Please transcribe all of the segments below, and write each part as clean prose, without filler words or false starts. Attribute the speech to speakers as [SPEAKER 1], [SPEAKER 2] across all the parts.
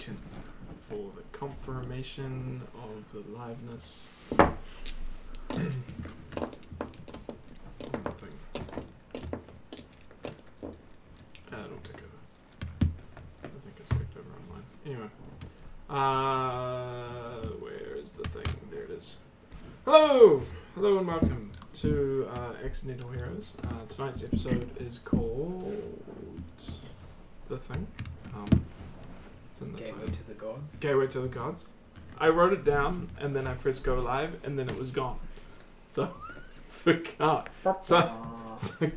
[SPEAKER 1] waiting for the confirmation of the liveness. It'll tick over. I think it's ticked over on mine. Anyway. Where is the thing? There it is. Hello! Hello and welcome to Accidental Heroes. Tonight's episode is called... The Thing. It's in the
[SPEAKER 2] Gateway
[SPEAKER 1] title.
[SPEAKER 2] to the Gods.
[SPEAKER 1] Gateway to the Gods. I wrote it down and then I pressed go live and then it was gone. So, forgot. So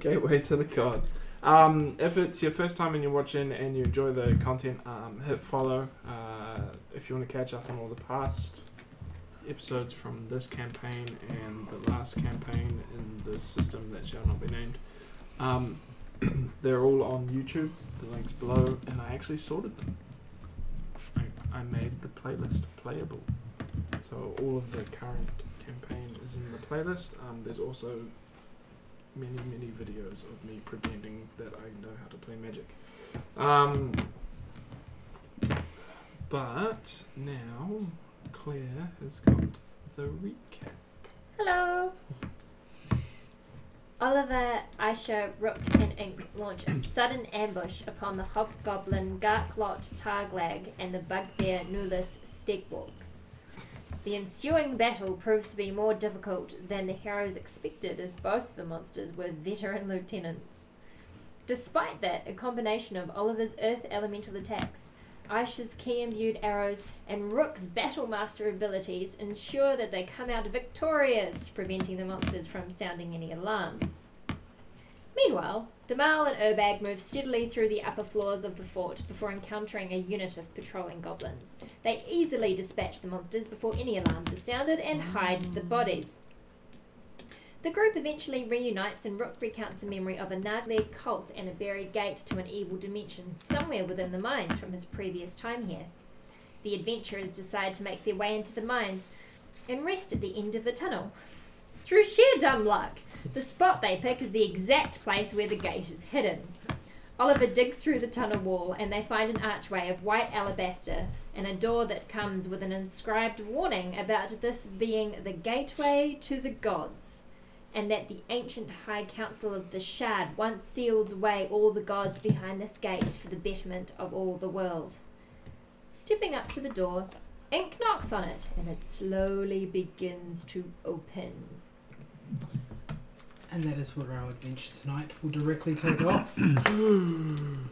[SPEAKER 1] Gateway to the Gods. If it's your first time and you're watching and you enjoy the content, hit follow. If you want to catch up on all the past episodes from this campaign and the last campaign in the system that shall not be named, they're all on YouTube. The link's below, and I actually sorted them. I made the playlist playable, so all of the current campaign is in the playlist. There's also many videos of me pretending that I know how to play Magic. But now Claire has got the recap.
[SPEAKER 3] Hello! Oliver, Aisha, Rook, and Ink launch a sudden ambush upon the hobgoblin Garklot Targlag and the bugbear Nulis Stegborgs. The ensuing battle proves to be more difficult than the heroes expected, as both the monsters were veteran lieutenants. Despite that, a combination of Oliver's earth elemental attacks, Aisha's key-imbued arrows, and Rook's battlemaster abilities ensure that they come out victorious, preventing the monsters from sounding any alarms. Meanwhile, Damal and Urbag move steadily through the upper floors of the fort before encountering a unit of patrolling goblins. They easily dispatch the monsters before any alarms are sounded and hide the bodies. The group eventually reunites and Rook recounts a memory of a Nagleg cult and a buried gate to an evil dimension somewhere within the mines from his previous time here. The adventurers decide to make their way into the mines and rest at the end of a tunnel. Through sheer dumb luck, the spot they pick is the exact place where the gate is hidden. Oliver digs through the tunnel wall and they find an archway of white alabaster and a door that comes with an inscribed warning about this being the gateway to the gods, and that the ancient High Council of the Shard once sealed away all the gods behind this gate for the betterment of all the world. Stepping up to the door, Ink knocks on it, and it slowly begins to open.
[SPEAKER 2] And that is where our adventure tonight will directly take off.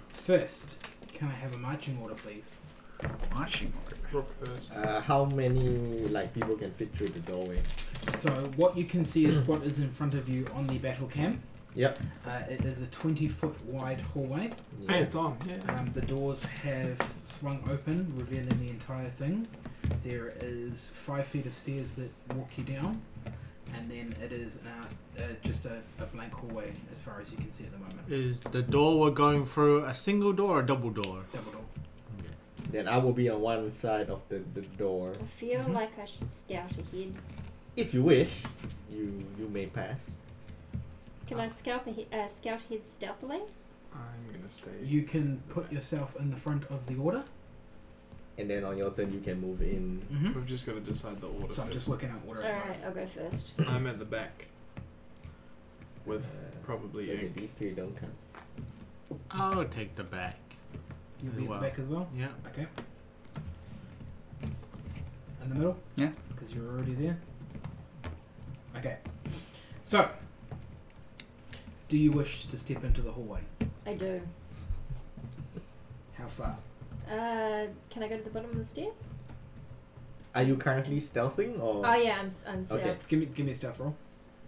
[SPEAKER 2] First, can I have a marching order, please?
[SPEAKER 4] Marching order.
[SPEAKER 1] Rook first.
[SPEAKER 5] How many people can fit through the doorway?
[SPEAKER 2] So what you can see is what is in front of you on the battle cam.
[SPEAKER 5] Yep.
[SPEAKER 2] It is a 20-foot wide hallway.
[SPEAKER 5] Yeah.
[SPEAKER 1] Hey, it's on. Yeah.
[SPEAKER 2] The doors have swung open, revealing the entire thing. There is 5 feet of stairs that walk you down, and then it is just a blank hallway as far as you can see at the moment.
[SPEAKER 4] Is the door we're going through a single door or a double door?
[SPEAKER 2] Double door.
[SPEAKER 5] Then I will be on one side of the door.
[SPEAKER 3] I feel like I should scout ahead.
[SPEAKER 5] If you wish, you may pass.
[SPEAKER 3] Can I scout ahead stealthily?
[SPEAKER 1] I'm gonna stay.
[SPEAKER 2] You can put yourself in the front of the order.
[SPEAKER 5] And then on your turn, you can move in.
[SPEAKER 1] We've just got to decide the order.
[SPEAKER 2] So I'm just working out order.
[SPEAKER 3] Alright, I'll go first.
[SPEAKER 1] I'm at the back with probably
[SPEAKER 5] so
[SPEAKER 1] Ink.
[SPEAKER 5] these three don't count.
[SPEAKER 4] I'll take the back.
[SPEAKER 2] You'll be at
[SPEAKER 4] Well.
[SPEAKER 2] the back as well?
[SPEAKER 4] Yeah.
[SPEAKER 2] Okay. In the middle?
[SPEAKER 4] Yeah.
[SPEAKER 2] Because you're already there. Okay. So, do you wish to step into the hallway?
[SPEAKER 3] I do.
[SPEAKER 2] How far?
[SPEAKER 3] Can I go to the bottom of the stairs?
[SPEAKER 5] Are you currently stealthing or?
[SPEAKER 3] Oh yeah, I'm stealth.
[SPEAKER 5] Okay.
[SPEAKER 2] Just give me a stealth roll.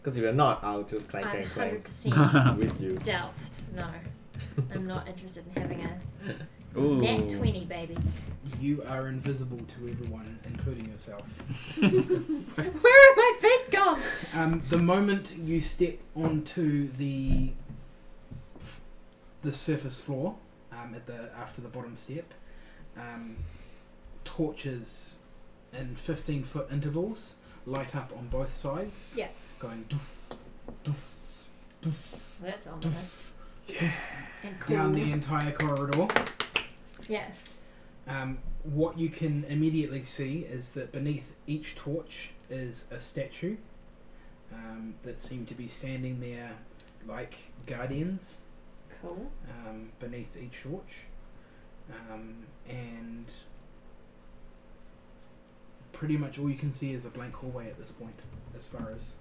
[SPEAKER 5] Because if you're not, I'll just clank
[SPEAKER 3] I'm
[SPEAKER 5] clank clank
[SPEAKER 3] 100%
[SPEAKER 5] with you.
[SPEAKER 3] stealthed. No. I'm not interested in having a
[SPEAKER 4] Ooh.
[SPEAKER 3] nat 20, baby.
[SPEAKER 2] You are invisible to everyone, including yourself.
[SPEAKER 3] Where are my feet gone?
[SPEAKER 2] The moment you step onto the surface floor, after the bottom step, torches in 15-foot intervals light up on both sides.
[SPEAKER 3] Yeah.
[SPEAKER 2] Going doof, doof, doof,
[SPEAKER 3] Well, that's ominous.
[SPEAKER 2] yeah.
[SPEAKER 3] And cool.
[SPEAKER 2] Down the entire corridor.
[SPEAKER 3] Yeah.
[SPEAKER 2] What you can immediately see is that beneath each torch is a statue that seem to be standing there like guardians
[SPEAKER 3] Cool.
[SPEAKER 2] beneath each torch. And pretty much all you can see is a blank hallway at this point, as far as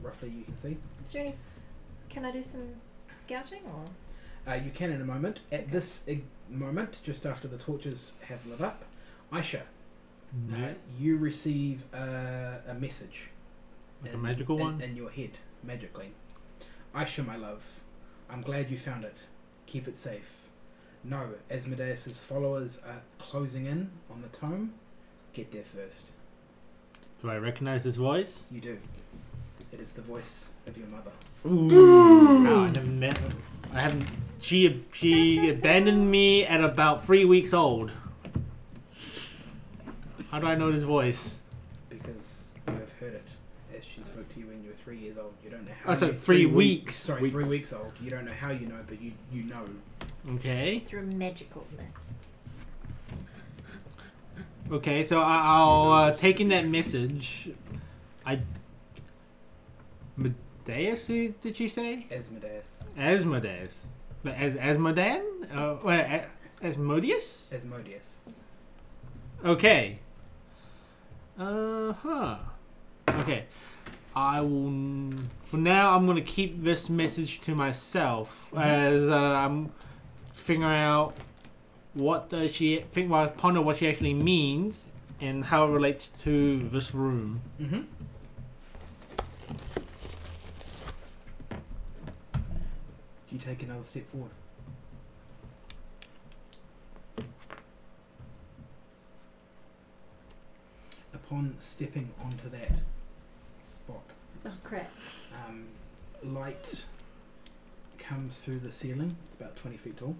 [SPEAKER 2] roughly you can see.
[SPEAKER 3] Is there any... Can I do some scouting or...?
[SPEAKER 2] You can in a moment. At this moment, just after the torches have lit up, Aisha, you receive a message.
[SPEAKER 4] Like a magical one?
[SPEAKER 2] In your head, magically. Aisha, my love, I'm glad you found it. Keep it safe. No, Asmodeus's followers are closing in on the Tome. Get there first.
[SPEAKER 4] Do I recognize his voice?
[SPEAKER 2] You do. It is the voice of your mother.
[SPEAKER 4] Oh, I never met her. I haven't. She abandoned me at about 3 weeks old. How do I know this voice?
[SPEAKER 2] Because you have heard it as she spoke to you when you were 3 years old. You don't know how.
[SPEAKER 4] Oh, so 3 weeks.
[SPEAKER 2] Sorry, 3 weeks old. You don't know how you know, but you know.
[SPEAKER 4] Okay.
[SPEAKER 3] Through magicalness.
[SPEAKER 4] Okay, so I'll take in that message. Asmodeus, did she say?
[SPEAKER 2] Asmodeus.
[SPEAKER 4] Asmodeus. But Asmodan? Asmodeus?
[SPEAKER 2] Asmodeus.
[SPEAKER 4] Okay. Okay. I will. For now, I'm going to keep this message to myself as I'm figuring out what does she think. Well, ponder what she actually means and how it relates to this room.
[SPEAKER 2] Mm-hmm. Do you take another step forward? Upon stepping onto that spot,
[SPEAKER 3] Oh crap.
[SPEAKER 2] light comes through the ceiling. It's about 20 feet tall.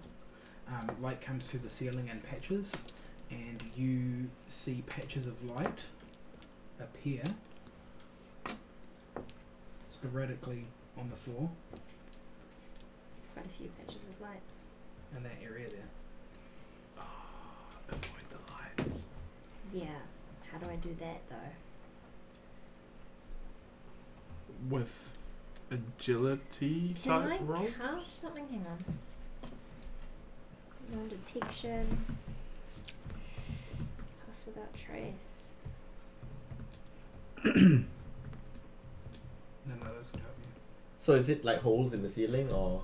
[SPEAKER 2] Light comes through the ceiling in patches, and you see patches of light appear sporadically on the floor
[SPEAKER 3] Quite a few patches of light.
[SPEAKER 2] in that area there.
[SPEAKER 1] Avoid the lights.
[SPEAKER 3] Yeah. How do I do that though?
[SPEAKER 1] With agility
[SPEAKER 3] Can
[SPEAKER 1] type
[SPEAKER 3] I
[SPEAKER 1] roll?
[SPEAKER 3] cast something? Hang on. Non-detection. Pass without trace.
[SPEAKER 2] None of those would help you.
[SPEAKER 5] So is it like holes in the ceiling or?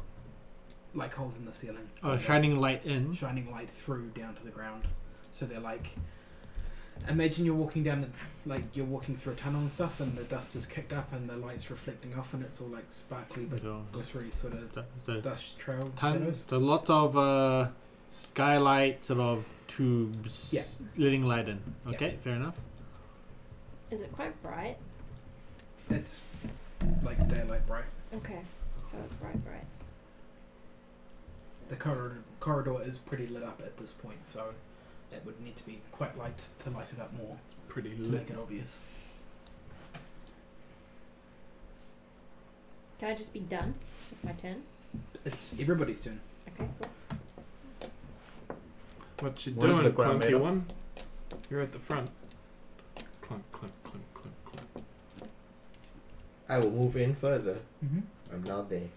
[SPEAKER 2] Like holes in the ceiling.
[SPEAKER 4] Oh, shining light in.
[SPEAKER 2] Shining light through down to the ground. So they're like, imagine you're walking down you're walking through a tunnel and stuff, and the dust is kicked up and the light's reflecting off, and it's all like sparkly but glittery sort of
[SPEAKER 4] The
[SPEAKER 2] dust trail shadows.
[SPEAKER 4] There's lots of skylight sort of tubes
[SPEAKER 2] Yeah.
[SPEAKER 4] letting light in.
[SPEAKER 2] Yeah.
[SPEAKER 4] Okay, fair enough.
[SPEAKER 3] Is it quite bright?
[SPEAKER 2] It's like daylight bright.
[SPEAKER 3] Okay. So it's bright.
[SPEAKER 2] The corridor is pretty lit up at this point, so it would need to be quite light to light it up more
[SPEAKER 1] Pretty
[SPEAKER 2] to
[SPEAKER 1] lit.
[SPEAKER 2] make it obvious.
[SPEAKER 3] Can I just be done with my turn?
[SPEAKER 2] It's everybody's turn.
[SPEAKER 3] Okay, cool.
[SPEAKER 1] What you
[SPEAKER 5] What is
[SPEAKER 1] doing,
[SPEAKER 5] the ground
[SPEAKER 1] clunky
[SPEAKER 5] made of?
[SPEAKER 1] one? You're at the front. Clunk, clunk, clunk, clunk, clunk.
[SPEAKER 5] I will move in further.
[SPEAKER 2] Mm-hmm.
[SPEAKER 5] I'm now there.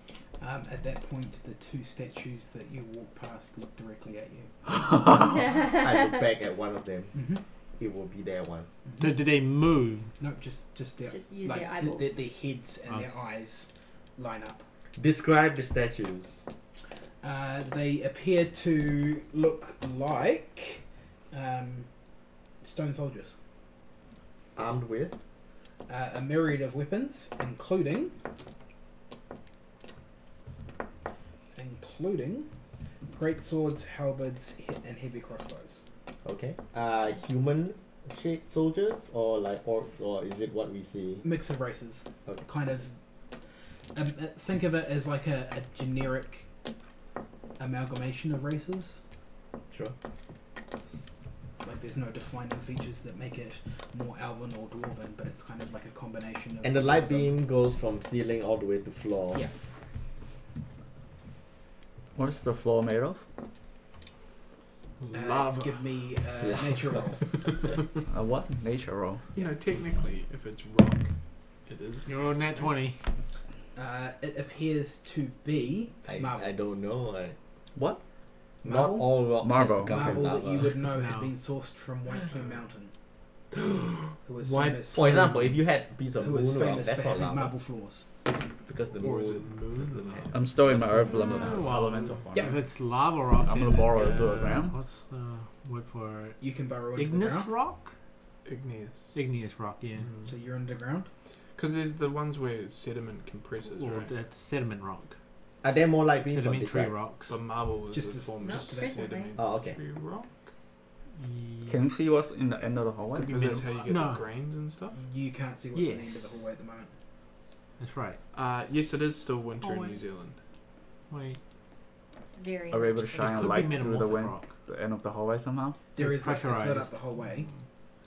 [SPEAKER 2] At that point, the two statues that you walk past look directly at you.
[SPEAKER 5] I look back at one of them.
[SPEAKER 2] Mm-hmm.
[SPEAKER 5] It will be there one.
[SPEAKER 4] Did they move?
[SPEAKER 2] No, just their
[SPEAKER 3] Just use
[SPEAKER 2] like
[SPEAKER 3] their eyeballs.
[SPEAKER 2] their heads and their eyes line up.
[SPEAKER 5] Describe the statues.
[SPEAKER 2] They appear to look like stone soldiers.
[SPEAKER 5] Armed with?
[SPEAKER 2] A myriad of weapons, including great swords, halberds, and heavy crossbows.
[SPEAKER 5] Okay. Human shaped soldiers or like orcs, or is it what we see?
[SPEAKER 2] Mix of races.
[SPEAKER 5] Okay.
[SPEAKER 2] Kind of. Think of it as like a generic amalgamation of races.
[SPEAKER 5] Sure.
[SPEAKER 2] Like there's no defining features that make it more elven or dwarven, but it's kind of like a combination of.
[SPEAKER 5] And the light beam goes from ceiling all the way to floor.
[SPEAKER 2] Yeah.
[SPEAKER 6] What's the floor made of?
[SPEAKER 1] Lava.
[SPEAKER 2] Give me a nature roll.
[SPEAKER 6] A what? Nature roll.
[SPEAKER 1] You know, technically, if it's rock, it is.
[SPEAKER 4] You're on that 20.
[SPEAKER 2] It appears to be marble.
[SPEAKER 5] I don't know.
[SPEAKER 6] What?
[SPEAKER 5] Not
[SPEAKER 2] Marble?
[SPEAKER 5] all rock
[SPEAKER 6] Marble.
[SPEAKER 5] has to come from
[SPEAKER 2] Marble that you
[SPEAKER 5] lava.
[SPEAKER 2] would know had
[SPEAKER 4] No.
[SPEAKER 2] been sourced from White Plume Mountain. Who was
[SPEAKER 1] White-
[SPEAKER 2] famous?
[SPEAKER 5] For example, if you had a piece of
[SPEAKER 2] who was
[SPEAKER 5] moon rock,
[SPEAKER 2] famous
[SPEAKER 5] that's
[SPEAKER 2] for
[SPEAKER 5] not
[SPEAKER 2] having
[SPEAKER 5] lava.
[SPEAKER 2] marble floors.
[SPEAKER 5] Because the
[SPEAKER 1] Or
[SPEAKER 5] moon
[SPEAKER 1] is it moon?
[SPEAKER 5] doesn't have.
[SPEAKER 6] I'm still in my earth
[SPEAKER 4] Oh,
[SPEAKER 6] elemental,
[SPEAKER 4] wow.
[SPEAKER 6] elemental form.
[SPEAKER 2] Yeah.
[SPEAKER 4] If it's lava rock,
[SPEAKER 6] I'm
[SPEAKER 4] then
[SPEAKER 6] gonna borrow
[SPEAKER 4] it's,
[SPEAKER 6] it to a gram.
[SPEAKER 4] What's the word for it?
[SPEAKER 2] You can burrow into
[SPEAKER 4] Igneous
[SPEAKER 2] the ground.
[SPEAKER 4] rock?
[SPEAKER 1] Igneous.
[SPEAKER 4] Igneous rock, yeah.
[SPEAKER 2] So you're underground.
[SPEAKER 1] Because there's the ones where sediment compresses,
[SPEAKER 4] Or
[SPEAKER 1] right?
[SPEAKER 4] that's sediment rock.
[SPEAKER 5] Are there more light beams on this
[SPEAKER 4] Sedimentary
[SPEAKER 5] side?
[SPEAKER 4] rocks.
[SPEAKER 1] But marble is
[SPEAKER 2] Just
[SPEAKER 1] the
[SPEAKER 2] as-
[SPEAKER 1] form
[SPEAKER 3] Not
[SPEAKER 1] of
[SPEAKER 3] presently.
[SPEAKER 1] sedimentary
[SPEAKER 5] Oh, okay.
[SPEAKER 1] rock.
[SPEAKER 6] Can you see what's in the end of the hallway?
[SPEAKER 4] Could be
[SPEAKER 1] Because that's how you get
[SPEAKER 4] No.
[SPEAKER 1] the grains and stuff.
[SPEAKER 2] You can't see what's in the end of
[SPEAKER 4] Yes.
[SPEAKER 2] the hallway at the moment.
[SPEAKER 4] That's right.
[SPEAKER 1] Yes, it is still winter
[SPEAKER 4] Oh,
[SPEAKER 1] in
[SPEAKER 4] wait.
[SPEAKER 1] New Zealand.
[SPEAKER 4] Wait.
[SPEAKER 3] It's very
[SPEAKER 6] Are we able to
[SPEAKER 3] much
[SPEAKER 6] shine a
[SPEAKER 4] could be
[SPEAKER 6] light through the
[SPEAKER 4] metamorphic
[SPEAKER 6] wind,
[SPEAKER 4] rock.
[SPEAKER 6] the end of the hallway somehow?
[SPEAKER 2] There is like, it's lit
[SPEAKER 4] pressurized.
[SPEAKER 2] up the whole way.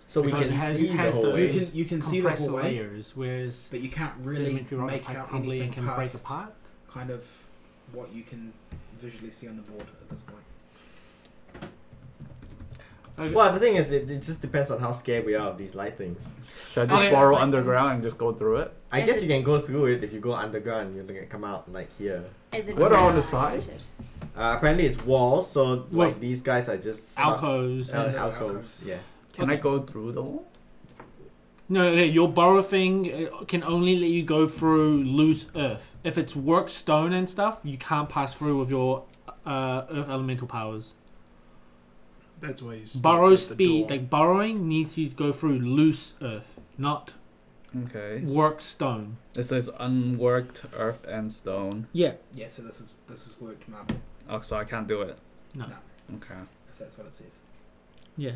[SPEAKER 5] So we
[SPEAKER 4] Because
[SPEAKER 5] can
[SPEAKER 4] it has-
[SPEAKER 5] see
[SPEAKER 4] it
[SPEAKER 5] the
[SPEAKER 4] has
[SPEAKER 5] whole
[SPEAKER 4] the-
[SPEAKER 5] way.
[SPEAKER 2] You can see the
[SPEAKER 4] Compressed
[SPEAKER 2] hallway,
[SPEAKER 4] layers, whereas
[SPEAKER 2] but you can't really
[SPEAKER 4] sedimentary rock
[SPEAKER 2] make
[SPEAKER 4] is quite
[SPEAKER 2] out
[SPEAKER 4] crumbly
[SPEAKER 2] anything
[SPEAKER 4] and can break
[SPEAKER 2] past
[SPEAKER 4] apart.
[SPEAKER 2] kind of what you can visually see on the board at this point.
[SPEAKER 5] Well, the thing is, it just depends on how scared we are of these light things.
[SPEAKER 6] Should I just
[SPEAKER 4] Okay.
[SPEAKER 6] borrow underground and just go through it?
[SPEAKER 5] I
[SPEAKER 3] As
[SPEAKER 5] guess
[SPEAKER 3] it-
[SPEAKER 5] you can go through it if you go underground. You're gonna come out like here.
[SPEAKER 3] As it
[SPEAKER 6] What are on the
[SPEAKER 3] is
[SPEAKER 6] sides?
[SPEAKER 5] Apparently, it's walls. So like
[SPEAKER 4] With
[SPEAKER 5] these guys are just stuck-
[SPEAKER 4] Alcoves.
[SPEAKER 2] And
[SPEAKER 5] alcoves. Yeah.
[SPEAKER 6] Can I go through the wall?
[SPEAKER 4] No, your borrow thing can only let you go through loose earth. If it's work stone and stuff, you can't pass through with your earth elemental powers.
[SPEAKER 1] That's why you stop
[SPEAKER 4] Burrow
[SPEAKER 1] at the
[SPEAKER 4] speed,
[SPEAKER 1] door.
[SPEAKER 4] like burrowing, needs you to go through loose earth, not
[SPEAKER 6] Okay.
[SPEAKER 4] work stone.
[SPEAKER 6] It says unworked earth and stone.
[SPEAKER 4] Yeah.
[SPEAKER 2] Yeah, so this is worked marble,
[SPEAKER 6] Oh, so I can't do it.
[SPEAKER 4] No.
[SPEAKER 2] No.
[SPEAKER 6] Okay.
[SPEAKER 2] if that's what it says.
[SPEAKER 4] Yeah.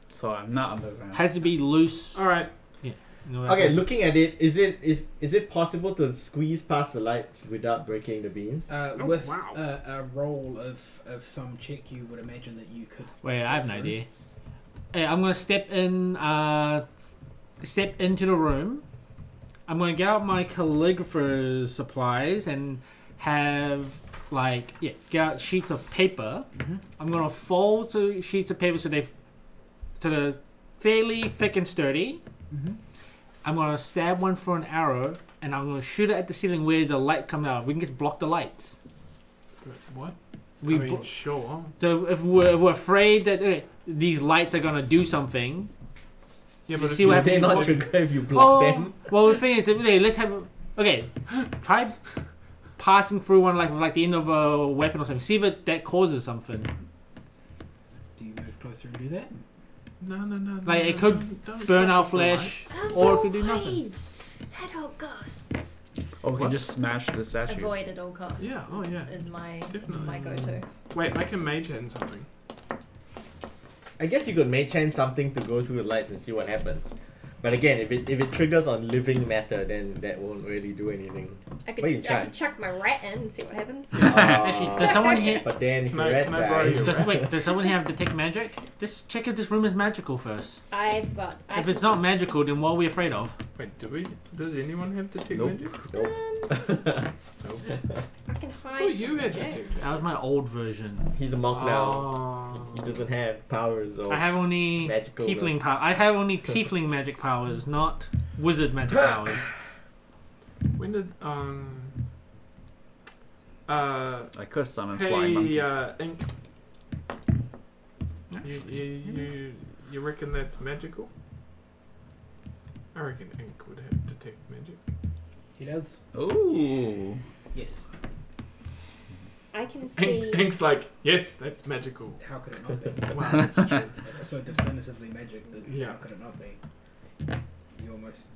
[SPEAKER 6] So I'm not underground.
[SPEAKER 4] Has to be loose.
[SPEAKER 1] All right.
[SPEAKER 4] You know,
[SPEAKER 5] Okay, looking at it, is it possible to squeeze past the lights without breaking the beams?
[SPEAKER 2] With
[SPEAKER 1] wow.
[SPEAKER 2] a roll of some check, you would imagine that you could.
[SPEAKER 4] Wait, I have an idea. Hey, I'm gonna step into the room. I'm gonna get out my calligrapher's supplies and have get out sheets of paper.
[SPEAKER 2] Mhm.
[SPEAKER 4] I'm gonna fold the sheets of paper so they're fairly thick and sturdy.
[SPEAKER 2] Mm-hmm.
[SPEAKER 4] I'm gonna stab one for an arrow and I'm gonna shoot it at the ceiling where the light comes out. We can just block the lights.
[SPEAKER 1] What?
[SPEAKER 4] We
[SPEAKER 1] I mean,
[SPEAKER 4] blo-
[SPEAKER 1] sure.
[SPEAKER 4] so if we're afraid that these lights are gonna do something.
[SPEAKER 1] Yeah,
[SPEAKER 4] You
[SPEAKER 1] but if
[SPEAKER 4] see
[SPEAKER 1] you
[SPEAKER 4] what
[SPEAKER 5] Would they
[SPEAKER 4] happened
[SPEAKER 5] not
[SPEAKER 4] was-
[SPEAKER 5] trigger if you block them?
[SPEAKER 4] Well, the thing is, okay, let's have. Okay, try passing through one with the end of a weapon or something. See if that causes something.
[SPEAKER 2] Do you move closer and do that?
[SPEAKER 1] No.
[SPEAKER 4] Like, it could
[SPEAKER 1] don't
[SPEAKER 4] burn
[SPEAKER 1] fuck
[SPEAKER 4] out
[SPEAKER 1] with the
[SPEAKER 4] flesh,
[SPEAKER 1] lights.
[SPEAKER 4] or it could do nothing.
[SPEAKER 3] At all costs.
[SPEAKER 6] Oh, we can
[SPEAKER 1] What?
[SPEAKER 6] just smash the statues.
[SPEAKER 3] Avoid at all costs.
[SPEAKER 1] Yeah, oh, yeah.
[SPEAKER 3] Is my
[SPEAKER 1] Definitely.
[SPEAKER 3] go-to.
[SPEAKER 1] Wait, I can mage hand something.
[SPEAKER 5] I guess you could mage hand something to go through the lights and see what happens. But again, if it triggers on living matter, then that won't really do anything.
[SPEAKER 3] I
[SPEAKER 5] Well, you
[SPEAKER 3] could
[SPEAKER 5] try.
[SPEAKER 3] chuck my rat in and see what happens.
[SPEAKER 4] Actually, does someone here?
[SPEAKER 5] But then if
[SPEAKER 1] Can
[SPEAKER 5] the
[SPEAKER 1] I-
[SPEAKER 5] red
[SPEAKER 1] can I borrow
[SPEAKER 5] dies,
[SPEAKER 1] your-
[SPEAKER 4] Wait, does someone have detect magic? Just check if this room is magical first.
[SPEAKER 3] I've got.
[SPEAKER 4] If it's not magical, then what are we afraid of?
[SPEAKER 1] Wait, do we? Does anyone have detect
[SPEAKER 6] Nope.
[SPEAKER 1] magic?
[SPEAKER 5] nope.
[SPEAKER 1] Nope.
[SPEAKER 3] I can
[SPEAKER 1] I
[SPEAKER 3] hide.
[SPEAKER 1] thought you
[SPEAKER 3] from
[SPEAKER 1] had
[SPEAKER 3] magic.
[SPEAKER 1] detect
[SPEAKER 4] That was my old version.
[SPEAKER 5] He's a monk now.
[SPEAKER 1] Oh.
[SPEAKER 5] He doesn't have powers or
[SPEAKER 4] I have only
[SPEAKER 5] magical.
[SPEAKER 4] tiefling power. I have only tiefling magic powers, not wizard magic powers.
[SPEAKER 1] When did
[SPEAKER 6] I could summon flying monkeys.
[SPEAKER 1] hey Ink, you reckon that's magical? I reckon Ink would have detect magic.
[SPEAKER 2] He does.
[SPEAKER 6] Ooh.
[SPEAKER 2] Yes.
[SPEAKER 3] I can see.
[SPEAKER 1] Ink's like, yes, that's magical.
[SPEAKER 2] How could it not be?
[SPEAKER 1] Wow, that's true.
[SPEAKER 2] It's so definitively magic that
[SPEAKER 1] Yeah.
[SPEAKER 2] how could it not be? You almost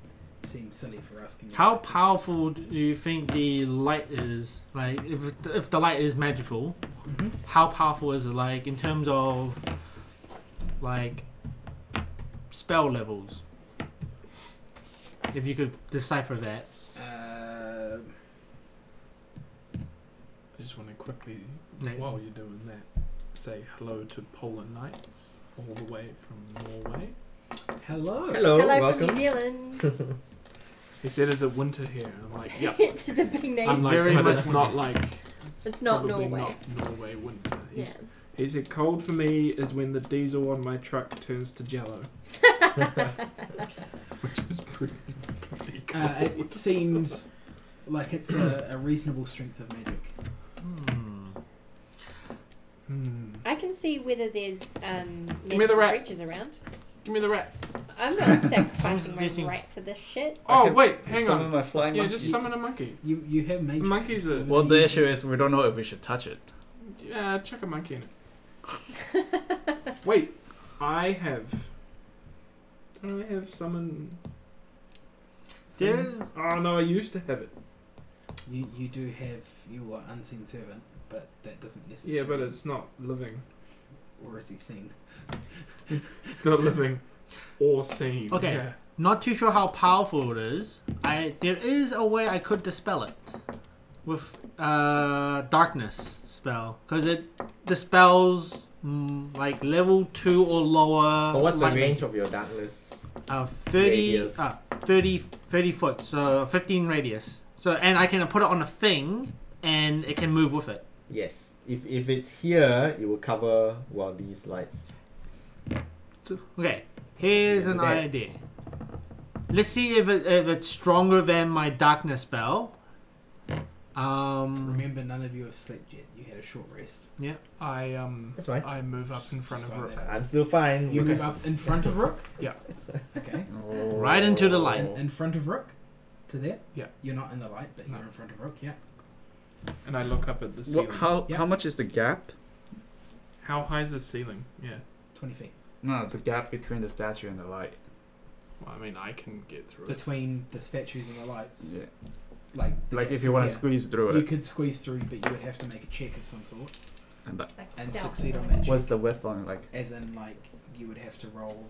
[SPEAKER 2] seem silly for asking. me
[SPEAKER 4] How
[SPEAKER 2] that question.
[SPEAKER 4] powerful do you think the light is? Like, if the light is magical,
[SPEAKER 2] Mhm.
[SPEAKER 4] how powerful is it? Like, in terms of, like, spell levels? If you could decipher that.
[SPEAKER 1] I just want to quickly,
[SPEAKER 4] No.
[SPEAKER 1] while you're doing that, say hello to Polar Knights, all the way from Norway.
[SPEAKER 2] Hello.
[SPEAKER 5] Hello,
[SPEAKER 3] Hello
[SPEAKER 5] welcome.
[SPEAKER 3] from New Zealand.
[SPEAKER 1] He said, "Is it winter here?" And I'm like, "Yep."
[SPEAKER 3] It's a big name.
[SPEAKER 1] I'm like,
[SPEAKER 4] Very
[SPEAKER 1] but
[SPEAKER 4] much
[SPEAKER 1] it's not like.
[SPEAKER 3] It's not
[SPEAKER 1] probably
[SPEAKER 3] Norway.
[SPEAKER 1] Not Norway winter.
[SPEAKER 3] Yeah.
[SPEAKER 1] He said, cold for me is when the diesel on my truck turns to jello. Which is pretty cool.
[SPEAKER 2] It seems like it's a reasonable strength of magic.
[SPEAKER 3] I can see whether there's
[SPEAKER 1] Give me the rat.
[SPEAKER 3] creatures around.
[SPEAKER 1] Give me the rat.
[SPEAKER 3] I'm not sacrificing my
[SPEAKER 4] Getting-
[SPEAKER 3] rat for this shit.
[SPEAKER 1] Oh, wait, hang
[SPEAKER 6] Summon
[SPEAKER 1] on.
[SPEAKER 6] my flying
[SPEAKER 1] Yeah,
[SPEAKER 6] monkeys.
[SPEAKER 1] just summon a monkey.
[SPEAKER 2] You have mage.
[SPEAKER 1] Monkeys are...
[SPEAKER 6] Well, the issue is we don't know if we should touch it.
[SPEAKER 1] Yeah, chuck a monkey in it. Wait, I have... Don't I have summon...
[SPEAKER 4] There,
[SPEAKER 1] Oh, no, I used to have it.
[SPEAKER 2] You do have your unseen servant, but that doesn't necessarily.
[SPEAKER 1] Yeah, but it's not living.
[SPEAKER 2] Or is he seen?
[SPEAKER 1] It's not living or seen.
[SPEAKER 4] Okay.
[SPEAKER 1] Yeah.
[SPEAKER 4] not too sure how powerful it is. There is a way I could dispel it with darkness spell, because it dispels like level 2 or lower.
[SPEAKER 5] So what's the
[SPEAKER 4] lightning.
[SPEAKER 5] range of your darkness?
[SPEAKER 4] 30,
[SPEAKER 5] Radius.
[SPEAKER 4] 30 foot, so 15 radius. So, and I can put it on a thing, and it can move with it.
[SPEAKER 5] Yes. If it's here, it will cover these lights.
[SPEAKER 4] So, okay, here's an
[SPEAKER 5] Okay.
[SPEAKER 4] idea. Let's see if it's stronger than my darkness spell.
[SPEAKER 2] Remember, none of you have slept yet. You had a short rest.
[SPEAKER 5] That's fine.
[SPEAKER 1] I move up in front
[SPEAKER 2] Just
[SPEAKER 1] of
[SPEAKER 2] like
[SPEAKER 1] Rook.
[SPEAKER 2] that.
[SPEAKER 5] I'm still fine.
[SPEAKER 2] You move up in front of Rook?
[SPEAKER 1] Yeah.
[SPEAKER 2] Okay.
[SPEAKER 4] Right into the light.
[SPEAKER 2] In front of Rook? To there?
[SPEAKER 1] Yeah.
[SPEAKER 2] You're not in the light, but
[SPEAKER 1] No.
[SPEAKER 2] you're in front of Rook, yeah.
[SPEAKER 1] And I look up at the ceiling.
[SPEAKER 6] How much is the gap?
[SPEAKER 1] How high is the ceiling? Yeah.
[SPEAKER 2] 20 feet.
[SPEAKER 6] No, the gap between the statue and the light.
[SPEAKER 1] Well, I mean, I can get through it.
[SPEAKER 2] Between the statues and the lights.
[SPEAKER 6] Yeah.
[SPEAKER 2] Like
[SPEAKER 6] Like
[SPEAKER 2] the
[SPEAKER 6] if you want to
[SPEAKER 2] yeah.
[SPEAKER 6] squeeze through
[SPEAKER 2] You
[SPEAKER 6] it.
[SPEAKER 2] could squeeze through, but you would have to make a check of some sort.
[SPEAKER 6] And that,
[SPEAKER 3] Like
[SPEAKER 2] And
[SPEAKER 3] stealth
[SPEAKER 2] succeed
[SPEAKER 3] or
[SPEAKER 2] on
[SPEAKER 3] something.
[SPEAKER 2] that
[SPEAKER 6] what's the width on it? Like,
[SPEAKER 2] As in, like, you would have to roll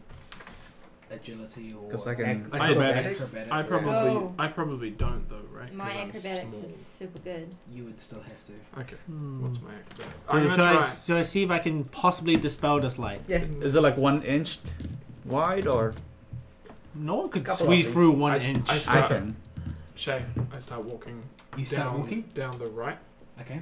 [SPEAKER 2] agility or...
[SPEAKER 6] 'Cause I can-
[SPEAKER 5] Acrobatics?
[SPEAKER 2] Acrobatics.
[SPEAKER 1] I probably don't though, right? 'Cause
[SPEAKER 3] My
[SPEAKER 1] I'm
[SPEAKER 3] acrobatics
[SPEAKER 1] small.
[SPEAKER 3] is super good.
[SPEAKER 2] You would still have to.
[SPEAKER 1] Okay.
[SPEAKER 4] Hmm.
[SPEAKER 1] What's my acrobatics?
[SPEAKER 4] So
[SPEAKER 1] I'm gonna
[SPEAKER 4] should
[SPEAKER 1] try.
[SPEAKER 4] should I see if I can possibly dispel this light?
[SPEAKER 5] Yeah.
[SPEAKER 6] is it like 1 inch wide or?
[SPEAKER 4] No one could
[SPEAKER 5] Couple
[SPEAKER 4] squeeze
[SPEAKER 5] of
[SPEAKER 4] through
[SPEAKER 1] I
[SPEAKER 4] 1
[SPEAKER 1] s-
[SPEAKER 4] inch.
[SPEAKER 1] I
[SPEAKER 6] I
[SPEAKER 1] start.
[SPEAKER 6] can.
[SPEAKER 1] Shay, I start walking.
[SPEAKER 2] You start
[SPEAKER 1] down,
[SPEAKER 2] walking?
[SPEAKER 1] down the right.
[SPEAKER 2] Okay.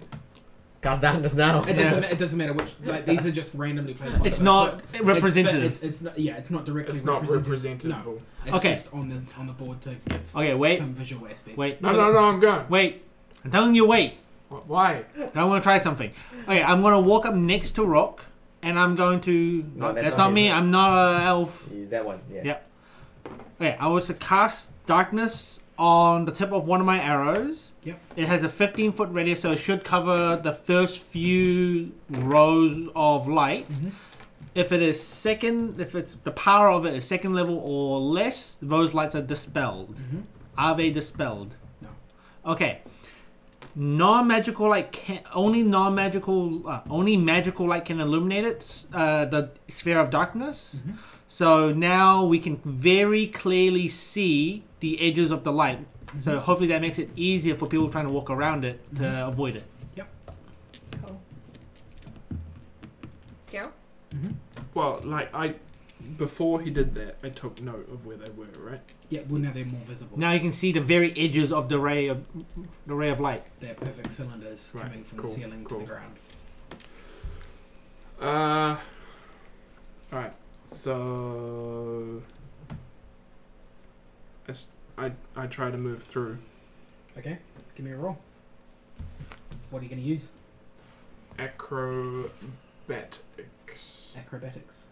[SPEAKER 5] Cast darkness now.
[SPEAKER 2] It doesn't matter which... Like, these are just randomly placed.
[SPEAKER 4] It's not representative.
[SPEAKER 2] It's not. Yeah, it's not directly.
[SPEAKER 1] It's not
[SPEAKER 2] representative.
[SPEAKER 1] representable.
[SPEAKER 2] No, it's
[SPEAKER 4] Okay.
[SPEAKER 2] just on the board to give
[SPEAKER 4] Okay, wait.
[SPEAKER 2] some visual aspect.
[SPEAKER 4] Wait.
[SPEAKER 1] No, I'm going.
[SPEAKER 4] Wait. I'm telling you, wait.
[SPEAKER 1] Why?
[SPEAKER 4] I want to try something. Okay, I'm going to walk up next to Rock, and I'm going to...
[SPEAKER 5] No,
[SPEAKER 4] that's
[SPEAKER 5] that's
[SPEAKER 4] not
[SPEAKER 5] not
[SPEAKER 4] me.
[SPEAKER 5] him.
[SPEAKER 4] I'm not an elf.
[SPEAKER 5] Is that one? Yeah.
[SPEAKER 4] Yeah. Okay, I was to cast darkness on the tip of one of my arrows.
[SPEAKER 2] Yep.
[SPEAKER 4] It has a 15-foot radius, so it should cover the first few rows of light.
[SPEAKER 2] Mhm.
[SPEAKER 4] If it's the power of it is second level or less, those lights are dispelled.
[SPEAKER 2] Mhm.
[SPEAKER 4] Are they dispelled?
[SPEAKER 2] No.
[SPEAKER 4] Okay. Non-magical light can only magical light can illuminate it. The sphere of darkness.
[SPEAKER 2] Mhm.
[SPEAKER 4] So now we can very clearly see the edges of the light. So hopefully that makes it easier for people trying to walk around it to avoid it.
[SPEAKER 3] Cool. Gerald?
[SPEAKER 1] Well, before he did that, I took note of where they were, right?
[SPEAKER 2] Yeah. Well, now they're more visible.
[SPEAKER 4] Now you can see the very edges of the ray of light.
[SPEAKER 2] They're perfect cylinders
[SPEAKER 1] Right,
[SPEAKER 2] coming from
[SPEAKER 1] cool,
[SPEAKER 2] the ceiling
[SPEAKER 1] cool.
[SPEAKER 2] to the ground.
[SPEAKER 1] Alright. So I try to move through.
[SPEAKER 2] Okay. Give me a roll. What are you going to use?
[SPEAKER 1] Acrobatics.
[SPEAKER 2] Acrobatics.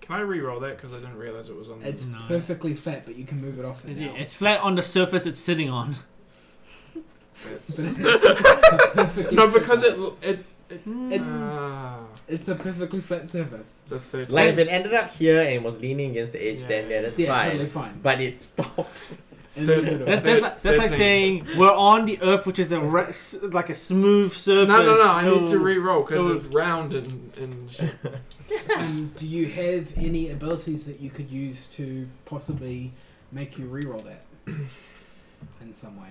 [SPEAKER 1] Can I re-roll that because I didn't realize it was on?
[SPEAKER 2] It's
[SPEAKER 4] No.
[SPEAKER 2] perfectly flat, but you can move it off it now.
[SPEAKER 4] It's flat on the surface it's sitting on.
[SPEAKER 1] It's,
[SPEAKER 2] But it's perfectly
[SPEAKER 1] no,
[SPEAKER 2] flat
[SPEAKER 1] because
[SPEAKER 2] surface.
[SPEAKER 1] it's
[SPEAKER 2] It's a perfectly flat surface.
[SPEAKER 1] a 13.
[SPEAKER 5] Like if it ended up here and was leaning against the edge,
[SPEAKER 1] Yeah.
[SPEAKER 5] then that's
[SPEAKER 2] Yeah,
[SPEAKER 5] fine.
[SPEAKER 2] totally fine.
[SPEAKER 5] But it stopped.
[SPEAKER 2] In the middle.
[SPEAKER 4] That's like
[SPEAKER 1] 13.
[SPEAKER 4] saying we're on the Earth, which is like a smooth surface.
[SPEAKER 1] No, I need to
[SPEAKER 4] Oh.
[SPEAKER 1] re-roll
[SPEAKER 4] Oh.
[SPEAKER 1] because it's round and shit.
[SPEAKER 2] Do you have any abilities that you could use to possibly make you re-roll that in some way?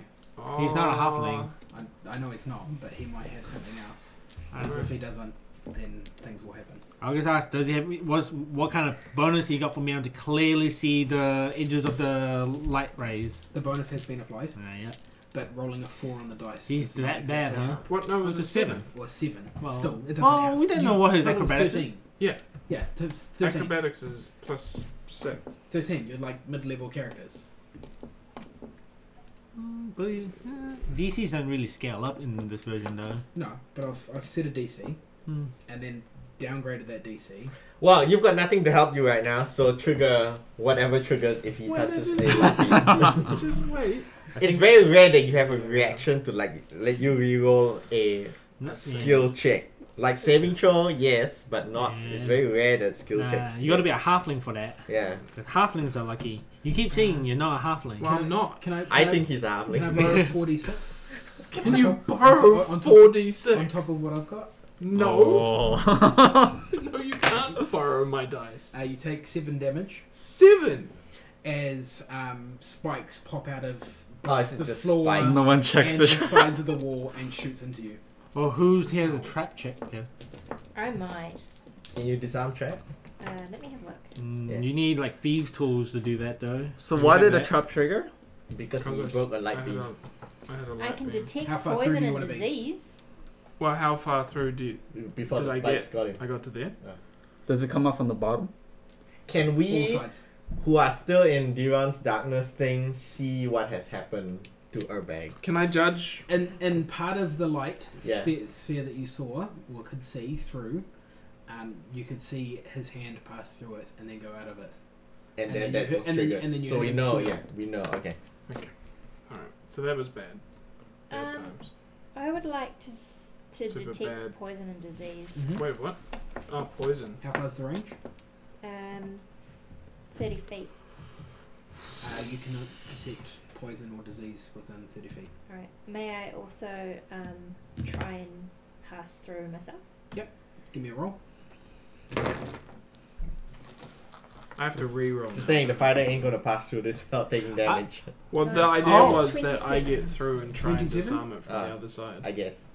[SPEAKER 4] He's not a halfling.
[SPEAKER 2] I know he's not, but he might have something else.
[SPEAKER 4] I
[SPEAKER 2] Because
[SPEAKER 4] don't
[SPEAKER 2] if
[SPEAKER 4] know.
[SPEAKER 2] he doesn't, then things will happen.
[SPEAKER 4] I'll just ask, does he have what kind of bonus he got from being able to clearly see the edges of the light rays?
[SPEAKER 2] The bonus has been applied.
[SPEAKER 4] Yeah.
[SPEAKER 2] but rolling a 4 on the dice.
[SPEAKER 4] He's
[SPEAKER 2] does not
[SPEAKER 4] that bad,
[SPEAKER 2] exactly
[SPEAKER 4] huh?
[SPEAKER 2] help.
[SPEAKER 1] What number
[SPEAKER 4] Was
[SPEAKER 1] was
[SPEAKER 4] it
[SPEAKER 1] it? 7?
[SPEAKER 2] Or 7.
[SPEAKER 4] Well-
[SPEAKER 2] Still, it doesn't
[SPEAKER 4] well,
[SPEAKER 2] have.
[SPEAKER 4] we don't know what his
[SPEAKER 2] total
[SPEAKER 4] acrobatics
[SPEAKER 2] 13.
[SPEAKER 1] Yeah.
[SPEAKER 2] Yeah, 13.
[SPEAKER 1] Acrobatics is plus 6.
[SPEAKER 2] 13. You're like mid-level characters.
[SPEAKER 4] But DCs don't really scale up in this version, though.
[SPEAKER 2] No, but I've set a DC
[SPEAKER 4] Hmm.
[SPEAKER 2] and then downgraded that DC.
[SPEAKER 5] Well, you've got nothing to help you right now, so trigger whatever triggers if he touches a
[SPEAKER 1] Just wait.
[SPEAKER 5] It's very rare that you have a reaction to like let you reroll a
[SPEAKER 4] Not-
[SPEAKER 5] skill check. Like saving throw, yes, but not.
[SPEAKER 4] Yeah.
[SPEAKER 5] It's very rare that skill
[SPEAKER 4] Nah,
[SPEAKER 5] checks.
[SPEAKER 4] you gotta be a halfling for that.
[SPEAKER 5] Yeah,
[SPEAKER 4] Because halflings are lucky. You keep saying you're not a halfling.
[SPEAKER 1] Well, I'm not.
[SPEAKER 2] Can I?
[SPEAKER 5] I think he's a
[SPEAKER 2] Can I
[SPEAKER 5] halfling.
[SPEAKER 2] borrow 46
[SPEAKER 1] Can
[SPEAKER 2] On
[SPEAKER 1] you
[SPEAKER 2] top-
[SPEAKER 1] borrow
[SPEAKER 2] on top- on top-
[SPEAKER 1] 4d6?
[SPEAKER 2] on top of what I've got?
[SPEAKER 1] No.
[SPEAKER 6] Oh.
[SPEAKER 1] No, you can't borrow my dice.
[SPEAKER 2] You take 7 damage
[SPEAKER 1] 7.
[SPEAKER 2] as spikes pop out of
[SPEAKER 5] Oh, it's
[SPEAKER 2] the
[SPEAKER 5] just
[SPEAKER 2] floor
[SPEAKER 5] spikes.
[SPEAKER 6] No one checks
[SPEAKER 2] and
[SPEAKER 6] the
[SPEAKER 2] the sides of the wall and shoots into you.
[SPEAKER 4] Or who's here's a trap check? Yeah.
[SPEAKER 3] I might.
[SPEAKER 5] Can you disarm traps?
[SPEAKER 3] Let me have a look.
[SPEAKER 5] Yeah.
[SPEAKER 4] You need like thieves tools to do that, though.
[SPEAKER 6] So
[SPEAKER 4] You
[SPEAKER 6] why
[SPEAKER 4] have
[SPEAKER 6] did the
[SPEAKER 4] that?
[SPEAKER 6] trap trigger?
[SPEAKER 5] Because
[SPEAKER 1] Because
[SPEAKER 5] you broke a light beam.
[SPEAKER 1] I had a
[SPEAKER 3] I
[SPEAKER 1] light
[SPEAKER 3] can
[SPEAKER 1] beam.
[SPEAKER 3] detect
[SPEAKER 2] How far through
[SPEAKER 3] poison
[SPEAKER 2] do you
[SPEAKER 3] and
[SPEAKER 2] wanna be?
[SPEAKER 3] disease.
[SPEAKER 1] Well, how far through do you...
[SPEAKER 5] Before
[SPEAKER 1] Did
[SPEAKER 5] the
[SPEAKER 1] I
[SPEAKER 5] spikes
[SPEAKER 1] get-
[SPEAKER 5] got him.
[SPEAKER 1] I got to there?
[SPEAKER 6] Does it come up from the bottom?
[SPEAKER 5] Can
[SPEAKER 2] All
[SPEAKER 5] we,
[SPEAKER 2] sides.
[SPEAKER 5] who are still in Diron's darkness thing, see what has happened to Urbag?
[SPEAKER 1] Can I judge?
[SPEAKER 2] In part of the light
[SPEAKER 5] Yeah.
[SPEAKER 2] sphere that you saw or could see through, you could see his hand pass through it and then go out of it.
[SPEAKER 5] And
[SPEAKER 2] And
[SPEAKER 5] then
[SPEAKER 2] then
[SPEAKER 5] that
[SPEAKER 2] you
[SPEAKER 5] was
[SPEAKER 2] heard- and then-
[SPEAKER 5] triggered.
[SPEAKER 2] and then you
[SPEAKER 5] So
[SPEAKER 2] heard
[SPEAKER 5] we
[SPEAKER 2] him
[SPEAKER 5] know,
[SPEAKER 2] squeal.
[SPEAKER 5] yeah, we know, okay.
[SPEAKER 1] Alright, so that was bad. Bad
[SPEAKER 3] Um,
[SPEAKER 1] times.
[SPEAKER 3] I would like to
[SPEAKER 1] Super
[SPEAKER 3] detect
[SPEAKER 1] bad.
[SPEAKER 3] poison and disease.
[SPEAKER 2] Mhm.
[SPEAKER 1] Wait, what? Oh, poison.
[SPEAKER 2] How far's the range?
[SPEAKER 3] 30 feet.
[SPEAKER 2] You cannot detect poison or disease within 30 feet.
[SPEAKER 3] Alright. May I also try and pass through myself?
[SPEAKER 2] Give me a roll.
[SPEAKER 1] I have to re-roll.
[SPEAKER 5] Just saying, the fighter ain't gonna pass through this without taking damage,
[SPEAKER 1] Well, the idea
[SPEAKER 4] Oh.
[SPEAKER 1] was that I
[SPEAKER 3] 27.
[SPEAKER 1] get through and try and
[SPEAKER 2] 27?
[SPEAKER 1] disarm it from the
[SPEAKER 5] Ah.
[SPEAKER 1] other side.
[SPEAKER 5] I guess.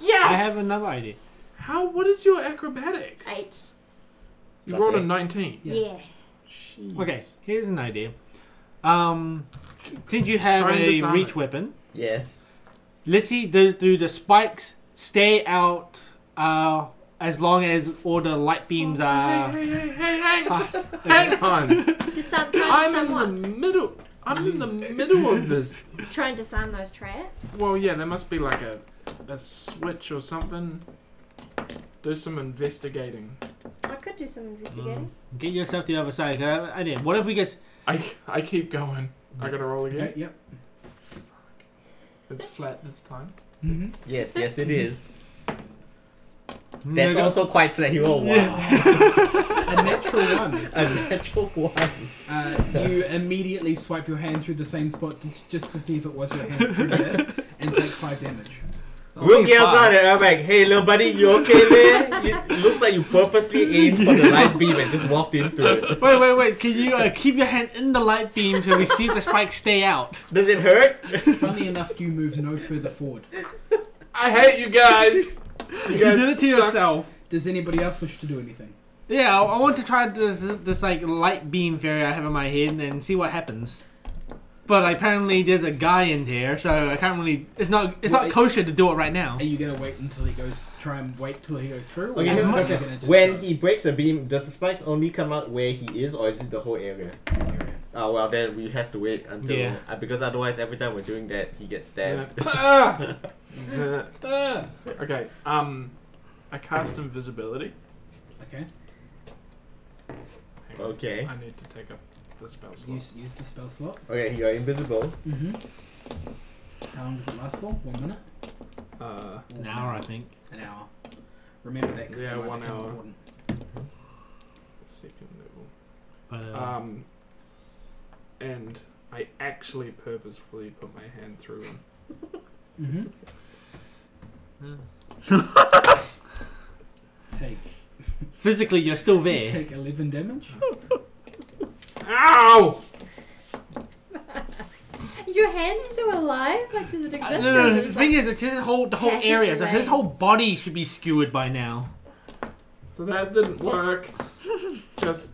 [SPEAKER 3] Yes!
[SPEAKER 4] I have another idea.
[SPEAKER 1] How? What is your acrobatics?
[SPEAKER 3] 8.
[SPEAKER 1] You
[SPEAKER 5] Plus
[SPEAKER 1] rolled a
[SPEAKER 5] 8.
[SPEAKER 1] 19.
[SPEAKER 2] Yeah.
[SPEAKER 3] Yeah.
[SPEAKER 1] Jeez.
[SPEAKER 4] Okay, here's an idea. Since you have
[SPEAKER 1] Try and
[SPEAKER 4] a
[SPEAKER 1] disarm
[SPEAKER 4] reach
[SPEAKER 1] it.
[SPEAKER 4] weapon,
[SPEAKER 5] Yes.
[SPEAKER 4] let's see. Do the spikes stay out as long as all the light beams are?
[SPEAKER 1] Hang
[SPEAKER 4] passed?
[SPEAKER 1] hang on.
[SPEAKER 3] Disarm, try and
[SPEAKER 1] I'm
[SPEAKER 3] disarm
[SPEAKER 1] in
[SPEAKER 3] what?
[SPEAKER 1] the middle. I'm in the middle of this.
[SPEAKER 3] Try and disarm those traps.
[SPEAKER 1] Well, yeah, there must be like a switch or something. Do some investigating.
[SPEAKER 3] I could do some investigating.
[SPEAKER 4] Get yourself to the other side. I did. What if we get?
[SPEAKER 1] I keep going. I gotta roll again.
[SPEAKER 2] Okay, yep.
[SPEAKER 1] It's flat this time.
[SPEAKER 2] Mm-hmm.
[SPEAKER 5] Yes, yes it is.
[SPEAKER 4] Mm,
[SPEAKER 5] That's
[SPEAKER 4] I got-
[SPEAKER 5] also quite flat. You roll one.
[SPEAKER 2] A natural 1.
[SPEAKER 5] A natural one.
[SPEAKER 2] You immediately swipe your hand through the same spot just to see if it was your hand through there and take 5 damage.
[SPEAKER 5] Rook yells out at Urbag, "Hey little buddy, you okay there?" It looks like you purposely aimed for the light beam and just walked into it.
[SPEAKER 4] Wait. Can you keep your hand in the light beam so we see if the spikes stay out?
[SPEAKER 5] Does it hurt?
[SPEAKER 2] Funnily enough, you move no further forward.
[SPEAKER 1] I hate you guys. You
[SPEAKER 4] You
[SPEAKER 1] guys
[SPEAKER 4] did it to
[SPEAKER 1] suck.
[SPEAKER 4] yourself.
[SPEAKER 2] Does anybody else wish to do anything?
[SPEAKER 4] Yeah, I want to try this like light beam theory I have in my head and see what happens. But apparently there's a guy in there, so I can't really. It's not
[SPEAKER 2] Well,
[SPEAKER 4] kosher to do it right now.
[SPEAKER 2] Are you gonna wait until he goes? Try and wait till he goes through. Or
[SPEAKER 5] Okay,
[SPEAKER 2] are
[SPEAKER 5] here's
[SPEAKER 2] you
[SPEAKER 5] the question.
[SPEAKER 2] gonna just
[SPEAKER 5] When
[SPEAKER 2] go
[SPEAKER 5] he breaks the beam, does the spikes only come out where he is, or is it the whole area?
[SPEAKER 2] area?
[SPEAKER 5] Oh well, then we have to wait until
[SPEAKER 4] Yeah.
[SPEAKER 5] because otherwise, every time we're doing that, he gets stabbed.
[SPEAKER 1] Yeah. Okay. I cast invisibility.
[SPEAKER 2] Okay.
[SPEAKER 1] Hang on.
[SPEAKER 5] Okay.
[SPEAKER 1] I need to take up the spell slot.
[SPEAKER 2] Use the spell slot.
[SPEAKER 5] Okay, you're invisible.
[SPEAKER 2] Mm-hmm. How long does it last for? 1 minute?
[SPEAKER 1] Uh,
[SPEAKER 2] Or
[SPEAKER 4] An hour, I think.
[SPEAKER 2] An hour. Remember that because
[SPEAKER 1] Yeah,
[SPEAKER 2] that might
[SPEAKER 1] 1
[SPEAKER 2] become
[SPEAKER 1] hour.
[SPEAKER 2] important.
[SPEAKER 1] second level.
[SPEAKER 4] But
[SPEAKER 1] And I actually purposefully put my hand through him.
[SPEAKER 2] Mm-hmm. Take
[SPEAKER 4] physically, you're still there.
[SPEAKER 2] take 11 damage.
[SPEAKER 1] Ow!
[SPEAKER 3] Is your hand still alive? Like, does it exist? or is
[SPEAKER 4] No.
[SPEAKER 3] it
[SPEAKER 4] The
[SPEAKER 3] just
[SPEAKER 4] thing
[SPEAKER 3] like-
[SPEAKER 4] is, it's his whole
[SPEAKER 3] attaching
[SPEAKER 4] area. So his whole
[SPEAKER 3] remains?
[SPEAKER 4] body should be skewered by now.
[SPEAKER 1] So that didn't work. Just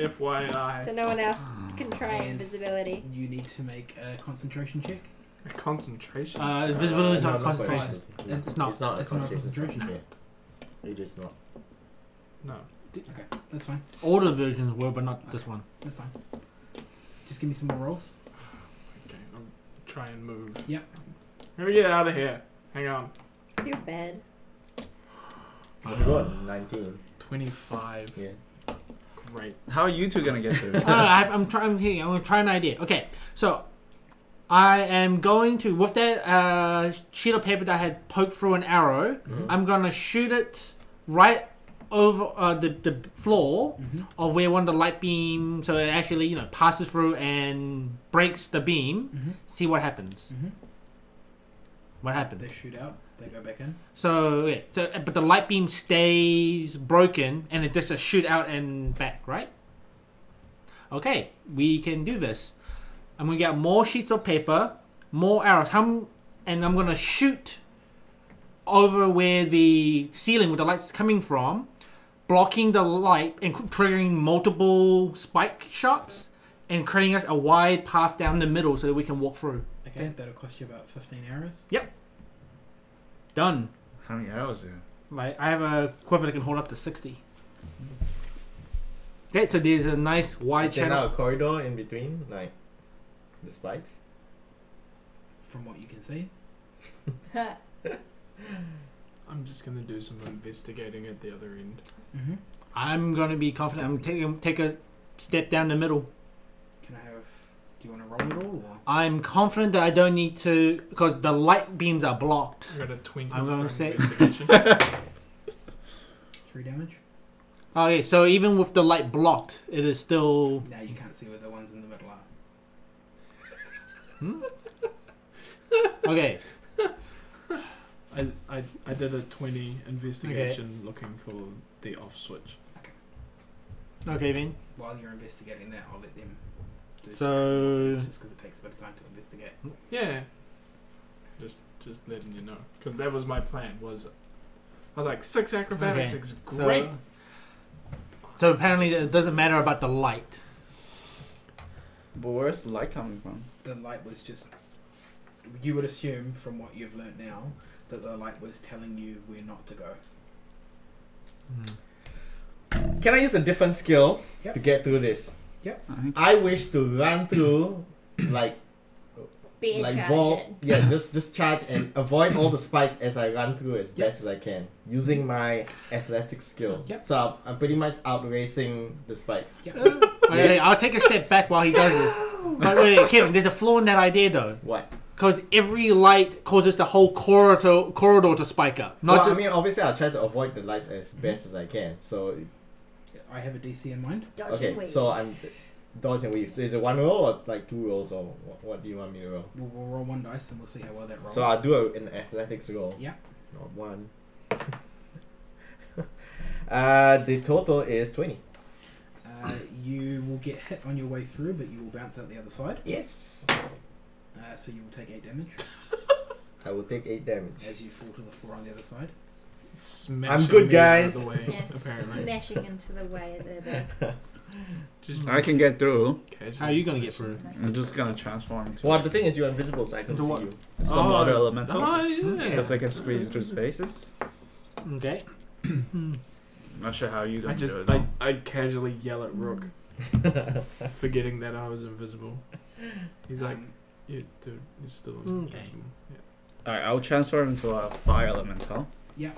[SPEAKER 1] FYI.
[SPEAKER 3] So no one else can try
[SPEAKER 2] And
[SPEAKER 3] invisibility.
[SPEAKER 2] You need to make a concentration check.
[SPEAKER 1] A concentration.
[SPEAKER 4] Invisibility is
[SPEAKER 5] No,
[SPEAKER 4] not
[SPEAKER 5] not
[SPEAKER 4] concentration.
[SPEAKER 5] concentration.
[SPEAKER 4] It's not.
[SPEAKER 5] It's not a
[SPEAKER 2] It's not a
[SPEAKER 5] concentration.
[SPEAKER 2] concentration.
[SPEAKER 5] Yeah. It is not.
[SPEAKER 1] No.
[SPEAKER 2] Okay, that's fine.
[SPEAKER 4] All the versions were, but not this one.
[SPEAKER 2] That's fine. Just give me some more rolls.
[SPEAKER 1] Okay, I'll try and move.
[SPEAKER 2] Yep.
[SPEAKER 1] Let me get out of here. Hang on.
[SPEAKER 3] Feel bad.
[SPEAKER 5] What you got? 19.
[SPEAKER 1] 25.
[SPEAKER 5] Yeah.
[SPEAKER 1] Great.
[SPEAKER 6] How are you two gonna get through?
[SPEAKER 4] I'm trying. I'm gonna try an idea. Okay, so I am going to with that sheet of paper that I had poked through an arrow.
[SPEAKER 5] Mhm.
[SPEAKER 4] I'm gonna shoot it right over the floor
[SPEAKER 2] Mm-hmm.
[SPEAKER 4] of where one of the light beam, so it actually passes through and breaks the beam.
[SPEAKER 2] Mm-hmm.
[SPEAKER 4] See what happens.
[SPEAKER 2] Mm-hmm.
[SPEAKER 4] What happens?
[SPEAKER 2] They shoot out. They go back in.
[SPEAKER 4] So yeah, but the light beam stays broken and it just a shoot out and back, right? Okay, we can do this. I'm gonna get more sheets of paper, more arrows. And I'm gonna shoot over where the ceiling where the light's coming from, blocking the light and triggering multiple spike shots and creating us a wide path down the middle so that we can walk through.
[SPEAKER 2] Okay, that'll cost you about 15 arrows.
[SPEAKER 4] Done.
[SPEAKER 6] How many arrows are you?
[SPEAKER 4] Like I have a quiver that can hold up to 60. Okay, so there's a nice wide
[SPEAKER 5] Is there now
[SPEAKER 4] channel.
[SPEAKER 5] a corridor in between, like the spikes?
[SPEAKER 2] From what you can see.
[SPEAKER 1] I'm just gonna do some investigating at the other end.
[SPEAKER 2] Mm-hmm.
[SPEAKER 4] I'm gonna be confident. I'm take a step down the middle.
[SPEAKER 2] Can I have... Do you want to roll it all, or...?
[SPEAKER 4] I'm confident that I don't need to because the light beams are blocked.
[SPEAKER 1] I got a 20
[SPEAKER 4] I'm gonna
[SPEAKER 1] for
[SPEAKER 4] say-
[SPEAKER 1] investigation.
[SPEAKER 2] 3 damage?
[SPEAKER 4] Okay, so even with the light blocked, it is still.
[SPEAKER 2] Now you can't see where the ones in the middle are.
[SPEAKER 4] Okay.
[SPEAKER 1] I did a 20 investigation looking for the off switch.
[SPEAKER 4] Okay, then.
[SPEAKER 2] While you're investigating that, I'll let them do
[SPEAKER 4] So-
[SPEAKER 2] some things just because it takes a bit of time to investigate.
[SPEAKER 1] Yeah. Just letting you know, because that was my plan. I was like 6 acrobatics.
[SPEAKER 4] Okay.
[SPEAKER 1] It's great.
[SPEAKER 4] So apparently it doesn't matter about the light.
[SPEAKER 6] But where's the light coming from?
[SPEAKER 2] The light was just... You would assume, from what you've learnt now, that the light was telling you where not to go.
[SPEAKER 5] Can I use a different skill
[SPEAKER 2] Yep.
[SPEAKER 5] to get through this?
[SPEAKER 6] Uh-huh.
[SPEAKER 5] I wish to run through, like
[SPEAKER 3] Be in
[SPEAKER 5] like
[SPEAKER 3] charge.
[SPEAKER 5] vault. Yeah, just charge and avoid all the spikes as I run through as best as I can using my athletic skill.
[SPEAKER 2] Yep.
[SPEAKER 5] So I'm pretty much outracing the spikes.
[SPEAKER 4] Okay,
[SPEAKER 5] Yes.
[SPEAKER 4] I'll take a step back while he does this. But wait, Kevin, there's a flaw in that idea though.
[SPEAKER 5] What?
[SPEAKER 4] Because every light causes the whole corridor to spike up. Not
[SPEAKER 5] Well,
[SPEAKER 4] just,
[SPEAKER 5] I mean, obviously I'll try to avoid the lights as best as I can. So
[SPEAKER 2] I have a DC in mind.
[SPEAKER 3] Dodge
[SPEAKER 5] okay,
[SPEAKER 3] and weave.
[SPEAKER 5] so I'm dodge and weave. So is it 1 roll or like 2 rolls or what do you want me to roll?
[SPEAKER 2] We'll roll 1 dice and we'll see how well that rolls.
[SPEAKER 5] So I'll do an athletics roll.
[SPEAKER 2] Yeah.
[SPEAKER 5] Not 1. The total is 20.
[SPEAKER 2] You will get hit on your way through, but you will bounce out the other side.
[SPEAKER 5] Yes.
[SPEAKER 2] So you will take 8 damage
[SPEAKER 5] I will take 8 damage.
[SPEAKER 2] as you fall to the floor on the other side.
[SPEAKER 1] Smashing
[SPEAKER 5] good,
[SPEAKER 1] me
[SPEAKER 5] guys.
[SPEAKER 1] Out of the way,
[SPEAKER 3] Yes,
[SPEAKER 1] apparently.
[SPEAKER 3] smashing into the way there.
[SPEAKER 1] Just
[SPEAKER 6] I can get through.
[SPEAKER 1] casually
[SPEAKER 4] how are you gonna get
[SPEAKER 1] smashing.
[SPEAKER 4] through?
[SPEAKER 6] I'm just gonna transform into
[SPEAKER 5] Well, the thing is you're invisible, so I can
[SPEAKER 4] Into
[SPEAKER 5] see
[SPEAKER 4] what?
[SPEAKER 5] you.
[SPEAKER 6] some
[SPEAKER 1] Oh,
[SPEAKER 6] other elemental.
[SPEAKER 1] Oh, yeah.
[SPEAKER 6] Because I can squeeze through spaces.
[SPEAKER 4] Okay.
[SPEAKER 6] Not sure how you
[SPEAKER 1] I
[SPEAKER 6] gonna
[SPEAKER 1] just
[SPEAKER 6] do it. though.
[SPEAKER 1] I casually yell at Rook, forgetting that I was invisible. He's like, "You dude, you're still invisible."
[SPEAKER 4] Okay.
[SPEAKER 1] Yeah.
[SPEAKER 6] Alright, I'll transform into a fire elemental.
[SPEAKER 2] Yeah.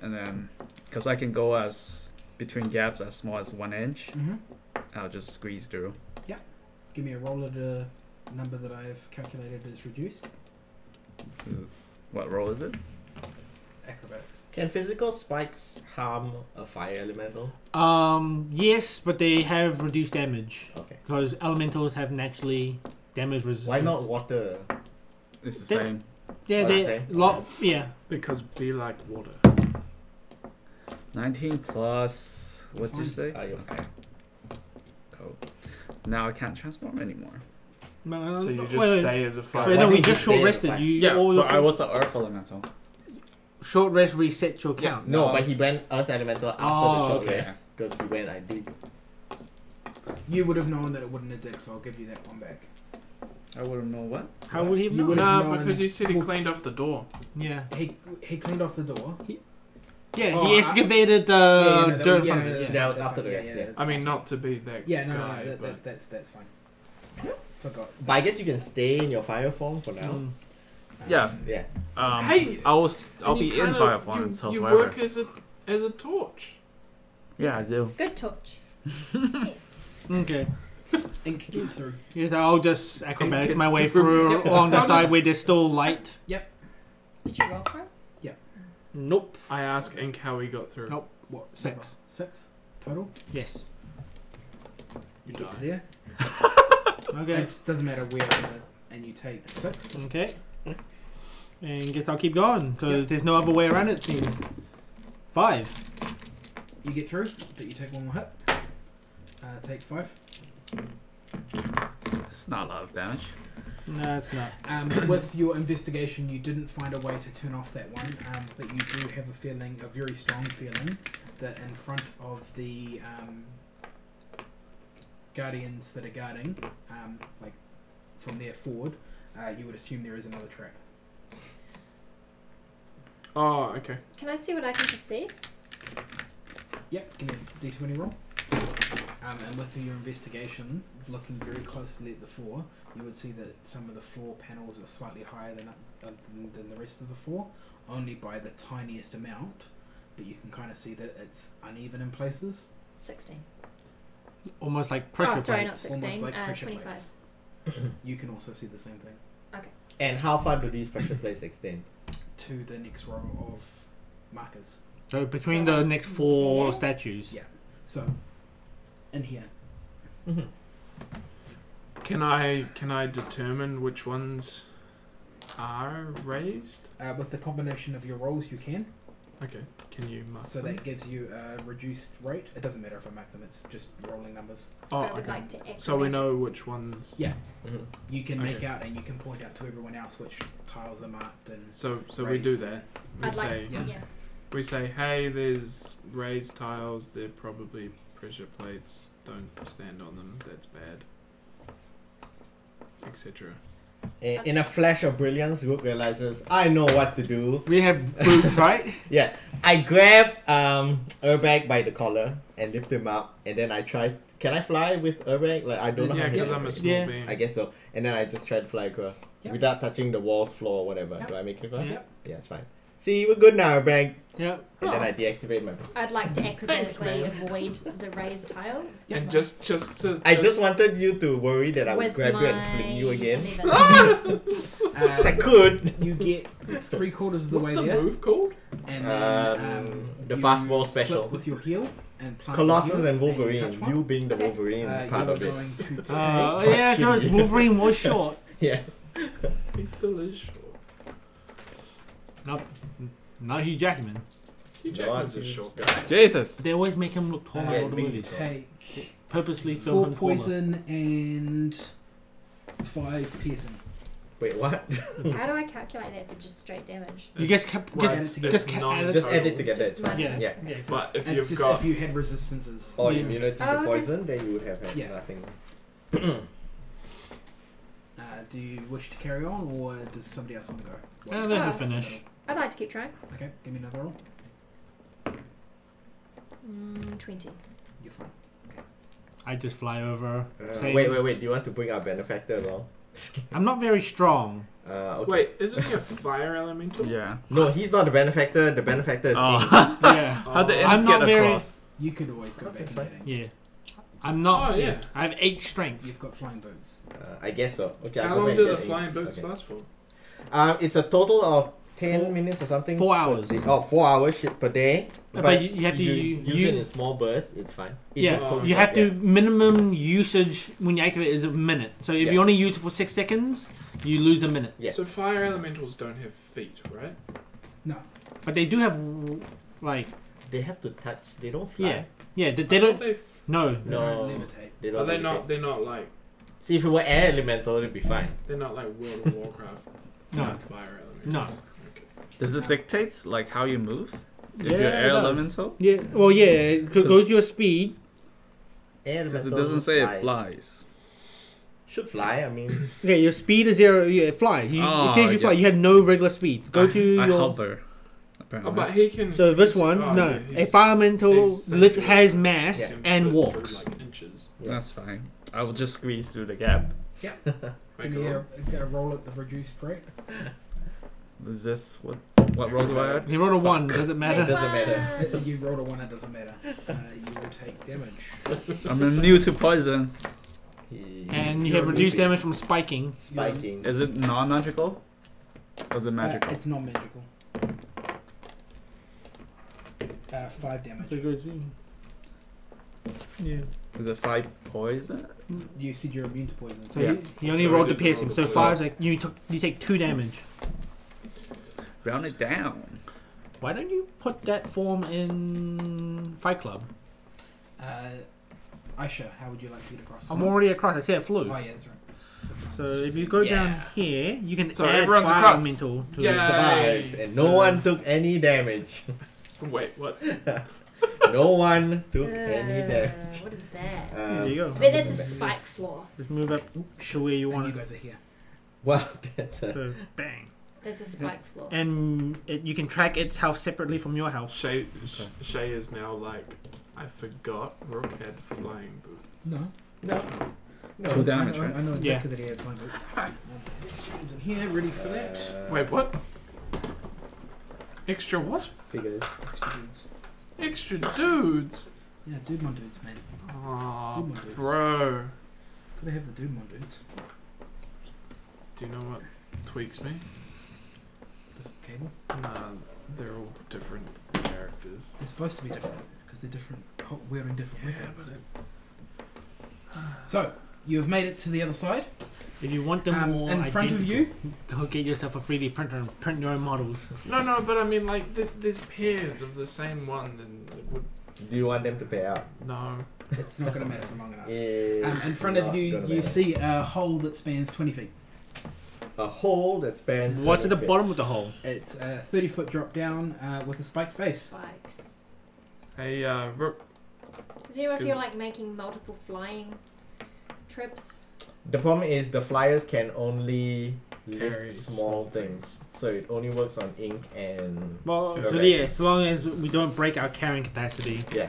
[SPEAKER 6] And then, because I can go as between gaps as small as 1 inch,
[SPEAKER 2] Mm-hmm.
[SPEAKER 6] I'll just squeeze through.
[SPEAKER 2] Give me a roll at a number that I've calculated is reduced.
[SPEAKER 6] What roll is it?
[SPEAKER 2] Acrobatics.
[SPEAKER 5] Can physical spikes harm a fire elemental?
[SPEAKER 4] Yes, but they have reduced damage
[SPEAKER 5] Okay.
[SPEAKER 4] because elementals have naturally damage resistance.
[SPEAKER 5] Why not water?
[SPEAKER 6] It's the
[SPEAKER 4] They-
[SPEAKER 6] same.
[SPEAKER 4] Yeah,
[SPEAKER 5] Oh,
[SPEAKER 4] they
[SPEAKER 5] same.
[SPEAKER 4] yeah.
[SPEAKER 1] Because be like water.
[SPEAKER 6] 19 plus. What did you say?
[SPEAKER 5] You're
[SPEAKER 6] Okay. Cool. Now I can't transform anymore.
[SPEAKER 1] So you just
[SPEAKER 4] wait,
[SPEAKER 1] stay as a fire.
[SPEAKER 4] Wait,
[SPEAKER 5] Why
[SPEAKER 4] no, we
[SPEAKER 5] did you
[SPEAKER 4] just
[SPEAKER 5] stay
[SPEAKER 4] short
[SPEAKER 5] as a
[SPEAKER 4] rested.
[SPEAKER 5] fire?
[SPEAKER 4] You all your
[SPEAKER 6] but I was the earth elemental.
[SPEAKER 4] short rest resets your count.
[SPEAKER 5] No, but he went earth elemental after
[SPEAKER 4] Oh,
[SPEAKER 5] the short
[SPEAKER 6] okay.
[SPEAKER 5] rest because he went I did.
[SPEAKER 2] You would have known that it wouldn't have dick, so I'll give you that one back.
[SPEAKER 6] I wouldn't know what.
[SPEAKER 4] How would he
[SPEAKER 2] You
[SPEAKER 4] know?
[SPEAKER 2] would have
[SPEAKER 1] Nah,
[SPEAKER 2] known-
[SPEAKER 1] because you said he
[SPEAKER 2] well-
[SPEAKER 1] cleaned off the door.
[SPEAKER 4] Yeah.
[SPEAKER 2] He cleaned off the door.
[SPEAKER 4] Yeah,
[SPEAKER 2] Oh,
[SPEAKER 4] he excavated the
[SPEAKER 2] that
[SPEAKER 4] dirt
[SPEAKER 2] was-
[SPEAKER 4] from
[SPEAKER 2] no,
[SPEAKER 4] it.
[SPEAKER 2] that's-
[SPEAKER 5] That was
[SPEAKER 2] that's
[SPEAKER 5] after
[SPEAKER 2] fine.
[SPEAKER 5] the rest, yeah.
[SPEAKER 2] that's
[SPEAKER 1] I mean,
[SPEAKER 2] fine.
[SPEAKER 1] not to be that
[SPEAKER 2] Yeah, no,
[SPEAKER 1] guy,
[SPEAKER 2] no,
[SPEAKER 1] but
[SPEAKER 2] that's fine. Forgot.
[SPEAKER 5] But I guess you can stay in your fire form for now.
[SPEAKER 4] Mm.
[SPEAKER 6] Yeah.
[SPEAKER 5] Yeah.
[SPEAKER 1] Hey,
[SPEAKER 6] I'll
[SPEAKER 1] and
[SPEAKER 6] be
[SPEAKER 1] you
[SPEAKER 6] in
[SPEAKER 1] kinda-
[SPEAKER 6] fire form
[SPEAKER 1] you,
[SPEAKER 6] until
[SPEAKER 1] you
[SPEAKER 6] forever.
[SPEAKER 1] work as a torch.
[SPEAKER 6] Yeah, I do.
[SPEAKER 3] Good touch.
[SPEAKER 4] Okay.
[SPEAKER 2] Ink gets through.
[SPEAKER 4] Yes, I'll just acrobatic
[SPEAKER 1] gets
[SPEAKER 4] my way
[SPEAKER 1] through.
[SPEAKER 4] through along the side where there's still light.
[SPEAKER 3] Did you roll for it?
[SPEAKER 4] Nope.
[SPEAKER 1] I ask Ink how he got through.
[SPEAKER 4] Nope.
[SPEAKER 2] What?
[SPEAKER 4] 6.
[SPEAKER 2] 6 total.
[SPEAKER 4] Yes.
[SPEAKER 1] You
[SPEAKER 2] Get
[SPEAKER 1] die.
[SPEAKER 2] to there.
[SPEAKER 4] Okay.
[SPEAKER 2] It doesn't matter where, and you take 6.
[SPEAKER 4] Okay. And guess I'll keep going because
[SPEAKER 2] Yep.
[SPEAKER 4] there's no other way around it. It seems. 5.
[SPEAKER 2] You get through, but you take one more hit. Take 5.
[SPEAKER 6] It's not a lot of damage.
[SPEAKER 4] No, it's not.
[SPEAKER 2] With your investigation, you didn't find a way to turn off that one, but you do have a feeling, a very strong feeling, that in front of the guardians that are guarding, like from there forward, you would assume there is another trap.
[SPEAKER 1] Oh, okay.
[SPEAKER 3] Can I see what I can perceive?
[SPEAKER 2] Yep, give me a d20 roll. And with your investigation, looking very closely at the floor, you would see that some of the floor panels are slightly higher than the rest of the floor, only by the tiniest amount, but you can kind of see that it's uneven in places.
[SPEAKER 3] 16.
[SPEAKER 4] Almost like pressure
[SPEAKER 3] Oh, sorry,
[SPEAKER 4] plates.
[SPEAKER 3] not
[SPEAKER 2] Almost
[SPEAKER 3] 16.
[SPEAKER 2] like pressure
[SPEAKER 3] 25.
[SPEAKER 2] plates. You can also see the same thing.
[SPEAKER 5] And how far do these pressure plates extend?
[SPEAKER 2] To the next row of markers.
[SPEAKER 4] So between
[SPEAKER 3] So,
[SPEAKER 4] the next 4
[SPEAKER 3] there?
[SPEAKER 4] statues.
[SPEAKER 2] Yeah. So, in here.
[SPEAKER 5] Mhm.
[SPEAKER 1] Can I determine which ones are raised?
[SPEAKER 2] With the combination of your rolls, you can.
[SPEAKER 1] Okay. Can you mark
[SPEAKER 2] So
[SPEAKER 1] them?
[SPEAKER 2] that gives you a reduced rate. It doesn't matter if I mark them, it's just rolling numbers.
[SPEAKER 1] Oh,
[SPEAKER 3] I would
[SPEAKER 1] okay.
[SPEAKER 3] like to activate
[SPEAKER 1] So we
[SPEAKER 3] it.
[SPEAKER 1] know which ones.
[SPEAKER 5] Mhm.
[SPEAKER 2] You can
[SPEAKER 1] Okay.
[SPEAKER 2] make out and you can point out to everyone else which tiles are marked and
[SPEAKER 1] So we do
[SPEAKER 2] raised
[SPEAKER 1] that. We
[SPEAKER 3] I'd
[SPEAKER 1] say
[SPEAKER 3] like,
[SPEAKER 2] Yeah.
[SPEAKER 3] yeah.
[SPEAKER 1] we say, hey, there's raised tiles. They're probably pressure plates. Don't stand on them. That's bad. Etc.
[SPEAKER 5] In a flash of brilliance, Rook realizes, I know what to do.
[SPEAKER 4] We have boots, right?
[SPEAKER 5] Yeah. I grab Urbag by the collar and lift him up, and then I try. Can I fly with Urbag? Like, I don't know
[SPEAKER 1] Yeah,
[SPEAKER 5] how
[SPEAKER 1] because
[SPEAKER 5] to
[SPEAKER 1] I'm a
[SPEAKER 5] fly.
[SPEAKER 1] small
[SPEAKER 4] Yeah.
[SPEAKER 1] being.
[SPEAKER 5] I guess so. And then I just try to fly across.
[SPEAKER 2] Yep.
[SPEAKER 5] Without touching the walls, floor, or whatever.
[SPEAKER 2] Yep.
[SPEAKER 5] Do I make it across?
[SPEAKER 4] Yep.
[SPEAKER 5] Yeah, it's fine. See, we're good now, Urbag.
[SPEAKER 4] Yep.
[SPEAKER 5] And then
[SPEAKER 1] Oh.
[SPEAKER 5] I deactivate my...
[SPEAKER 3] I'd like to
[SPEAKER 1] Thanks,
[SPEAKER 3] acrobatically
[SPEAKER 1] man.
[SPEAKER 3] avoid the raised tiles.
[SPEAKER 1] And
[SPEAKER 3] with
[SPEAKER 1] just to.
[SPEAKER 5] I just wanted you to worry that I would
[SPEAKER 3] with
[SPEAKER 5] grab you and
[SPEAKER 3] my
[SPEAKER 5] fling you again.
[SPEAKER 3] 11.
[SPEAKER 5] Yes, I could.
[SPEAKER 2] you get 3/4 of the
[SPEAKER 1] What's
[SPEAKER 2] way
[SPEAKER 1] the
[SPEAKER 2] there,
[SPEAKER 1] move called?
[SPEAKER 2] and then
[SPEAKER 5] The
[SPEAKER 2] you
[SPEAKER 5] fastball
[SPEAKER 2] slip
[SPEAKER 5] special.
[SPEAKER 2] with your heel and plant
[SPEAKER 5] Colossus
[SPEAKER 2] your heel
[SPEAKER 5] and Wolverine.
[SPEAKER 2] touch one.
[SPEAKER 5] You being the
[SPEAKER 3] Okay.
[SPEAKER 5] Wolverine
[SPEAKER 2] You
[SPEAKER 5] part
[SPEAKER 2] are
[SPEAKER 5] of it.
[SPEAKER 2] going to take.
[SPEAKER 4] Yeah, so
[SPEAKER 5] shitty.
[SPEAKER 4] Wolverine was short.
[SPEAKER 5] Yeah.
[SPEAKER 1] He still is short.
[SPEAKER 4] Not Hugh Jackman.
[SPEAKER 1] Hugh Jackman's a
[SPEAKER 5] God.
[SPEAKER 1] short guy.
[SPEAKER 6] Jesus.
[SPEAKER 4] They always make him look taller
[SPEAKER 2] Uh,
[SPEAKER 4] in all the
[SPEAKER 5] me
[SPEAKER 4] movies.
[SPEAKER 2] take
[SPEAKER 4] Purposely film
[SPEAKER 2] 4
[SPEAKER 4] him taller.
[SPEAKER 2] poison and 5 piercing.
[SPEAKER 5] Wait, what?
[SPEAKER 3] How do I calculate that for just straight damage?
[SPEAKER 4] You just kept
[SPEAKER 1] Well,
[SPEAKER 2] it's-
[SPEAKER 4] just
[SPEAKER 1] it's
[SPEAKER 4] add it.
[SPEAKER 5] Just add it
[SPEAKER 1] non-total.
[SPEAKER 5] together,
[SPEAKER 3] Just
[SPEAKER 5] it's fine.
[SPEAKER 3] minus
[SPEAKER 4] Yeah.
[SPEAKER 5] Yeah.
[SPEAKER 1] But if
[SPEAKER 2] It's
[SPEAKER 1] you've
[SPEAKER 2] just
[SPEAKER 1] got
[SPEAKER 2] if you had resistances.
[SPEAKER 5] Or
[SPEAKER 4] Yeah.
[SPEAKER 5] immunity to
[SPEAKER 3] Oh, okay.
[SPEAKER 5] poison, then you would have had
[SPEAKER 2] Yeah.
[SPEAKER 5] nothing.
[SPEAKER 2] Do you wish to carry on, or does somebody else want to go?
[SPEAKER 4] Let me finish.
[SPEAKER 3] I'd like to keep trying.
[SPEAKER 2] Okay, give me another roll.
[SPEAKER 3] 20.
[SPEAKER 2] You're fine.
[SPEAKER 4] I just fly over. Say-
[SPEAKER 5] Wait. Do you want to bring our benefactor along?
[SPEAKER 4] I'm not very strong.
[SPEAKER 5] Okay.
[SPEAKER 1] Wait, isn't he a fire elemental?
[SPEAKER 6] Yeah.
[SPEAKER 5] No, he's not the benefactor. The benefactor is Ink.
[SPEAKER 6] Oh.
[SPEAKER 4] Yeah.
[SPEAKER 6] How did it
[SPEAKER 4] I'm not
[SPEAKER 6] get
[SPEAKER 4] very-
[SPEAKER 6] across?
[SPEAKER 2] You could always go
[SPEAKER 5] Okay,
[SPEAKER 2] back and
[SPEAKER 5] fine.
[SPEAKER 2] get him.
[SPEAKER 4] Yeah. I'm not.
[SPEAKER 1] Oh, yeah.
[SPEAKER 4] I have 8 strength.
[SPEAKER 2] You've got flying boots.
[SPEAKER 5] I guess so. Okay, I'll
[SPEAKER 1] How
[SPEAKER 5] go
[SPEAKER 1] long
[SPEAKER 5] back
[SPEAKER 1] do
[SPEAKER 5] and
[SPEAKER 1] the
[SPEAKER 5] get Ink.
[SPEAKER 1] flying boots
[SPEAKER 5] Okay.
[SPEAKER 1] last for?
[SPEAKER 5] It's a total of 10 minutes or something.
[SPEAKER 4] 4 hours.
[SPEAKER 5] 4 hours shit per day.
[SPEAKER 4] But you have to
[SPEAKER 5] use
[SPEAKER 4] you-
[SPEAKER 5] it in small bursts. It's fine. It
[SPEAKER 4] Yeah,
[SPEAKER 5] just totals
[SPEAKER 4] you
[SPEAKER 5] up,
[SPEAKER 4] have to minimum usage when you activate is a minute. So if
[SPEAKER 5] Yeah.
[SPEAKER 4] you only use it for 6 seconds, you lose a minute.
[SPEAKER 5] Yeah.
[SPEAKER 1] So fire elementals don't have feet, right?
[SPEAKER 2] No.
[SPEAKER 4] But they do have like
[SPEAKER 5] They have to touch. They don't fly.
[SPEAKER 4] yeah they
[SPEAKER 1] I thought
[SPEAKER 4] don't
[SPEAKER 1] they
[SPEAKER 4] no.
[SPEAKER 2] They
[SPEAKER 5] No.
[SPEAKER 2] don't levitate.
[SPEAKER 5] They
[SPEAKER 1] Are
[SPEAKER 5] don't.
[SPEAKER 1] they
[SPEAKER 5] levitate.
[SPEAKER 1] not? They're not like.
[SPEAKER 5] See, if it were air elemental, it'd be fine.
[SPEAKER 1] They're not like World of Warcraft.
[SPEAKER 4] No.
[SPEAKER 1] Fire elemental.
[SPEAKER 4] No.
[SPEAKER 1] Okay.
[SPEAKER 6] Does it dictate like how you move? If
[SPEAKER 4] Yeah,
[SPEAKER 6] you're
[SPEAKER 4] it
[SPEAKER 6] air
[SPEAKER 4] does.
[SPEAKER 6] elemental?
[SPEAKER 4] Yeah, well yeah, it goes your speed
[SPEAKER 5] Air
[SPEAKER 6] Because it
[SPEAKER 5] elemental
[SPEAKER 6] doesn't say it
[SPEAKER 5] flies.
[SPEAKER 6] flies.
[SPEAKER 5] Should fly. I mean,
[SPEAKER 4] Okay, your speed is 0. Yeah, it flies. It says you fly.
[SPEAKER 6] yeah.
[SPEAKER 4] You have no regular speed. Go to
[SPEAKER 6] I
[SPEAKER 4] your.
[SPEAKER 6] hover.
[SPEAKER 1] Oh,
[SPEAKER 6] Apparently.
[SPEAKER 1] but he can.
[SPEAKER 4] So this
[SPEAKER 1] he's-
[SPEAKER 4] one,
[SPEAKER 1] oh,
[SPEAKER 4] no.
[SPEAKER 1] yeah,
[SPEAKER 4] A
[SPEAKER 1] he's-
[SPEAKER 4] elemental
[SPEAKER 1] he's essentially-
[SPEAKER 4] has mass
[SPEAKER 5] Yeah.
[SPEAKER 1] can
[SPEAKER 4] and
[SPEAKER 1] fit
[SPEAKER 4] walks.
[SPEAKER 1] through, like, inches.
[SPEAKER 6] That's fine. I will just squeeze through the gap.
[SPEAKER 2] Give
[SPEAKER 1] Make
[SPEAKER 2] me
[SPEAKER 1] a
[SPEAKER 2] a roll at the reduced rate.
[SPEAKER 6] Is this what roll do I add?
[SPEAKER 4] You rolled a 1. Does it matter?
[SPEAKER 5] It doesn't matter.
[SPEAKER 2] You rolled a 1, it doesn't matter. You will take damage.
[SPEAKER 6] I'm new to poison.
[SPEAKER 4] And you
[SPEAKER 5] You're
[SPEAKER 4] have reduced
[SPEAKER 5] looping.
[SPEAKER 4] damage from spiking.
[SPEAKER 5] Spiking.
[SPEAKER 6] Is it non-magical? Or is it magical?
[SPEAKER 2] It's not magical. 5 damage.
[SPEAKER 4] Yeah.
[SPEAKER 6] Is it 5 poison?
[SPEAKER 2] You said you're immune to poison.
[SPEAKER 4] So
[SPEAKER 2] So
[SPEAKER 6] Yeah.
[SPEAKER 4] you only
[SPEAKER 1] So
[SPEAKER 4] rolled
[SPEAKER 1] he
[SPEAKER 4] the
[SPEAKER 1] didn't
[SPEAKER 4] piercing.
[SPEAKER 1] roll
[SPEAKER 4] So
[SPEAKER 1] the
[SPEAKER 4] 5 is like you take 2 damage.
[SPEAKER 6] Round it down.
[SPEAKER 4] Why don't you put that form in Fight Club?
[SPEAKER 2] Aisha, how would you like to get across?
[SPEAKER 4] I'm already across. I said it flew.
[SPEAKER 2] Oh yeah, that's right. That's right.
[SPEAKER 4] So if you go down here, you can
[SPEAKER 1] So
[SPEAKER 4] add
[SPEAKER 1] everyone's
[SPEAKER 4] fire
[SPEAKER 1] across.
[SPEAKER 4] elemental to
[SPEAKER 1] Yeah.
[SPEAKER 4] it.
[SPEAKER 5] Survived, and no one took any damage.
[SPEAKER 1] Wait, what?
[SPEAKER 5] No one took any damage.
[SPEAKER 3] What is that?
[SPEAKER 4] There you go.
[SPEAKER 3] But that's a spike floor.
[SPEAKER 4] Just move up. Show where you
[SPEAKER 2] And
[SPEAKER 4] want
[SPEAKER 2] you
[SPEAKER 4] it.
[SPEAKER 2] guys are here.
[SPEAKER 5] Well, that's a.
[SPEAKER 4] So bang.
[SPEAKER 3] That's a spike floor.
[SPEAKER 4] And you can track its health separately from your health.
[SPEAKER 1] Shay is now like, I forgot Rook had flying boots.
[SPEAKER 2] No.
[SPEAKER 5] No.
[SPEAKER 6] Two
[SPEAKER 5] No.
[SPEAKER 6] damage,
[SPEAKER 2] I know,
[SPEAKER 6] right?
[SPEAKER 2] I know exactly that he had fine boots. Students in here, ready for that.
[SPEAKER 1] Wait, what? Extra what?
[SPEAKER 5] Figures.
[SPEAKER 2] Extra dudes.
[SPEAKER 1] Extra dudes?
[SPEAKER 2] Yeah, dude mon dudes, man.
[SPEAKER 1] Oh,
[SPEAKER 2] Dude mon dudes.
[SPEAKER 1] bro.
[SPEAKER 2] Gotta have the dude mon dudes.
[SPEAKER 1] Do you know what tweaks me?
[SPEAKER 2] The cable.
[SPEAKER 1] Nah, they're all different characters.
[SPEAKER 2] They're supposed to be different because they're different, wearing different weapons. So you have made it to the other side.
[SPEAKER 4] If you want them more
[SPEAKER 2] In front of you,
[SPEAKER 4] go get yourself a 3D printer and print your own models.
[SPEAKER 1] No, but I mean, like, there's pairs of the same one, and it would.
[SPEAKER 5] Do you want them to pay out?
[SPEAKER 1] No.
[SPEAKER 2] it's not going to matter for long enough.
[SPEAKER 5] It's
[SPEAKER 2] In front of
[SPEAKER 5] not
[SPEAKER 2] you,
[SPEAKER 5] gonna
[SPEAKER 2] you
[SPEAKER 5] matter.
[SPEAKER 2] see a hole that spans 20 feet.
[SPEAKER 5] A hole that spans.
[SPEAKER 4] What's at
[SPEAKER 5] 20
[SPEAKER 4] the
[SPEAKER 5] feet.
[SPEAKER 4] bottom of the hole?
[SPEAKER 2] It's a 30-foot drop down with a spiked base.
[SPEAKER 3] Spikes.
[SPEAKER 1] Hey, Rook.
[SPEAKER 3] Does anyone feel like making multiple flying trips?
[SPEAKER 5] The problem is the flyers can only
[SPEAKER 1] Carry
[SPEAKER 5] lift small things, so it only works on ink and
[SPEAKER 4] Well, so
[SPEAKER 5] Okay.
[SPEAKER 4] yeah, as long as we don't break our carrying capacity.
[SPEAKER 5] yeah.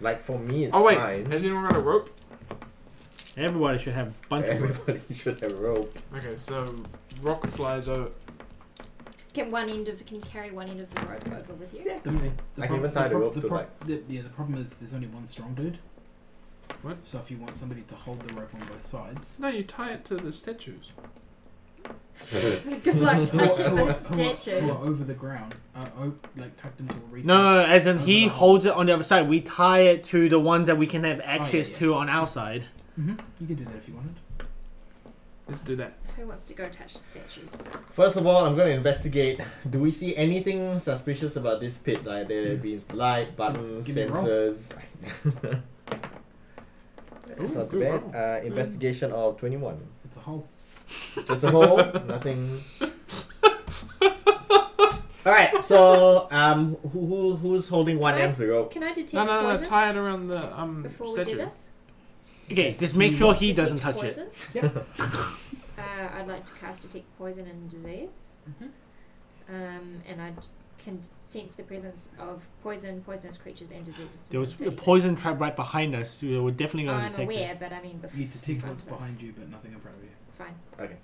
[SPEAKER 5] Like for me, it's
[SPEAKER 1] Oh wait,
[SPEAKER 5] fine.
[SPEAKER 1] has anyone got a rope?
[SPEAKER 4] Everybody should have a bunch of rope.
[SPEAKER 5] Everybody should have a rope.
[SPEAKER 1] Okay, so Rock flies over.
[SPEAKER 3] Can you carry one end of the rope over with you?
[SPEAKER 5] Easy. I can even tie the rope to like.
[SPEAKER 2] The problem is there's only one strong dude.
[SPEAKER 1] What?
[SPEAKER 2] So if you want somebody to hold the rope on both sides.
[SPEAKER 1] No, you tie it to the statues.
[SPEAKER 3] Good luck touching
[SPEAKER 2] who
[SPEAKER 3] the
[SPEAKER 2] are- who are
[SPEAKER 3] statues.
[SPEAKER 2] over the ground, like tucked into a recess.
[SPEAKER 4] No, as in
[SPEAKER 2] Over
[SPEAKER 4] he
[SPEAKER 2] the hole.
[SPEAKER 4] holds it on the other side. We tie it to the ones that we can have access
[SPEAKER 2] yeah.
[SPEAKER 4] to on our side.
[SPEAKER 2] You can do that if you wanted.
[SPEAKER 1] Let's do that.
[SPEAKER 3] Who wants to go touch the statues?
[SPEAKER 5] First of all, I'm going to investigate. Do we see anything suspicious about this pit? Like there be light, buttons,
[SPEAKER 2] Give me a roll.
[SPEAKER 5] sensors. That's
[SPEAKER 1] Ooh,
[SPEAKER 5] not too
[SPEAKER 1] good
[SPEAKER 5] bad.
[SPEAKER 1] roll.
[SPEAKER 5] Investigation of 21.
[SPEAKER 2] It's a hole.
[SPEAKER 5] Just a hole, nothing. Alright, so who's holding one end of the rope?
[SPEAKER 3] Can I detect
[SPEAKER 1] No,
[SPEAKER 3] poison
[SPEAKER 1] tie it around the
[SPEAKER 3] before we
[SPEAKER 1] statue.
[SPEAKER 3] do this?
[SPEAKER 4] Okay, just make sure he
[SPEAKER 3] Detect
[SPEAKER 4] doesn't touch it.
[SPEAKER 3] poison?
[SPEAKER 2] Yep.
[SPEAKER 3] I'd like to cast detect poison and disease. And I can sense the presence of poisonous creatures and diseases.
[SPEAKER 4] There was
[SPEAKER 3] within
[SPEAKER 4] a
[SPEAKER 3] 30 feet.
[SPEAKER 4] poison trap right behind us. So we're definitely going to
[SPEAKER 3] I'm
[SPEAKER 4] detect
[SPEAKER 3] aware,
[SPEAKER 4] it.
[SPEAKER 3] but I mean before.
[SPEAKER 2] You detect what's behind you, but nothing in front of you.
[SPEAKER 3] Fine.
[SPEAKER 5] Okay.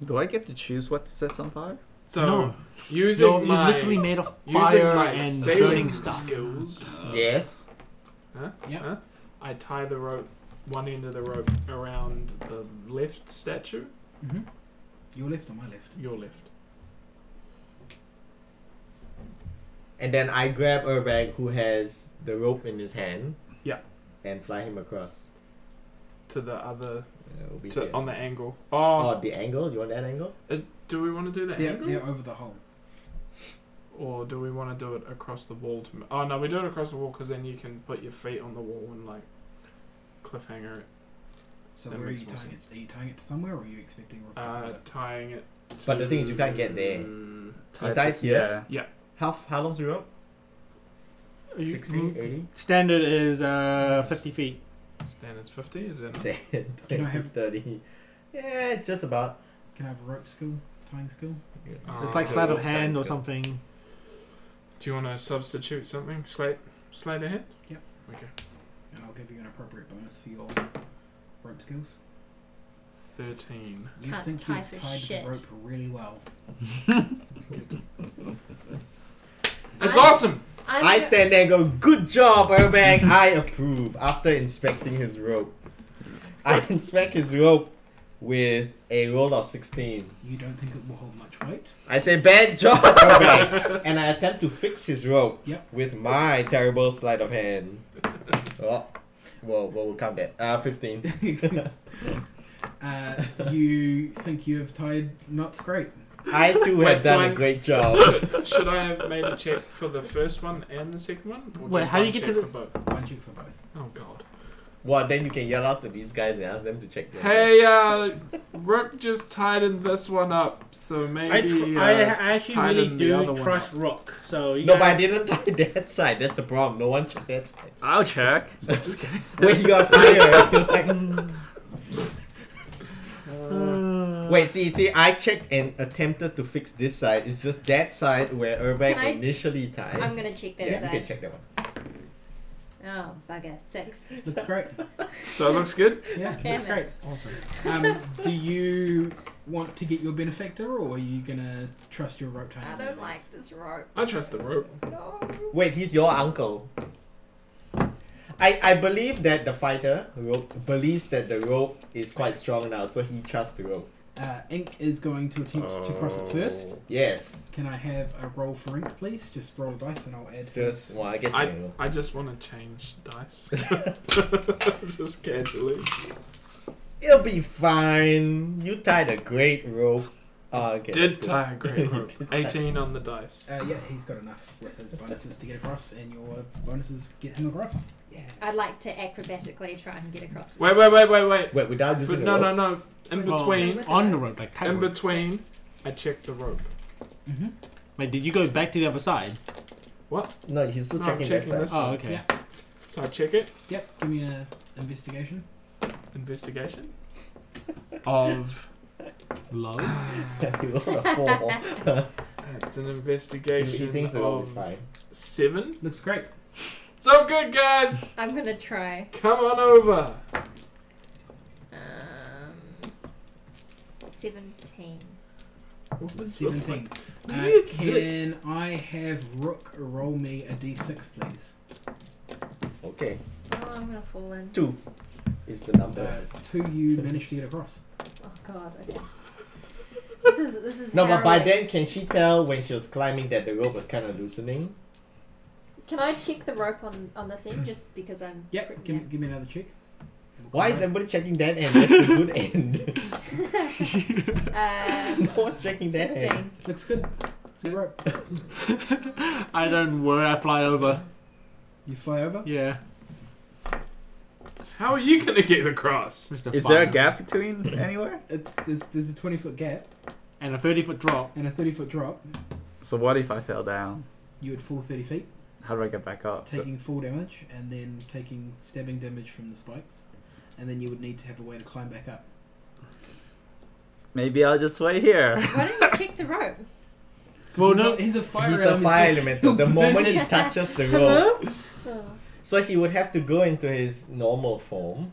[SPEAKER 6] Do I get to choose what sets on fire?
[SPEAKER 1] So
[SPEAKER 4] No.
[SPEAKER 1] using
[SPEAKER 4] You're
[SPEAKER 1] my
[SPEAKER 4] literally made of
[SPEAKER 1] using
[SPEAKER 4] fire
[SPEAKER 1] my
[SPEAKER 4] and
[SPEAKER 1] sailing
[SPEAKER 4] burning stuff.
[SPEAKER 1] skills,
[SPEAKER 5] Yes.
[SPEAKER 2] Yeah.
[SPEAKER 1] I tie the rope, one end of the rope around the left statue.
[SPEAKER 2] Your left or my left?
[SPEAKER 1] Your left.
[SPEAKER 5] And then I grab Urbag, who has the rope in his hand.
[SPEAKER 1] Yeah.
[SPEAKER 5] And fly him across.
[SPEAKER 1] To the other,
[SPEAKER 5] Over
[SPEAKER 1] to,
[SPEAKER 5] here.
[SPEAKER 1] on the angle.
[SPEAKER 5] Oh, the angle? You want that angle?
[SPEAKER 1] Do we want to do the angle?
[SPEAKER 2] They're over the hole.
[SPEAKER 1] Or do we want to do it across the wall? Oh no, we do it across the wall because then you can put your feet on the wall and like cliffhanger it.
[SPEAKER 2] So
[SPEAKER 1] That
[SPEAKER 2] where are
[SPEAKER 1] makes
[SPEAKER 2] you
[SPEAKER 1] more
[SPEAKER 2] tying
[SPEAKER 1] sense.
[SPEAKER 2] it? Are you tying it to somewhere, or are you expecting?
[SPEAKER 1] Tying it.
[SPEAKER 5] But the thing is, you can't get there.
[SPEAKER 1] to-
[SPEAKER 5] You tied here?
[SPEAKER 6] Yeah.
[SPEAKER 5] How long's the rope? 60, 80?
[SPEAKER 4] Standard is 50 feet.
[SPEAKER 1] Standard's 50, is it?
[SPEAKER 5] 10,
[SPEAKER 2] Can I
[SPEAKER 5] 20,
[SPEAKER 2] have-
[SPEAKER 5] 30. Yeah, just about.
[SPEAKER 2] Can I have a rope skill? Tying skill?
[SPEAKER 4] It's like
[SPEAKER 1] Uh,
[SPEAKER 4] sleight of
[SPEAKER 5] rope
[SPEAKER 4] hand
[SPEAKER 5] time
[SPEAKER 4] or
[SPEAKER 5] skill.
[SPEAKER 4] something.
[SPEAKER 1] Do you want to substitute something? Sleight of hand?
[SPEAKER 2] Yep.
[SPEAKER 1] Okay.
[SPEAKER 2] And I'll give you an appropriate bonus for your rope skills.
[SPEAKER 1] 13.
[SPEAKER 2] You
[SPEAKER 3] Can't
[SPEAKER 2] think
[SPEAKER 3] tie
[SPEAKER 2] you've
[SPEAKER 3] for
[SPEAKER 2] tied
[SPEAKER 3] shit.
[SPEAKER 2] the rope really well.
[SPEAKER 1] It's
[SPEAKER 3] I'm-
[SPEAKER 1] awesome!
[SPEAKER 3] I'm
[SPEAKER 5] I
[SPEAKER 3] gonna-
[SPEAKER 5] stand there and go, good job, Urbag. I approve after inspecting his rope. I inspect his rope with a roll of 16.
[SPEAKER 2] You don't think it will hold much weight?
[SPEAKER 5] I say, bad job, Urbag. And I attempt to fix his rope
[SPEAKER 2] Yep.
[SPEAKER 5] with my terrible sleight of hand. Oh, well, we'll count that. 15.
[SPEAKER 2] You think you have tied knots great?
[SPEAKER 5] I too
[SPEAKER 1] Wait,
[SPEAKER 5] have done
[SPEAKER 1] do
[SPEAKER 5] a
[SPEAKER 1] I-
[SPEAKER 5] great job.
[SPEAKER 1] Should I have made a check for the first one and the second one? Or
[SPEAKER 4] Wait,
[SPEAKER 1] just
[SPEAKER 4] how do
[SPEAKER 1] one
[SPEAKER 4] you get
[SPEAKER 1] check
[SPEAKER 4] to
[SPEAKER 1] for both?
[SPEAKER 2] One check for both.
[SPEAKER 1] Oh god.
[SPEAKER 5] Well, then you can yell out to these guys and ask them to check.
[SPEAKER 1] Hey, Rook just tightened this one up, so maybe.
[SPEAKER 4] I actually
[SPEAKER 1] tighten
[SPEAKER 4] really
[SPEAKER 1] the
[SPEAKER 4] do
[SPEAKER 1] other one
[SPEAKER 4] trust
[SPEAKER 1] up.
[SPEAKER 4] Rook. So you
[SPEAKER 5] No, but I
[SPEAKER 4] guys-
[SPEAKER 5] didn't tie that side. That's the problem. No one checked that side.
[SPEAKER 6] I'll check.
[SPEAKER 5] When you are fire, you're like, wait, see, I checked and attempted to fix this side. It's just that side where Urbag
[SPEAKER 3] Can I-
[SPEAKER 5] initially tied.
[SPEAKER 3] I'm gonna check that
[SPEAKER 5] Yeah, you
[SPEAKER 3] side.
[SPEAKER 5] can check that one.
[SPEAKER 3] Oh, bugger. 6.
[SPEAKER 2] Looks great.
[SPEAKER 1] So it looks good?
[SPEAKER 2] Yeah,
[SPEAKER 3] Damn
[SPEAKER 2] looks great.
[SPEAKER 3] it.
[SPEAKER 1] Awesome.
[SPEAKER 2] Do you want to get your benefactor, or are you gonna trust your rope tying?
[SPEAKER 3] I don't like this rope.
[SPEAKER 1] I trust the rope.
[SPEAKER 3] No.
[SPEAKER 5] Wait, he's your uncle. I believe that the fighter rope believes that the rope is quite strong now, so he trusts the rope.
[SPEAKER 2] Ink is going to attempt to cross it first.
[SPEAKER 5] Yes.
[SPEAKER 2] Can I have a roll for Ink, please? Just roll a dice and I'll add
[SPEAKER 5] Just
[SPEAKER 2] his-
[SPEAKER 5] well, I guess you know.
[SPEAKER 1] I just want to change dice. Just casually.
[SPEAKER 5] It'll be fine. You tied a great rope. Oh, okay.
[SPEAKER 1] Did
[SPEAKER 5] that's
[SPEAKER 1] tie a
[SPEAKER 5] good.
[SPEAKER 1] great rope. 18 on the dice.
[SPEAKER 2] Yeah, he's got enough with his bonuses to get across, and your bonuses get him across.
[SPEAKER 5] Yeah.
[SPEAKER 3] I'd like to acrobatically try and get across.
[SPEAKER 1] Wait.
[SPEAKER 5] Wait, without using
[SPEAKER 1] But
[SPEAKER 5] the
[SPEAKER 1] no,
[SPEAKER 5] rope?
[SPEAKER 1] no, no. In
[SPEAKER 4] Well,
[SPEAKER 1] between,
[SPEAKER 4] on the rope, like tight
[SPEAKER 1] in
[SPEAKER 4] rope.
[SPEAKER 1] between, I checked the rope.
[SPEAKER 2] Mm-hmm.
[SPEAKER 4] Wait, did you go back to the other side?
[SPEAKER 5] No, he's still
[SPEAKER 1] No, I'm
[SPEAKER 5] checking that
[SPEAKER 1] checking
[SPEAKER 5] side.
[SPEAKER 1] this.
[SPEAKER 4] Oh, okay.
[SPEAKER 2] Yeah.
[SPEAKER 1] So I check it.
[SPEAKER 2] Yep. Give me a investigation.
[SPEAKER 1] Investigation. Of.
[SPEAKER 4] Low.
[SPEAKER 5] He rolled a 4.
[SPEAKER 1] It's an
[SPEAKER 5] he
[SPEAKER 1] investigation
[SPEAKER 5] thinks the rope
[SPEAKER 1] of
[SPEAKER 5] is fine.
[SPEAKER 1] 7.
[SPEAKER 2] Looks great.
[SPEAKER 1] So good, guys.
[SPEAKER 3] I'm gonna try.
[SPEAKER 1] Come on over.
[SPEAKER 3] 17.
[SPEAKER 1] What's this look
[SPEAKER 2] 17.
[SPEAKER 1] like? Maybe it's
[SPEAKER 2] Can
[SPEAKER 1] this.
[SPEAKER 2] I have Rook roll me a d6, please?
[SPEAKER 5] Okay.
[SPEAKER 3] Oh, I'm gonna fall in.
[SPEAKER 5] 2 is the number.
[SPEAKER 2] 2 you managed to get across.
[SPEAKER 3] Oh god. Okay. This is.
[SPEAKER 5] No, but by
[SPEAKER 3] harrowing.
[SPEAKER 5] then, can she tell when she was climbing that the rope was kind of loosening?
[SPEAKER 3] Can I check the rope on this end just because I'm.
[SPEAKER 2] Yep. Give me another check.
[SPEAKER 5] Why is everybody checking that end? That's the good end. No one's checking that end.
[SPEAKER 3] 16.
[SPEAKER 2] Looks good. It's a rope.
[SPEAKER 4] I don't worry, I fly over.
[SPEAKER 2] You fly over.
[SPEAKER 4] Yeah.
[SPEAKER 1] How are you gonna get across?
[SPEAKER 4] Just
[SPEAKER 6] Is there a
[SPEAKER 4] fire.
[SPEAKER 6] gap between anywhere?
[SPEAKER 2] There's a 20-foot gap
[SPEAKER 4] And a 30-foot drop.
[SPEAKER 2] and a 30-foot drop.
[SPEAKER 6] So what if I fell down?
[SPEAKER 2] You would fall 30 feet,
[SPEAKER 6] How do I get back up?
[SPEAKER 2] taking full damage, and then taking stabbing damage from the spikes, and then you would need to have a way to climb back up.
[SPEAKER 6] Maybe I'll just wait here.
[SPEAKER 3] Why don't you check the rope?
[SPEAKER 4] Well,
[SPEAKER 2] he's,
[SPEAKER 4] no.
[SPEAKER 2] he's a fire
[SPEAKER 5] He's a
[SPEAKER 2] elemental.
[SPEAKER 5] fire elemental. The
[SPEAKER 2] He'll
[SPEAKER 5] moment
[SPEAKER 2] burn
[SPEAKER 5] he
[SPEAKER 2] it.
[SPEAKER 5] touches the rope,
[SPEAKER 3] Oh.
[SPEAKER 5] so he would have to go into his normal form,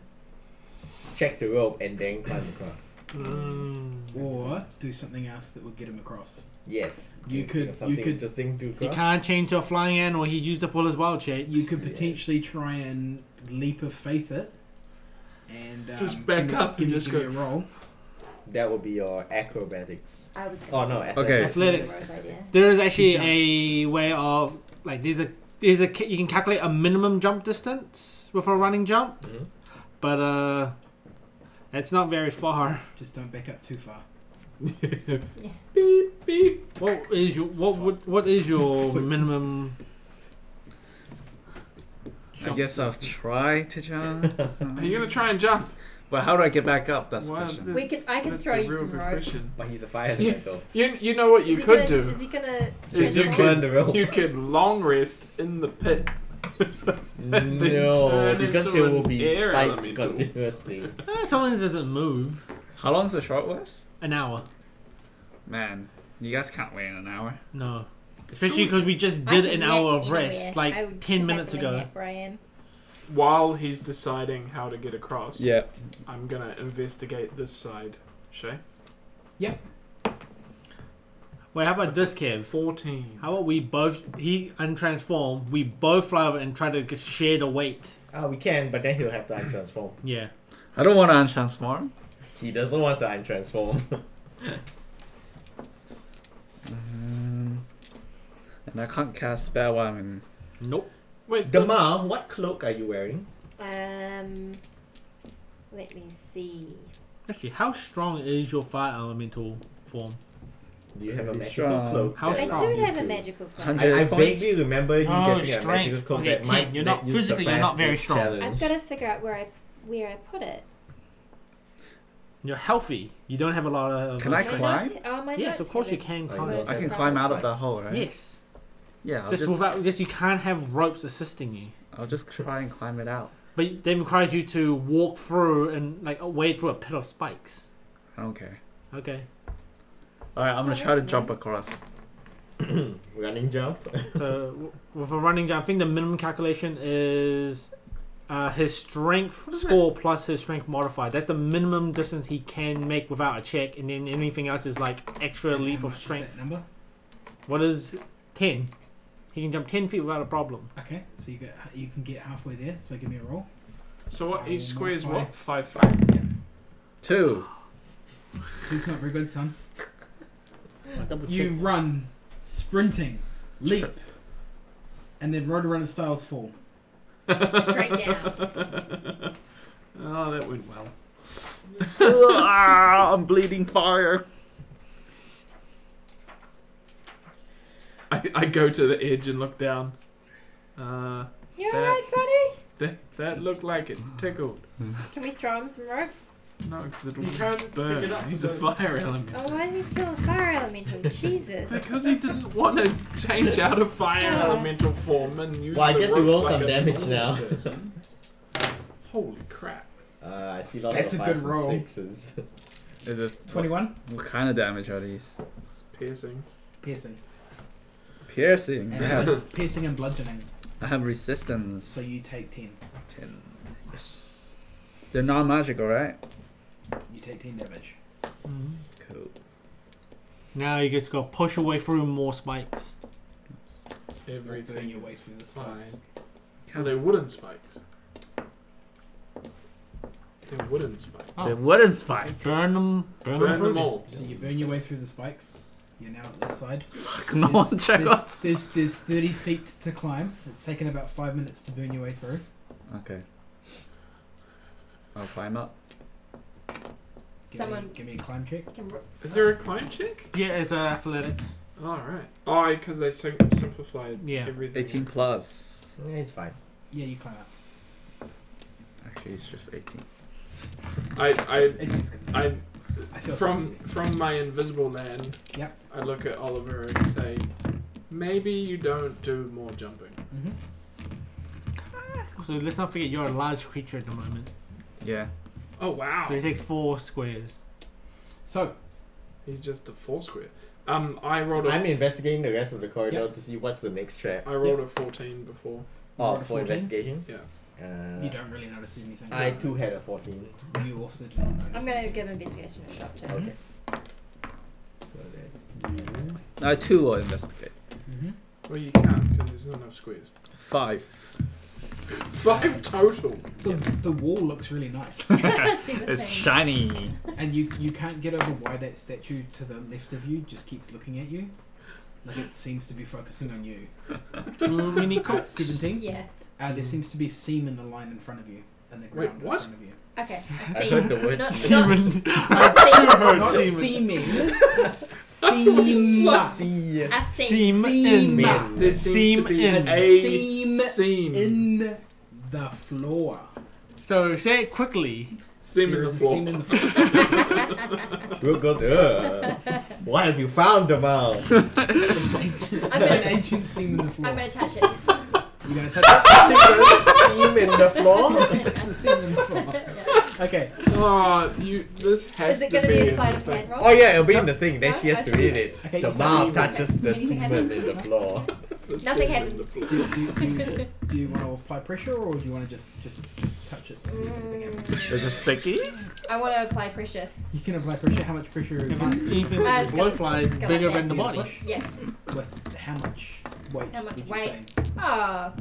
[SPEAKER 5] check the rope, and then climb across.
[SPEAKER 2] Or do something else that would get him across.
[SPEAKER 5] Yes.
[SPEAKER 2] You
[SPEAKER 5] Think of
[SPEAKER 2] could-
[SPEAKER 5] something
[SPEAKER 2] you could-
[SPEAKER 5] interesting to
[SPEAKER 4] You
[SPEAKER 5] cross.
[SPEAKER 4] can't change to a flying animal. He used up all his wild shapes.
[SPEAKER 2] You could
[SPEAKER 5] Yeah.
[SPEAKER 2] potentially try and leap of faith it, and
[SPEAKER 1] Just back
[SPEAKER 2] give me-
[SPEAKER 1] up
[SPEAKER 2] give
[SPEAKER 1] and
[SPEAKER 2] me,
[SPEAKER 1] just
[SPEAKER 2] give me
[SPEAKER 1] go.
[SPEAKER 2] a roll.
[SPEAKER 5] That would be your acrobatics.
[SPEAKER 3] I was
[SPEAKER 5] Oh
[SPEAKER 3] gonna
[SPEAKER 5] no,
[SPEAKER 6] Okay.
[SPEAKER 4] Athletics.
[SPEAKER 3] Rope idea.
[SPEAKER 4] There is actually
[SPEAKER 2] Jump.
[SPEAKER 4] a way of like you can calculate a minimum jump distance with a running jump,
[SPEAKER 5] Mhm.
[SPEAKER 4] but it's not very far.
[SPEAKER 2] Just don't back up too far.
[SPEAKER 1] Beep beep.
[SPEAKER 4] What is your minimum?
[SPEAKER 6] I guess I'll try to jump.
[SPEAKER 1] Are you gonna try and jump?
[SPEAKER 6] Well, how do I get back up? That's the
[SPEAKER 1] Well,
[SPEAKER 6] question.
[SPEAKER 3] I can
[SPEAKER 1] that's
[SPEAKER 3] throw
[SPEAKER 1] a
[SPEAKER 3] you
[SPEAKER 1] real
[SPEAKER 3] some
[SPEAKER 1] good
[SPEAKER 3] rope.
[SPEAKER 1] question.
[SPEAKER 5] But he's a fire
[SPEAKER 1] Yeah.
[SPEAKER 5] elemental.
[SPEAKER 1] You know what you
[SPEAKER 3] Is he
[SPEAKER 1] could
[SPEAKER 3] gonna,
[SPEAKER 1] do?
[SPEAKER 3] Is he gonna?
[SPEAKER 1] Is you
[SPEAKER 5] Just
[SPEAKER 1] could
[SPEAKER 5] burn the rope.
[SPEAKER 1] you could long rest in the pit
[SPEAKER 5] No,
[SPEAKER 1] turn
[SPEAKER 5] because
[SPEAKER 1] into
[SPEAKER 5] it will
[SPEAKER 1] an
[SPEAKER 5] be
[SPEAKER 1] air
[SPEAKER 5] spiked
[SPEAKER 1] elemental.
[SPEAKER 5] continuously.
[SPEAKER 4] Someone doesn't move.
[SPEAKER 6] How long's the short rest?
[SPEAKER 4] An hour.
[SPEAKER 6] Man, you guys can't wait an hour.
[SPEAKER 4] No. Especially because we just
[SPEAKER 3] I
[SPEAKER 4] did
[SPEAKER 3] can
[SPEAKER 4] an
[SPEAKER 3] nap
[SPEAKER 4] hour of
[SPEAKER 3] anywhere.
[SPEAKER 4] rest,
[SPEAKER 3] I
[SPEAKER 4] like
[SPEAKER 3] would
[SPEAKER 4] 10 minutes
[SPEAKER 3] happily
[SPEAKER 4] ago.
[SPEAKER 3] nap where I am.
[SPEAKER 1] While he's deciding how to get across,
[SPEAKER 6] Yeah.
[SPEAKER 1] I'm gonna investigate this side. Shay?
[SPEAKER 4] Wait, how about this, Kev?
[SPEAKER 1] 14.
[SPEAKER 4] How about we both, he untransform, we both fly over and try to share the weight.
[SPEAKER 5] We can, but then he'll have to untransform.
[SPEAKER 4] Yeah.
[SPEAKER 6] I don't want to untransform.
[SPEAKER 5] He doesn't want to untransform.
[SPEAKER 6] And I can't cast spell while I'm in.
[SPEAKER 4] Nope.
[SPEAKER 1] Wait,
[SPEAKER 5] Gamal, what cloak are you wearing?
[SPEAKER 3] Let me see.
[SPEAKER 4] Actually, how strong is your fire elemental form?
[SPEAKER 5] Do you have a
[SPEAKER 6] Pretty
[SPEAKER 5] magical
[SPEAKER 6] strong.
[SPEAKER 5] cloak?
[SPEAKER 4] How
[SPEAKER 5] that
[SPEAKER 3] I
[SPEAKER 4] strong?
[SPEAKER 5] allows
[SPEAKER 3] do
[SPEAKER 5] you
[SPEAKER 3] have a
[SPEAKER 5] to-
[SPEAKER 3] magical cloak.
[SPEAKER 6] 100
[SPEAKER 5] I
[SPEAKER 6] points?
[SPEAKER 5] vaguely remember you
[SPEAKER 4] Oh,
[SPEAKER 5] getting a magical
[SPEAKER 4] strength.
[SPEAKER 5] cloak
[SPEAKER 4] Okay,
[SPEAKER 5] that might
[SPEAKER 4] 10. You're
[SPEAKER 5] let
[SPEAKER 4] not
[SPEAKER 5] you
[SPEAKER 4] physically, you're
[SPEAKER 5] surpass
[SPEAKER 4] not very
[SPEAKER 5] this
[SPEAKER 4] strong.
[SPEAKER 5] challenge.
[SPEAKER 3] I've got to figure out where I put it.
[SPEAKER 4] You're healthy. You don't have a lot of.
[SPEAKER 6] Can I
[SPEAKER 3] My
[SPEAKER 6] climb?
[SPEAKER 3] notes- oh, my
[SPEAKER 4] Yes,
[SPEAKER 3] notes
[SPEAKER 4] of course
[SPEAKER 3] have
[SPEAKER 4] you can
[SPEAKER 5] Oh,
[SPEAKER 4] climb.
[SPEAKER 5] you
[SPEAKER 6] I can
[SPEAKER 3] Surprise.
[SPEAKER 6] climb out of the hole, right?
[SPEAKER 4] Yes.
[SPEAKER 6] Yeah,
[SPEAKER 4] Just without, just you can't have ropes assisting you.
[SPEAKER 6] I'll just try and climb it out.
[SPEAKER 4] But they requires you to walk through and like wade through a pit of spikes.
[SPEAKER 6] I don't care.
[SPEAKER 4] Okay.
[SPEAKER 6] Alright, I'm gonna
[SPEAKER 3] Oh,
[SPEAKER 6] try to
[SPEAKER 3] that's
[SPEAKER 6] jump
[SPEAKER 3] nice.
[SPEAKER 6] across.
[SPEAKER 5] Running jump?
[SPEAKER 4] So with a running down, I think the minimum calculation is his strength score plus his strength modifier. That's the minimum distance he can make without a check, and then anything else is like extra
[SPEAKER 2] And
[SPEAKER 4] leap
[SPEAKER 2] how
[SPEAKER 4] of
[SPEAKER 2] much is
[SPEAKER 4] strength.
[SPEAKER 2] that number?
[SPEAKER 4] What is 10? He can jump 10 feet without a problem.
[SPEAKER 2] Okay, so you can get halfway there. So give me a roll.
[SPEAKER 1] So what? Each square is
[SPEAKER 2] Modify.
[SPEAKER 1] what? 5, 5.
[SPEAKER 2] Yeah.
[SPEAKER 6] 2.
[SPEAKER 2] So it's not very good, son.
[SPEAKER 4] I'll double
[SPEAKER 2] You
[SPEAKER 4] check.
[SPEAKER 2] run, sprinting, leap, and then Roadrunner styles fall.
[SPEAKER 3] Straight down.
[SPEAKER 1] Oh, that went well.
[SPEAKER 6] I'm bleeding fire.
[SPEAKER 1] I go to the edge and look down.
[SPEAKER 3] You
[SPEAKER 1] That-
[SPEAKER 3] alright, buddy?
[SPEAKER 1] That looked like it tickled.
[SPEAKER 3] Can we throw him some rope?
[SPEAKER 1] No, because it'll
[SPEAKER 4] You can't
[SPEAKER 1] burn.
[SPEAKER 4] pick it up
[SPEAKER 1] He's a
[SPEAKER 4] with
[SPEAKER 1] fire element.
[SPEAKER 3] Oh, why is he still a fire elemental? Jesus.
[SPEAKER 1] Because he didn't want to change out of fire elemental form and use
[SPEAKER 5] Well, I
[SPEAKER 1] the
[SPEAKER 5] guess you
[SPEAKER 1] rope
[SPEAKER 5] roll
[SPEAKER 1] like
[SPEAKER 5] some
[SPEAKER 1] a
[SPEAKER 5] damage
[SPEAKER 1] normal
[SPEAKER 5] now.
[SPEAKER 1] person. Holy crap.
[SPEAKER 5] I see lots
[SPEAKER 2] That's
[SPEAKER 5] of
[SPEAKER 2] a good
[SPEAKER 5] 5s and
[SPEAKER 2] roll.
[SPEAKER 5] 6s.
[SPEAKER 6] Is it
[SPEAKER 2] 21,
[SPEAKER 6] What kind of damage are these?
[SPEAKER 1] It's piercing.
[SPEAKER 2] piercing.
[SPEAKER 6] Piercing.
[SPEAKER 2] And piercing and bludgeoning.
[SPEAKER 6] I have resistance.
[SPEAKER 2] So you take 10.
[SPEAKER 6] 10. Yes. They're non-magical, right?
[SPEAKER 2] You take 10 damage.
[SPEAKER 4] Mhm.
[SPEAKER 6] Cool.
[SPEAKER 4] Now you get to go push away through more spikes.
[SPEAKER 1] Everything
[SPEAKER 2] Burn your way
[SPEAKER 1] is
[SPEAKER 2] through the
[SPEAKER 1] fine.
[SPEAKER 2] spikes.
[SPEAKER 1] Are they wooden spikes? They're wooden spikes.
[SPEAKER 4] Oh.
[SPEAKER 6] The wooden spike.
[SPEAKER 4] Burn them
[SPEAKER 1] Burn
[SPEAKER 4] through.
[SPEAKER 1] them all.
[SPEAKER 2] So you burn your way through the spikes. You're now at this side.
[SPEAKER 6] Fuck, no one check us.
[SPEAKER 2] There's 30 feet to climb. It's taken about 5 minutes to burn your way through.
[SPEAKER 6] Okay. I'll climb up.
[SPEAKER 3] Someone
[SPEAKER 2] Give me a climb check.
[SPEAKER 3] can
[SPEAKER 1] Is there a climb check?
[SPEAKER 4] Yeah, it's athletics.
[SPEAKER 1] Alright. Oh, because they simplified
[SPEAKER 4] Yeah.
[SPEAKER 1] everything.
[SPEAKER 6] 18 plus.
[SPEAKER 5] Yeah, it's fine.
[SPEAKER 2] Yeah, you climb up.
[SPEAKER 6] Actually, it's just 18.
[SPEAKER 2] It's good. I feel
[SPEAKER 1] From my invisible land,
[SPEAKER 2] Yep.
[SPEAKER 1] I look at Oliver and say, maybe you don't do more jumping.
[SPEAKER 2] Mm-hmm.
[SPEAKER 4] So let's not forget you're a large creature at the moment.
[SPEAKER 6] Yeah.
[SPEAKER 1] Oh wow.
[SPEAKER 4] So it takes 4 squares.
[SPEAKER 2] So,
[SPEAKER 1] He's just a 4 square. I rolled a
[SPEAKER 5] I'm investigating the rest of the corridor
[SPEAKER 2] Yep.
[SPEAKER 5] to see what's the next trap.
[SPEAKER 1] I rolled a 14 before.
[SPEAKER 5] Oh,
[SPEAKER 2] rolled a
[SPEAKER 5] for
[SPEAKER 2] 14?
[SPEAKER 5] investigation?
[SPEAKER 1] Yeah.
[SPEAKER 2] you don't really notice anything.
[SPEAKER 5] I too had a 14.
[SPEAKER 2] You also do not notice.
[SPEAKER 3] I'm going to give investigation a shot too.
[SPEAKER 2] Mhm.
[SPEAKER 5] Okay. So that's you.
[SPEAKER 6] I too will investigate.
[SPEAKER 2] Mm-hmm.
[SPEAKER 1] Well, you can't because there's not enough squares.
[SPEAKER 6] 5.
[SPEAKER 1] 5 total.
[SPEAKER 2] The wall looks really nice.
[SPEAKER 3] 17.
[SPEAKER 6] It's shiny.
[SPEAKER 2] And you can't get over why that statue to the left of you just keeps looking at you. Like it seems to be focusing on you.
[SPEAKER 4] Too many cooks.
[SPEAKER 2] 17.
[SPEAKER 3] Yeah.
[SPEAKER 2] There seems to be a seam in the line in front of you. In the
[SPEAKER 1] Wait,
[SPEAKER 2] ground
[SPEAKER 1] what?
[SPEAKER 2] in front of you.
[SPEAKER 3] Okay.
[SPEAKER 5] I heard the word
[SPEAKER 3] Not
[SPEAKER 5] semen.
[SPEAKER 3] semen.
[SPEAKER 2] Not
[SPEAKER 4] semen.
[SPEAKER 2] seeming. Seam.
[SPEAKER 5] See.
[SPEAKER 3] A seam.
[SPEAKER 4] Seam in.
[SPEAKER 5] Men.
[SPEAKER 1] There seems
[SPEAKER 4] Seam
[SPEAKER 1] to be
[SPEAKER 4] in.
[SPEAKER 1] a
[SPEAKER 2] Seam
[SPEAKER 1] seam.
[SPEAKER 2] in the floor.
[SPEAKER 4] So say it quickly.
[SPEAKER 1] Seam in
[SPEAKER 2] There
[SPEAKER 1] the
[SPEAKER 2] is a
[SPEAKER 1] floor.
[SPEAKER 2] seam in the floor.
[SPEAKER 5] Brooke goes, ugh. What have you found, Jamal?
[SPEAKER 2] It's ancient.
[SPEAKER 3] I'm
[SPEAKER 2] It's
[SPEAKER 3] gonna-
[SPEAKER 2] an ancient seam in the
[SPEAKER 3] I'm
[SPEAKER 2] floor.
[SPEAKER 3] going to touch it.
[SPEAKER 2] You're gonna touch it?
[SPEAKER 5] Touching the seam in the floor.
[SPEAKER 2] The seam in the floor. Okay.
[SPEAKER 1] Oh, this has
[SPEAKER 3] Is it
[SPEAKER 1] to
[SPEAKER 3] going to be a
[SPEAKER 1] in
[SPEAKER 3] sleight
[SPEAKER 1] the
[SPEAKER 3] of
[SPEAKER 1] thing.
[SPEAKER 3] hand roll?
[SPEAKER 5] Oh yeah, it'll be in the thing. Then she
[SPEAKER 3] No,
[SPEAKER 5] has to
[SPEAKER 3] I
[SPEAKER 5] read it.
[SPEAKER 2] Okay,
[SPEAKER 5] The
[SPEAKER 2] so
[SPEAKER 5] mouth
[SPEAKER 2] you-
[SPEAKER 5] touches the
[SPEAKER 3] Anything
[SPEAKER 5] semen
[SPEAKER 3] happen?
[SPEAKER 5] in the floor.
[SPEAKER 1] The
[SPEAKER 3] Nothing
[SPEAKER 1] seam in
[SPEAKER 3] happens.
[SPEAKER 1] the floor.
[SPEAKER 2] Do you want to apply pressure, or do you want to just touch it to see if anything happens?
[SPEAKER 6] Is it sticky?
[SPEAKER 3] I want to apply pressure.
[SPEAKER 2] You can apply pressure. How much pressure?
[SPEAKER 4] If
[SPEAKER 2] With
[SPEAKER 4] it's even
[SPEAKER 3] it's
[SPEAKER 4] the
[SPEAKER 3] gonna-
[SPEAKER 4] blowfly
[SPEAKER 3] it's
[SPEAKER 4] is
[SPEAKER 3] gonna
[SPEAKER 4] bigger
[SPEAKER 3] like
[SPEAKER 4] than the
[SPEAKER 2] that.
[SPEAKER 4] body.
[SPEAKER 2] Push.
[SPEAKER 3] Yeah.
[SPEAKER 2] how much weight?
[SPEAKER 3] How much
[SPEAKER 2] would you
[SPEAKER 3] weight?
[SPEAKER 2] say?
[SPEAKER 3] Oh,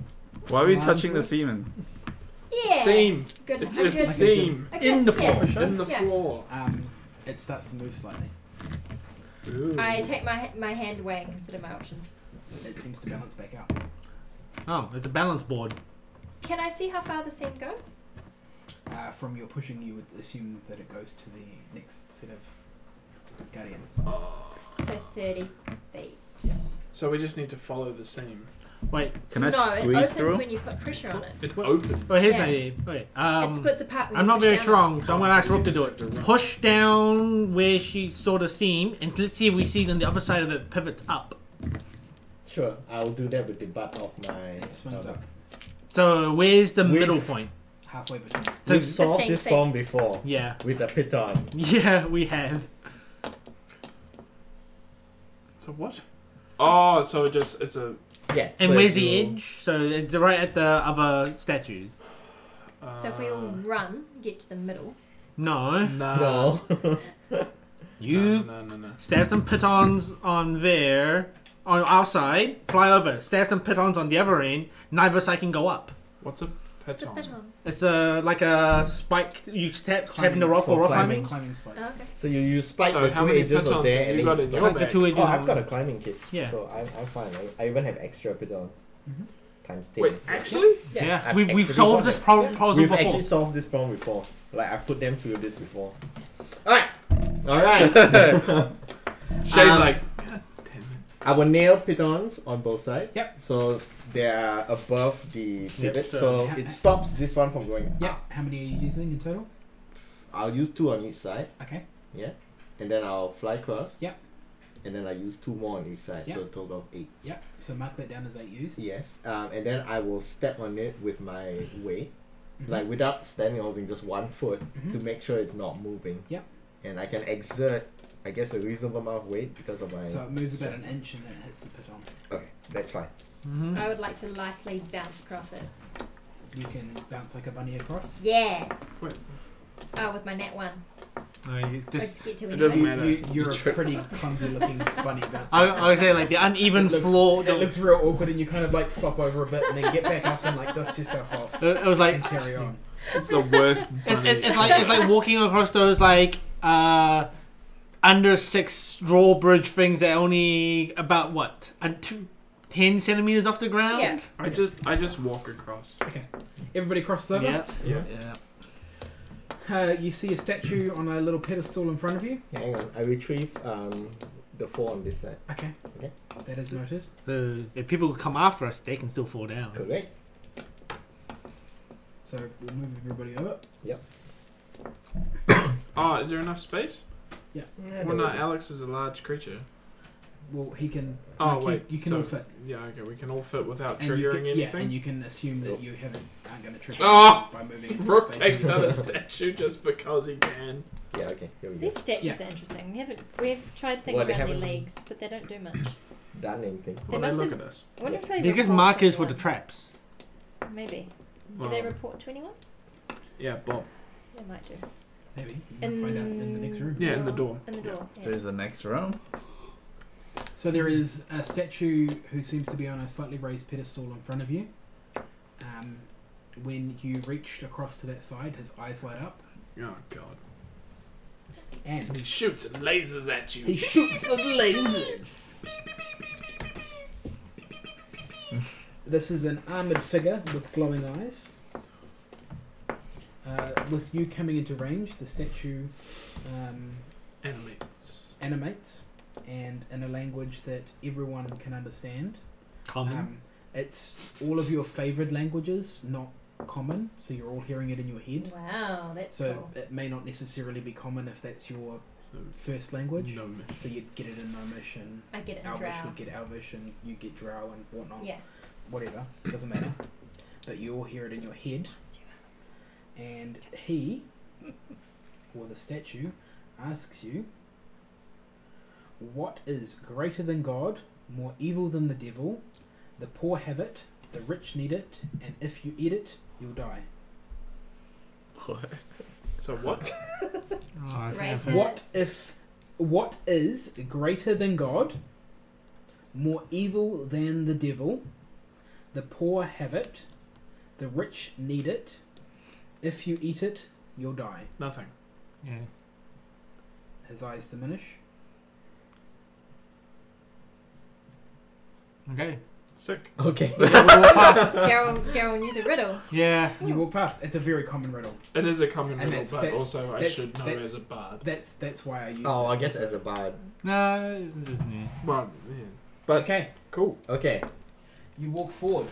[SPEAKER 6] Why are we
[SPEAKER 2] Arms
[SPEAKER 6] touching the
[SPEAKER 2] worth?
[SPEAKER 6] semen?
[SPEAKER 3] yeah.
[SPEAKER 1] Seam.
[SPEAKER 3] Good.
[SPEAKER 1] It's
[SPEAKER 3] a
[SPEAKER 1] a
[SPEAKER 3] good-
[SPEAKER 1] seam
[SPEAKER 3] a
[SPEAKER 4] In
[SPEAKER 3] good-
[SPEAKER 4] the
[SPEAKER 3] yeah.
[SPEAKER 4] floor.
[SPEAKER 1] in the
[SPEAKER 3] Yeah.
[SPEAKER 1] floor.
[SPEAKER 2] It starts to move slightly.
[SPEAKER 1] Ooh.
[SPEAKER 3] I take my hand away and consider my options.
[SPEAKER 2] It seems to balance back out.
[SPEAKER 4] Oh, it's a balance board.
[SPEAKER 3] Can I see how far the seam goes?
[SPEAKER 2] From your pushing, you would assume that it goes to the next set of guardians.
[SPEAKER 3] So 30 feet.
[SPEAKER 1] So we just need to follow the seam.
[SPEAKER 4] Wait,
[SPEAKER 6] Can I
[SPEAKER 3] No, it
[SPEAKER 6] squeeze
[SPEAKER 3] opens
[SPEAKER 6] through?
[SPEAKER 3] when you put pressure on it.
[SPEAKER 1] It opened.
[SPEAKER 4] well, here's
[SPEAKER 3] Yeah.
[SPEAKER 4] an idea. Wait,
[SPEAKER 3] It splits apart when
[SPEAKER 4] I'm
[SPEAKER 3] you
[SPEAKER 4] not
[SPEAKER 3] push
[SPEAKER 4] very
[SPEAKER 3] down.
[SPEAKER 4] strong, so I'm gonna ask
[SPEAKER 1] So you
[SPEAKER 4] Rook to do
[SPEAKER 1] just
[SPEAKER 4] it.
[SPEAKER 1] have to run.
[SPEAKER 4] Push down where she saw the seam, and let's see if we see on the other side of it pivots up.
[SPEAKER 5] Sure, I'll do that with the butt of my.
[SPEAKER 2] It swings up
[SPEAKER 4] So where's the
[SPEAKER 5] We've-
[SPEAKER 4] middle point?
[SPEAKER 2] halfway between.
[SPEAKER 5] We've
[SPEAKER 4] So-
[SPEAKER 5] solved
[SPEAKER 3] 15
[SPEAKER 5] this
[SPEAKER 3] feet.
[SPEAKER 5] problem before
[SPEAKER 4] Yeah,
[SPEAKER 5] with a piton.
[SPEAKER 4] yeah, we have.
[SPEAKER 1] So what? Oh, so it's a.
[SPEAKER 5] Yeah.
[SPEAKER 4] And
[SPEAKER 5] so
[SPEAKER 4] where's
[SPEAKER 5] you-
[SPEAKER 4] the edge? So it's right at the other statue.
[SPEAKER 3] So if we all run, get to the middle.
[SPEAKER 4] No,
[SPEAKER 1] Nah.
[SPEAKER 5] No.
[SPEAKER 4] you
[SPEAKER 1] No.
[SPEAKER 4] stab some pitons on there, on our side, fly over. Stab some pitons on the other end. Neither side can go up.
[SPEAKER 1] What's a
[SPEAKER 3] It's a
[SPEAKER 1] peton?
[SPEAKER 3] bit on.
[SPEAKER 4] It's like a spike. You tapping the rock
[SPEAKER 5] for
[SPEAKER 4] or rock
[SPEAKER 5] climbing.
[SPEAKER 4] climbing.
[SPEAKER 2] Climbing spikes.
[SPEAKER 3] Oh, okay.
[SPEAKER 5] So you spike
[SPEAKER 1] So
[SPEAKER 5] the
[SPEAKER 1] how
[SPEAKER 5] two
[SPEAKER 1] many
[SPEAKER 5] edges of
[SPEAKER 1] pitons
[SPEAKER 5] there
[SPEAKER 1] have
[SPEAKER 5] and
[SPEAKER 1] you
[SPEAKER 5] then
[SPEAKER 1] got in
[SPEAKER 5] spike.
[SPEAKER 1] your
[SPEAKER 4] Like the
[SPEAKER 1] bag?
[SPEAKER 4] two edges.
[SPEAKER 5] Oh, I've
[SPEAKER 4] on-
[SPEAKER 5] got a climbing kit.
[SPEAKER 4] Yeah.
[SPEAKER 5] So I'm fine. I even have extra pitons.
[SPEAKER 2] Mhm.
[SPEAKER 5] Times 10.
[SPEAKER 1] Wait, actually?
[SPEAKER 4] Yeah,
[SPEAKER 5] I've
[SPEAKER 4] we've
[SPEAKER 5] actually
[SPEAKER 4] solved
[SPEAKER 5] done
[SPEAKER 4] this
[SPEAKER 5] it.
[SPEAKER 4] puzzle
[SPEAKER 5] We've
[SPEAKER 4] before.
[SPEAKER 5] actually solved this problem before. Like I put them through this before. Alright.
[SPEAKER 1] Shay's
[SPEAKER 5] Um,
[SPEAKER 1] like. God damn it.
[SPEAKER 5] I will nail pitons on both sides.
[SPEAKER 2] Yep.
[SPEAKER 5] So they are above the pivot.
[SPEAKER 4] so-
[SPEAKER 5] So
[SPEAKER 2] Yeah.
[SPEAKER 5] it stops this one from going
[SPEAKER 2] Yeah.
[SPEAKER 5] up.
[SPEAKER 2] How many are you using in total?
[SPEAKER 5] I'll use 2 on each side.
[SPEAKER 2] Okay.
[SPEAKER 5] And then I'll fly across.
[SPEAKER 2] Yep.
[SPEAKER 5] And then I use 2 more on each side.
[SPEAKER 2] Yep.
[SPEAKER 5] So a total of 8.
[SPEAKER 2] Yep. So mark that down as 8 used.
[SPEAKER 5] Yes. And then I will step on it with my weight.
[SPEAKER 2] Mhm.
[SPEAKER 5] Like without standing holding just 1 foot
[SPEAKER 2] Mhm.
[SPEAKER 5] to make sure it's not moving.
[SPEAKER 2] Yep.
[SPEAKER 5] And I can exert, I guess, a reasonable amount of weight because of my.
[SPEAKER 2] So it moves about an inch and then it hits the piton.
[SPEAKER 5] Okay, that's fine.
[SPEAKER 4] Mhm.
[SPEAKER 3] I would like to lightly bounce across it.
[SPEAKER 2] You can bounce like a bunny across.
[SPEAKER 3] Yeah.
[SPEAKER 1] Wait.
[SPEAKER 3] Oh, with my net 1.
[SPEAKER 4] No, you
[SPEAKER 3] I
[SPEAKER 4] just,
[SPEAKER 3] just get to
[SPEAKER 1] It
[SPEAKER 3] it.
[SPEAKER 1] doesn't matter.
[SPEAKER 2] You're
[SPEAKER 1] You
[SPEAKER 2] a
[SPEAKER 1] trip.
[SPEAKER 2] pretty clumsy looking bunny bouncer.
[SPEAKER 4] I would say like the uneven
[SPEAKER 2] It looks-
[SPEAKER 4] floor.
[SPEAKER 2] It looks real awkward and you kind of like flop over a bit and then get back up and like dust yourself off
[SPEAKER 4] It was like
[SPEAKER 2] and carry on.
[SPEAKER 1] It's the worst.
[SPEAKER 4] it's like walking across those like under 6 drawbridge things that are only about what 10 centimeters off the ground.
[SPEAKER 3] Yeah.
[SPEAKER 1] I just walk across.
[SPEAKER 2] Okay. Everybody crosses over?
[SPEAKER 4] Yeah.
[SPEAKER 1] Yeah.
[SPEAKER 4] Yeah.
[SPEAKER 2] You see a statue on a little pedestal in front of you.
[SPEAKER 5] Hang on, I retrieve the 4 on this side.
[SPEAKER 2] Okay.
[SPEAKER 5] Okay.
[SPEAKER 2] That is noted.
[SPEAKER 4] So if people come after us, they can still fall down.
[SPEAKER 5] Correct.
[SPEAKER 2] So we'll move everybody over.
[SPEAKER 1] Oh, is there enough space?
[SPEAKER 2] Yeah.
[SPEAKER 1] Well, no, Alex is a large creature.
[SPEAKER 2] Well, he can.
[SPEAKER 1] Oh,
[SPEAKER 2] like,
[SPEAKER 1] wait.
[SPEAKER 2] You can
[SPEAKER 1] so-
[SPEAKER 2] all fit.
[SPEAKER 1] Yeah, okay, we can all fit without
[SPEAKER 2] And you
[SPEAKER 1] triggering
[SPEAKER 2] can, yeah,
[SPEAKER 1] anything.
[SPEAKER 2] and you can assume that you aren't going to trigger
[SPEAKER 1] Oh!
[SPEAKER 2] by moving into
[SPEAKER 1] Rook
[SPEAKER 2] space.
[SPEAKER 1] takes out a statue just because he can.
[SPEAKER 5] Yeah, okay, here we go.
[SPEAKER 3] These statues
[SPEAKER 2] Yeah.
[SPEAKER 3] are interesting. We've tried things
[SPEAKER 5] Well, they
[SPEAKER 3] around their
[SPEAKER 5] haven't-
[SPEAKER 3] legs, but they don't do much.
[SPEAKER 5] Done anything.
[SPEAKER 1] Well,
[SPEAKER 3] must
[SPEAKER 1] look
[SPEAKER 3] have-
[SPEAKER 1] at us.
[SPEAKER 3] I wonder if they
[SPEAKER 4] They're just
[SPEAKER 3] report
[SPEAKER 4] markers
[SPEAKER 3] to
[SPEAKER 4] for the
[SPEAKER 3] anyone.
[SPEAKER 4] traps.
[SPEAKER 3] Maybe. Do
[SPEAKER 1] Well,
[SPEAKER 3] they report to anyone?
[SPEAKER 1] Yeah, Bob.
[SPEAKER 3] They might do.
[SPEAKER 2] Maybe. You can find out in the next room.
[SPEAKER 1] Yeah, in the door.
[SPEAKER 3] In the door. Yeah.
[SPEAKER 6] There's the next room.
[SPEAKER 2] So there is a statue who seems to be on a slightly raised pedestal in front of you. When you reached across to that side, his eyes light up,
[SPEAKER 1] Oh god.
[SPEAKER 2] and
[SPEAKER 1] And he shoots and lasers at you.
[SPEAKER 2] he shoots the lasers. This is an armored figure with glowing eyes. With you coming into range, the statue
[SPEAKER 1] Animates.
[SPEAKER 2] animates, and in a language that everyone can understand.
[SPEAKER 4] Common.
[SPEAKER 2] It's all of your favoured languages, not common, so you're all hearing it in your head.
[SPEAKER 3] Wow, that's
[SPEAKER 2] So
[SPEAKER 3] cool.
[SPEAKER 2] it may not necessarily be common if that's your
[SPEAKER 1] So,
[SPEAKER 2] first language.
[SPEAKER 1] no myth.
[SPEAKER 2] So you'd get it in Gnomish, and
[SPEAKER 3] I get it in
[SPEAKER 2] Elvish
[SPEAKER 3] Drow.
[SPEAKER 2] would get Elvish, and you get Drow and whatnot.
[SPEAKER 3] Yeah.
[SPEAKER 2] whatever, doesn't matter. But you all hear it in your head. And he, or the statue, asks you, what is greater than God, more evil than the devil? The poor have it, the rich need it, and if you eat it, you'll die.
[SPEAKER 5] What?
[SPEAKER 1] So what?
[SPEAKER 4] Oh, I think I've
[SPEAKER 3] Right.
[SPEAKER 4] heard-
[SPEAKER 2] What is greater than God, more evil than the devil? The poor have it, the rich need it. If you eat it, you'll die.
[SPEAKER 1] Nothing.
[SPEAKER 4] Yeah.
[SPEAKER 2] His eyes diminish.
[SPEAKER 4] Okay.
[SPEAKER 1] Sick.
[SPEAKER 5] Okay.
[SPEAKER 4] Yeah, we'll walk past.
[SPEAKER 3] Daryl knew the riddle.
[SPEAKER 4] Yeah.
[SPEAKER 2] You walk past. It's a very common riddle.
[SPEAKER 1] It is a common
[SPEAKER 2] And
[SPEAKER 1] riddle,
[SPEAKER 2] that's-
[SPEAKER 1] but
[SPEAKER 2] that's-
[SPEAKER 1] also I
[SPEAKER 2] that's-
[SPEAKER 1] should know
[SPEAKER 2] that's-
[SPEAKER 1] as a bard.
[SPEAKER 2] That's why I used it.
[SPEAKER 5] Oh, I guess as a bard.
[SPEAKER 4] No, it doesn't. Yeah.
[SPEAKER 1] Well, yeah. But
[SPEAKER 2] Okay,
[SPEAKER 1] cool.
[SPEAKER 5] Okay.
[SPEAKER 2] you walk forward.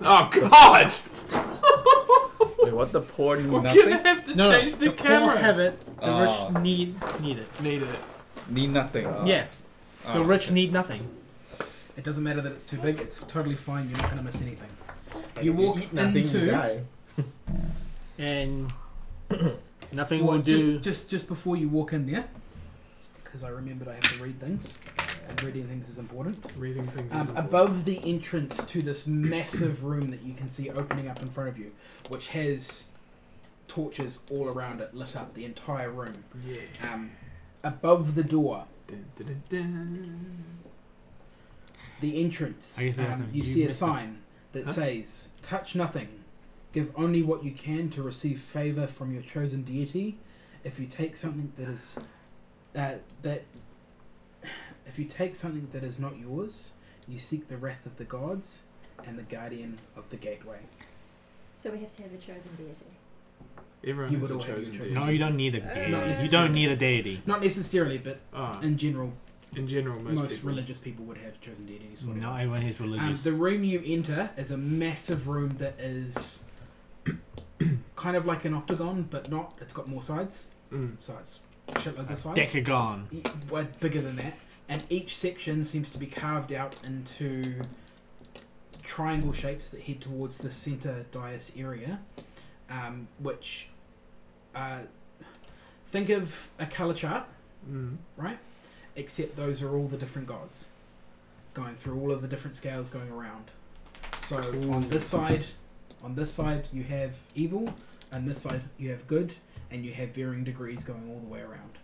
[SPEAKER 1] Oh God!
[SPEAKER 6] Wait, what the poor do
[SPEAKER 1] We're
[SPEAKER 6] nothing?
[SPEAKER 1] gonna have to
[SPEAKER 4] No,
[SPEAKER 1] change the
[SPEAKER 4] poor
[SPEAKER 1] camera.
[SPEAKER 4] have it. The
[SPEAKER 6] Oh.
[SPEAKER 4] rich need it.
[SPEAKER 1] Need it.
[SPEAKER 6] Need nothing.
[SPEAKER 4] Yeah.
[SPEAKER 6] Oh.
[SPEAKER 4] The rich need nothing.
[SPEAKER 2] It doesn't matter that it's too big. It's totally fine. You're not going to miss anything.
[SPEAKER 5] And
[SPEAKER 2] You
[SPEAKER 5] if
[SPEAKER 2] walk
[SPEAKER 5] eat nothing,
[SPEAKER 2] into-
[SPEAKER 5] you die.
[SPEAKER 4] And nothing
[SPEAKER 2] Well,
[SPEAKER 4] will do.
[SPEAKER 2] just before you walk in there, because I remembered I have to read things, and reading things is important.
[SPEAKER 1] Reading things. is important.
[SPEAKER 2] Above the entrance to this massive room that you can see opening up in front of you, which has torches all around it, lit up the entire room.
[SPEAKER 1] Yeah.
[SPEAKER 2] Above the door,
[SPEAKER 1] Dun, dun, dun, dun.
[SPEAKER 2] the entrance,
[SPEAKER 4] I guess we have to-
[SPEAKER 2] you
[SPEAKER 4] you
[SPEAKER 2] see a
[SPEAKER 4] missed it.
[SPEAKER 2] sign that
[SPEAKER 1] Huh?
[SPEAKER 2] says, "Touch nothing. Give only what you can to receive favor from your chosen deity. If you take something that is if you take something that is not yours, you seek the wrath of the gods and the guardian of the gateway."
[SPEAKER 3] So we have to have a chosen deity.
[SPEAKER 1] Everyone
[SPEAKER 2] You
[SPEAKER 1] has
[SPEAKER 2] would
[SPEAKER 1] a
[SPEAKER 2] all have your
[SPEAKER 1] chosen
[SPEAKER 2] chosen
[SPEAKER 1] deity.
[SPEAKER 4] No, you don't need a
[SPEAKER 2] Not
[SPEAKER 4] deity. You
[SPEAKER 2] necessarily.
[SPEAKER 4] don't need a deity.
[SPEAKER 2] Not necessarily, but
[SPEAKER 1] Ah,
[SPEAKER 2] in general,
[SPEAKER 1] in general, most people.
[SPEAKER 2] religious people would have chosen deities. whatever.
[SPEAKER 4] Not everyone is religious.
[SPEAKER 2] The room you enter is a massive room that is kind of like an octagon, but not. It's got more sides,
[SPEAKER 1] Mm.
[SPEAKER 2] so it's shitloads of sides.
[SPEAKER 4] Decagon.
[SPEAKER 2] Well, bigger than that. And each section seems to be carved out into triangle shapes that head towards the center dais area, which think of a color chart,
[SPEAKER 1] Mm.
[SPEAKER 2] right? Except those are all the different gods going through all of the different scales going around. So on this side you have evil, on this side you have good, and you have varying degrees going all the way around.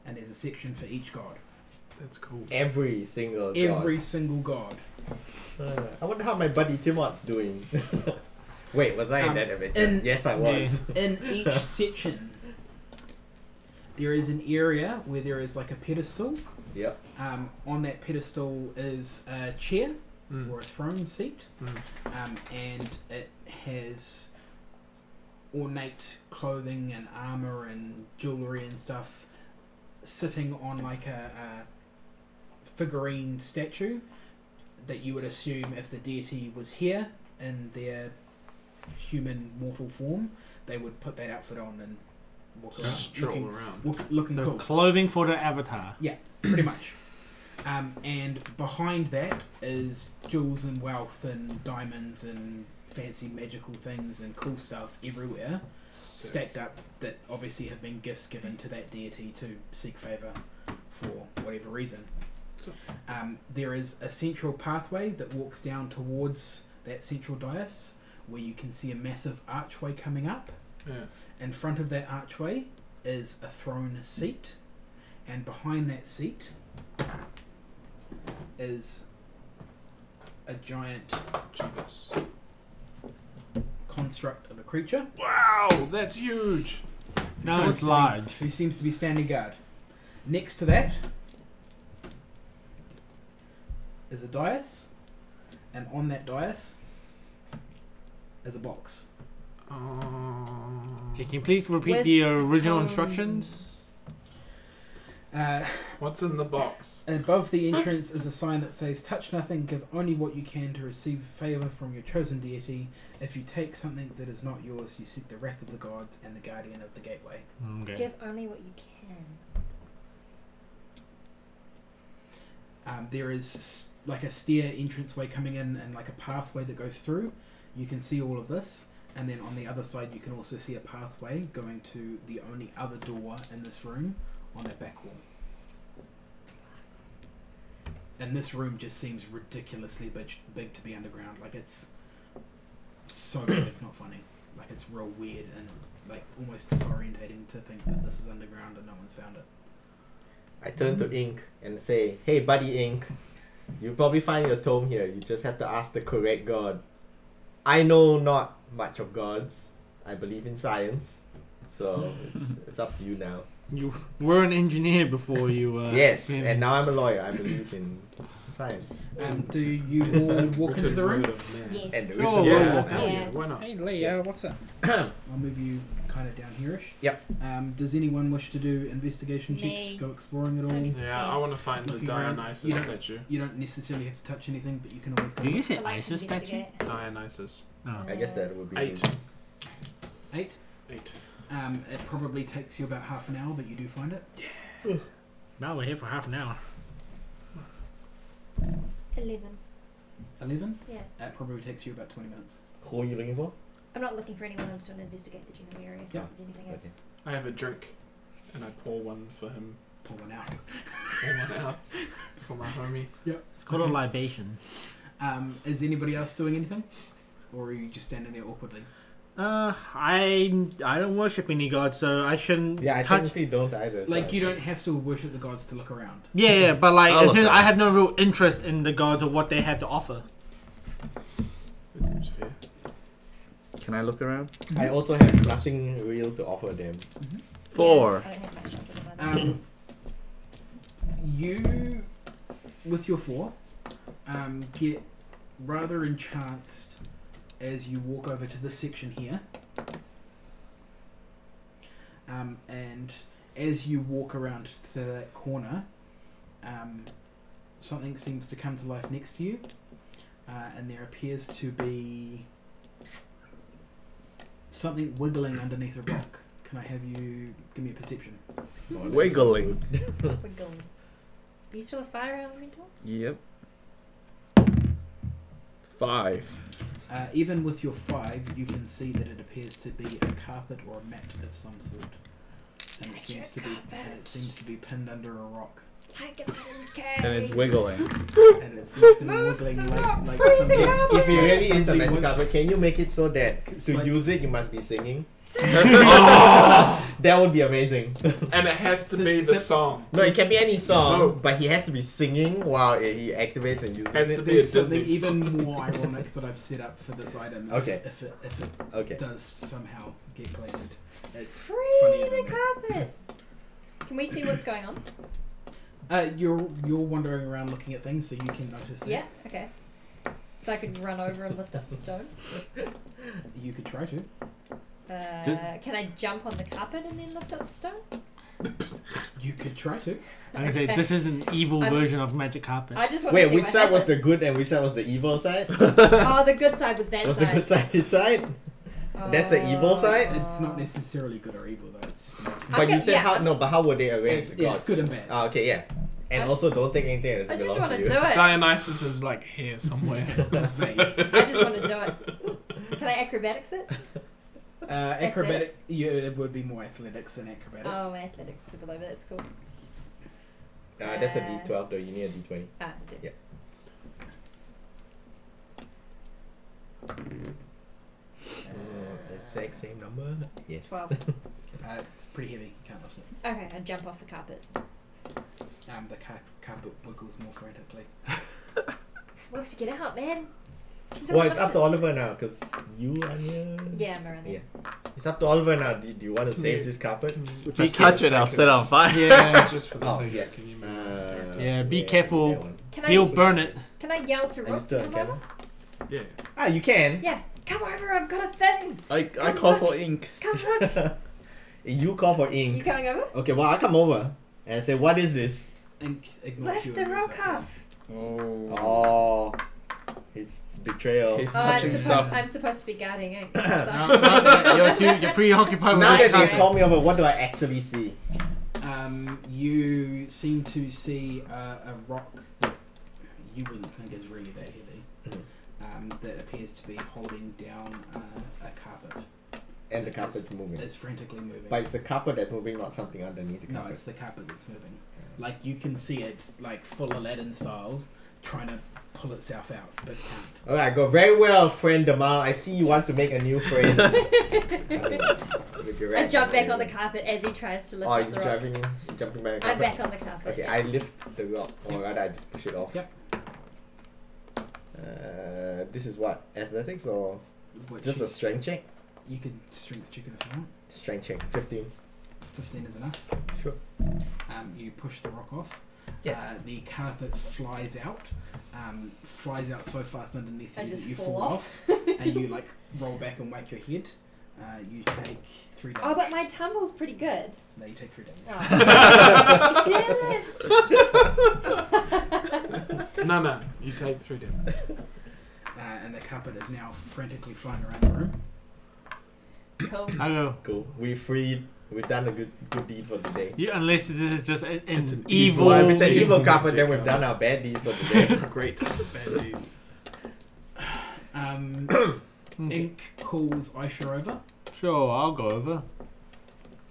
[SPEAKER 2] And there's a section for each god.
[SPEAKER 1] That's cool.
[SPEAKER 5] Every single god.
[SPEAKER 2] Every single god.
[SPEAKER 5] I wonder how my buddy Timot's doing. Wait, was I in that adventure? Yes, I was.
[SPEAKER 2] In each section, there is an area where there is like a pedestal.
[SPEAKER 5] Yep.
[SPEAKER 2] On that pedestal is a chair
[SPEAKER 1] Mm.
[SPEAKER 2] or a throne seat,
[SPEAKER 1] Mm.
[SPEAKER 2] and it has ornate clothing and armor and jewelry and stuff sitting on like a figurine statue that you would assume if the deity was here in their human mortal form, they would put that outfit on and walk around
[SPEAKER 1] Stroll around.
[SPEAKER 2] looking
[SPEAKER 4] The
[SPEAKER 2] cool.
[SPEAKER 4] clothing for the avatar.
[SPEAKER 2] Pretty much. And behind that is jewels and wealth and diamonds and fancy magical things and cool stuff everywhere,
[SPEAKER 1] Sick.
[SPEAKER 2] stacked up, that obviously have been gifts given to that deity to seek favour for whatever reason. There is a central pathway that walks down towards that central dais, where you can see a massive archway coming up.
[SPEAKER 1] Yeah.
[SPEAKER 2] In front of that archway is a throne seat, and behind that seat is a giant
[SPEAKER 1] Jesus.
[SPEAKER 2] construct of a creature
[SPEAKER 1] Wow, that's huge.
[SPEAKER 4] No,
[SPEAKER 2] seems
[SPEAKER 4] it's
[SPEAKER 2] to be-
[SPEAKER 4] large.
[SPEAKER 2] who seems to be standing guard. Next to that is a dais, and on that dais is a box.
[SPEAKER 4] Okay, can you please repeat
[SPEAKER 3] With
[SPEAKER 4] the original
[SPEAKER 3] Tome.
[SPEAKER 4] instructions?
[SPEAKER 1] What's in the box?
[SPEAKER 2] Above the entrance is a sign that says, "Touch nothing, give only what you can to receive favour from your chosen deity. If you take something that is not yours, you seek the wrath of the gods and the guardian of the gateway."
[SPEAKER 4] Okay.
[SPEAKER 3] Give only what you can.
[SPEAKER 2] There is like a stair entranceway coming in and like a pathway that goes through. You can see all of this, and then on the other side you can also see a pathway going to the only other door in this room on that back wall. And this room just seems ridiculously big to be underground. Like it's so big it's not funny. Like it's real weird and like almost disorientating to think that this is underground and no one's found it.
[SPEAKER 5] I turn to Ink and say, "Hey, buddy, Ink, you'll probably find your tome here. You just have to ask the correct god. I know not much of gods. I believe in science, so it's up to you now."
[SPEAKER 4] You were an engineer before you.
[SPEAKER 5] Yes,
[SPEAKER 4] came-
[SPEAKER 5] and now I'm a lawyer. I believe in science.
[SPEAKER 2] Do you all walk into the room?
[SPEAKER 3] Yes.
[SPEAKER 5] And the
[SPEAKER 4] Oh,
[SPEAKER 5] original
[SPEAKER 1] Yeah,
[SPEAKER 5] god.
[SPEAKER 1] hell
[SPEAKER 3] Yeah.
[SPEAKER 1] yeah, why not?
[SPEAKER 6] Hey Leo, what's up?
[SPEAKER 2] I'll move you kind of down here-ish.
[SPEAKER 5] Yep.
[SPEAKER 2] Does anyone wish to do investigation checks?
[SPEAKER 3] Me.
[SPEAKER 2] Go exploring at all?
[SPEAKER 3] Okay.
[SPEAKER 1] Yeah, I want to find the
[SPEAKER 2] Looking around,
[SPEAKER 1] Dionysus
[SPEAKER 2] you don't-
[SPEAKER 1] statue.
[SPEAKER 2] You don't necessarily have to touch anything, but you can always go.
[SPEAKER 4] Did you
[SPEAKER 2] look.
[SPEAKER 4] say
[SPEAKER 3] I like to
[SPEAKER 4] Isis statue?
[SPEAKER 3] investigate.
[SPEAKER 1] Dionysus.
[SPEAKER 4] Oh.
[SPEAKER 5] I guess that would be
[SPEAKER 1] 8.
[SPEAKER 2] 8.
[SPEAKER 1] 8.
[SPEAKER 2] It probably takes you about half an hour, but you do find it.
[SPEAKER 4] Now we're here for half an hour.
[SPEAKER 3] 11.
[SPEAKER 2] 11.
[SPEAKER 3] Yeah.
[SPEAKER 2] It probably takes you about 20 minutes.
[SPEAKER 5] Who are you looking for?
[SPEAKER 3] I'm not looking for anyone. I'm just going to investigate the general area. See
[SPEAKER 2] Yeah.
[SPEAKER 3] if there's anything else.
[SPEAKER 5] Okay.
[SPEAKER 1] I have a drink, and I pour one for him.
[SPEAKER 2] Pull one out.
[SPEAKER 1] Pour one out for my homie.
[SPEAKER 4] It's called
[SPEAKER 2] Okay.
[SPEAKER 4] a libation.
[SPEAKER 2] Is anybody else doing anything, or are you just standing there awkwardly?
[SPEAKER 4] I don't worship any god, so I shouldn't
[SPEAKER 5] Yeah, I
[SPEAKER 4] touch.
[SPEAKER 5] technically don't either. so
[SPEAKER 2] Like
[SPEAKER 5] I
[SPEAKER 2] you
[SPEAKER 5] think-
[SPEAKER 2] don't have to worship the gods to look around.
[SPEAKER 4] Yeah, but like
[SPEAKER 6] I'll
[SPEAKER 4] in
[SPEAKER 6] look
[SPEAKER 4] terms-
[SPEAKER 6] at
[SPEAKER 4] I
[SPEAKER 6] it.
[SPEAKER 4] have no real interest in the gods or what they have to offer.
[SPEAKER 1] That seems fair.
[SPEAKER 6] Can I look around?
[SPEAKER 5] I also have nothing real to offer them.
[SPEAKER 6] 4.
[SPEAKER 3] I don't have much of them.
[SPEAKER 2] You, with your 4, get rather entranced as you walk over to this section here. And as you walk around to that corner, something seems to come to life next to you, and there appears to be something wiggling underneath a rock. Can I have you give me a perception?
[SPEAKER 6] Wiggling.
[SPEAKER 3] Wiggle. Are you still a fire elemental?
[SPEAKER 6] Yep. 5.
[SPEAKER 2] Even with your 5, you can see that it appears to be a carpet or a mat of some sort, and it seems to be pinned under a rock,
[SPEAKER 3] Like a man's
[SPEAKER 6] And it's wiggling.
[SPEAKER 2] and it seems to be
[SPEAKER 3] Move
[SPEAKER 2] wiggling
[SPEAKER 3] the rock,
[SPEAKER 2] like
[SPEAKER 3] move the
[SPEAKER 2] something.
[SPEAKER 3] carpet.
[SPEAKER 5] If it really is a
[SPEAKER 2] Something
[SPEAKER 5] magic
[SPEAKER 2] was-
[SPEAKER 5] carpet, can you make it so that
[SPEAKER 2] It's
[SPEAKER 5] to
[SPEAKER 2] like-
[SPEAKER 5] use it you must be singing? That would be amazing.
[SPEAKER 1] And it has to be the
[SPEAKER 2] The-
[SPEAKER 1] song.
[SPEAKER 5] No, it can be any song,
[SPEAKER 1] No.
[SPEAKER 5] but he has to be singing while he activates and uses
[SPEAKER 1] Has
[SPEAKER 5] it.
[SPEAKER 1] to be
[SPEAKER 2] There's
[SPEAKER 1] a
[SPEAKER 2] something
[SPEAKER 1] Disney
[SPEAKER 2] even more ironic that I've set up for this item.
[SPEAKER 5] Okay.
[SPEAKER 2] If it
[SPEAKER 5] Okay.
[SPEAKER 2] does somehow get collected, it's
[SPEAKER 3] Free
[SPEAKER 2] funny.
[SPEAKER 3] the carpet. Can we see what's going on?
[SPEAKER 2] You're wandering around looking at things, so you can notice that.
[SPEAKER 3] Yeah. Okay. So I could run over and lift up the stone.
[SPEAKER 2] You could try to.
[SPEAKER 3] Can I jump on the carpet and then lift up the stone?
[SPEAKER 2] You could try to.
[SPEAKER 4] I'm gonna say this is an evil
[SPEAKER 3] I'm-
[SPEAKER 4] version of magic carpet.
[SPEAKER 3] I just want to
[SPEAKER 5] Wait,
[SPEAKER 3] see
[SPEAKER 5] which
[SPEAKER 3] what
[SPEAKER 5] side was the
[SPEAKER 3] happens.
[SPEAKER 5] good and which side was the evil side?
[SPEAKER 3] Oh, the good side was that
[SPEAKER 5] Was the
[SPEAKER 3] side.
[SPEAKER 5] good side his side? That's the evil side?
[SPEAKER 2] It's not necessarily good or evil though. It's just a magic.
[SPEAKER 5] But you
[SPEAKER 3] gonna-
[SPEAKER 5] said
[SPEAKER 3] yeah,
[SPEAKER 5] how?
[SPEAKER 3] I'm-
[SPEAKER 5] No, but how would they arrange the
[SPEAKER 2] Yeah,
[SPEAKER 5] gods?
[SPEAKER 2] it's good and bad.
[SPEAKER 5] Ah, okay, yeah. And
[SPEAKER 3] I'm-
[SPEAKER 5] also, don't take anything that
[SPEAKER 3] I
[SPEAKER 5] doesn't
[SPEAKER 3] just
[SPEAKER 5] belong
[SPEAKER 3] want
[SPEAKER 5] to
[SPEAKER 3] to
[SPEAKER 5] you.
[SPEAKER 3] do it.
[SPEAKER 1] Dionysus is like here somewhere.
[SPEAKER 2] Vague.
[SPEAKER 3] I just want to do it. Can I acrobatics it?
[SPEAKER 2] Acrobatics. Yeah, it would be more athletics than acrobatics.
[SPEAKER 3] Oh, my athletics are below, but that's cool.
[SPEAKER 5] That's a D12 though. You need a D20.
[SPEAKER 3] Ah, I do.
[SPEAKER 5] Yeah. Exact same number. Yes.
[SPEAKER 3] 12.
[SPEAKER 2] It's pretty heavy. Can't lift it.
[SPEAKER 3] Okay, I jump off the carpet.
[SPEAKER 2] The carpet wiggles more frantically.
[SPEAKER 3] Wants to get out, man. Can
[SPEAKER 5] Well,
[SPEAKER 3] someone
[SPEAKER 5] it's
[SPEAKER 3] lift
[SPEAKER 5] up to Oliver now, because you are here.
[SPEAKER 3] Yeah, I'm around there.
[SPEAKER 5] Yeah. It's up to Oliver now. Do you want to save this carpet?
[SPEAKER 6] If you touch it, I'll set it on fire.
[SPEAKER 4] Yeah,
[SPEAKER 1] Just for the
[SPEAKER 5] Oh,
[SPEAKER 1] sake.
[SPEAKER 5] yeah.
[SPEAKER 1] Can you move my character?
[SPEAKER 4] Yeah, be careful.
[SPEAKER 5] that one.
[SPEAKER 3] Can
[SPEAKER 4] he'll
[SPEAKER 3] I
[SPEAKER 4] burn it.
[SPEAKER 3] can I yell to
[SPEAKER 5] Are you
[SPEAKER 3] Rook
[SPEAKER 5] still
[SPEAKER 3] to
[SPEAKER 5] on
[SPEAKER 3] come
[SPEAKER 5] camera?
[SPEAKER 3] over?
[SPEAKER 1] Yeah.
[SPEAKER 5] Ah, you can.
[SPEAKER 3] Yeah, come over. I've got a thing.
[SPEAKER 6] I call for ink.
[SPEAKER 3] Come look.
[SPEAKER 5] You call for
[SPEAKER 3] You
[SPEAKER 5] ink.
[SPEAKER 3] coming over?
[SPEAKER 5] Okay, well, I come over and say, what is this?
[SPEAKER 2] Ink ignores you.
[SPEAKER 3] Lift the
[SPEAKER 2] and moves
[SPEAKER 3] rock
[SPEAKER 2] up here.
[SPEAKER 3] off.
[SPEAKER 6] Oh.
[SPEAKER 5] Oh, his betrayal.
[SPEAKER 6] His-
[SPEAKER 3] Oh, I'm
[SPEAKER 6] touching
[SPEAKER 3] supposed,
[SPEAKER 6] stuff.
[SPEAKER 3] I'm supposed to be guarding ink.
[SPEAKER 4] No,
[SPEAKER 3] So.
[SPEAKER 4] you're preoccupied
[SPEAKER 5] Now
[SPEAKER 4] with
[SPEAKER 5] that
[SPEAKER 4] that
[SPEAKER 5] you
[SPEAKER 4] carpet.
[SPEAKER 5] call me over, what do I actually see?
[SPEAKER 2] You seem to see a rock that you wouldn't think is really that heavy.
[SPEAKER 5] Mhm.
[SPEAKER 2] That appears to be holding down a carpet.
[SPEAKER 5] And the carpet's moving.
[SPEAKER 2] It's frantically moving.
[SPEAKER 5] But it's the carpet that's moving, not something underneath the
[SPEAKER 2] No,
[SPEAKER 5] carpet.
[SPEAKER 2] it's the carpet that's moving. Like you can see it, like full Aladdin styles, trying to pull itself out, but can't.
[SPEAKER 5] Alright, go very well, friend Damal. I see you want to make a new friend.
[SPEAKER 3] I jump back on the carpet as he tries to lift
[SPEAKER 5] Oh,
[SPEAKER 3] up
[SPEAKER 5] he's
[SPEAKER 3] the rock.
[SPEAKER 5] jumping back on the
[SPEAKER 3] I'm
[SPEAKER 5] carpet?
[SPEAKER 3] back on the carpet.
[SPEAKER 5] Okay, I lift the rock. Or rather, I just push it off.
[SPEAKER 2] Yep.
[SPEAKER 5] This is what? Athletics or
[SPEAKER 2] Which
[SPEAKER 5] just a strength check?
[SPEAKER 2] you can strength check it if you want.
[SPEAKER 5] Strength check, 15.
[SPEAKER 2] 15 is enough.
[SPEAKER 5] Sure.
[SPEAKER 2] You push the rock off.
[SPEAKER 5] Yes.
[SPEAKER 2] The carpet flies out so fast underneath
[SPEAKER 3] I
[SPEAKER 2] you
[SPEAKER 3] just
[SPEAKER 2] that you
[SPEAKER 3] fall
[SPEAKER 2] fall off, and you like roll back and whack your head. You take 3 damage.
[SPEAKER 3] Oh, but my tumble's pretty good.
[SPEAKER 2] No, you take 3 damage.
[SPEAKER 3] Oh. Damn it!
[SPEAKER 1] No, you take 3 damage.
[SPEAKER 2] And the carpet is now frantically flying around the room.
[SPEAKER 3] Cool.
[SPEAKER 4] I go.
[SPEAKER 5] Cool. We've done a good deed for the day.
[SPEAKER 4] Yeah, unless this is just an
[SPEAKER 1] It's an
[SPEAKER 4] evil.
[SPEAKER 5] Well, if it's an evil
[SPEAKER 1] evil
[SPEAKER 5] carpet, then
[SPEAKER 1] magic
[SPEAKER 5] we've done our bad deed for the day.
[SPEAKER 1] Great. Bad deeds.
[SPEAKER 4] Okay.
[SPEAKER 2] Ink calls Aisha over
[SPEAKER 4] Sure, I'll go over.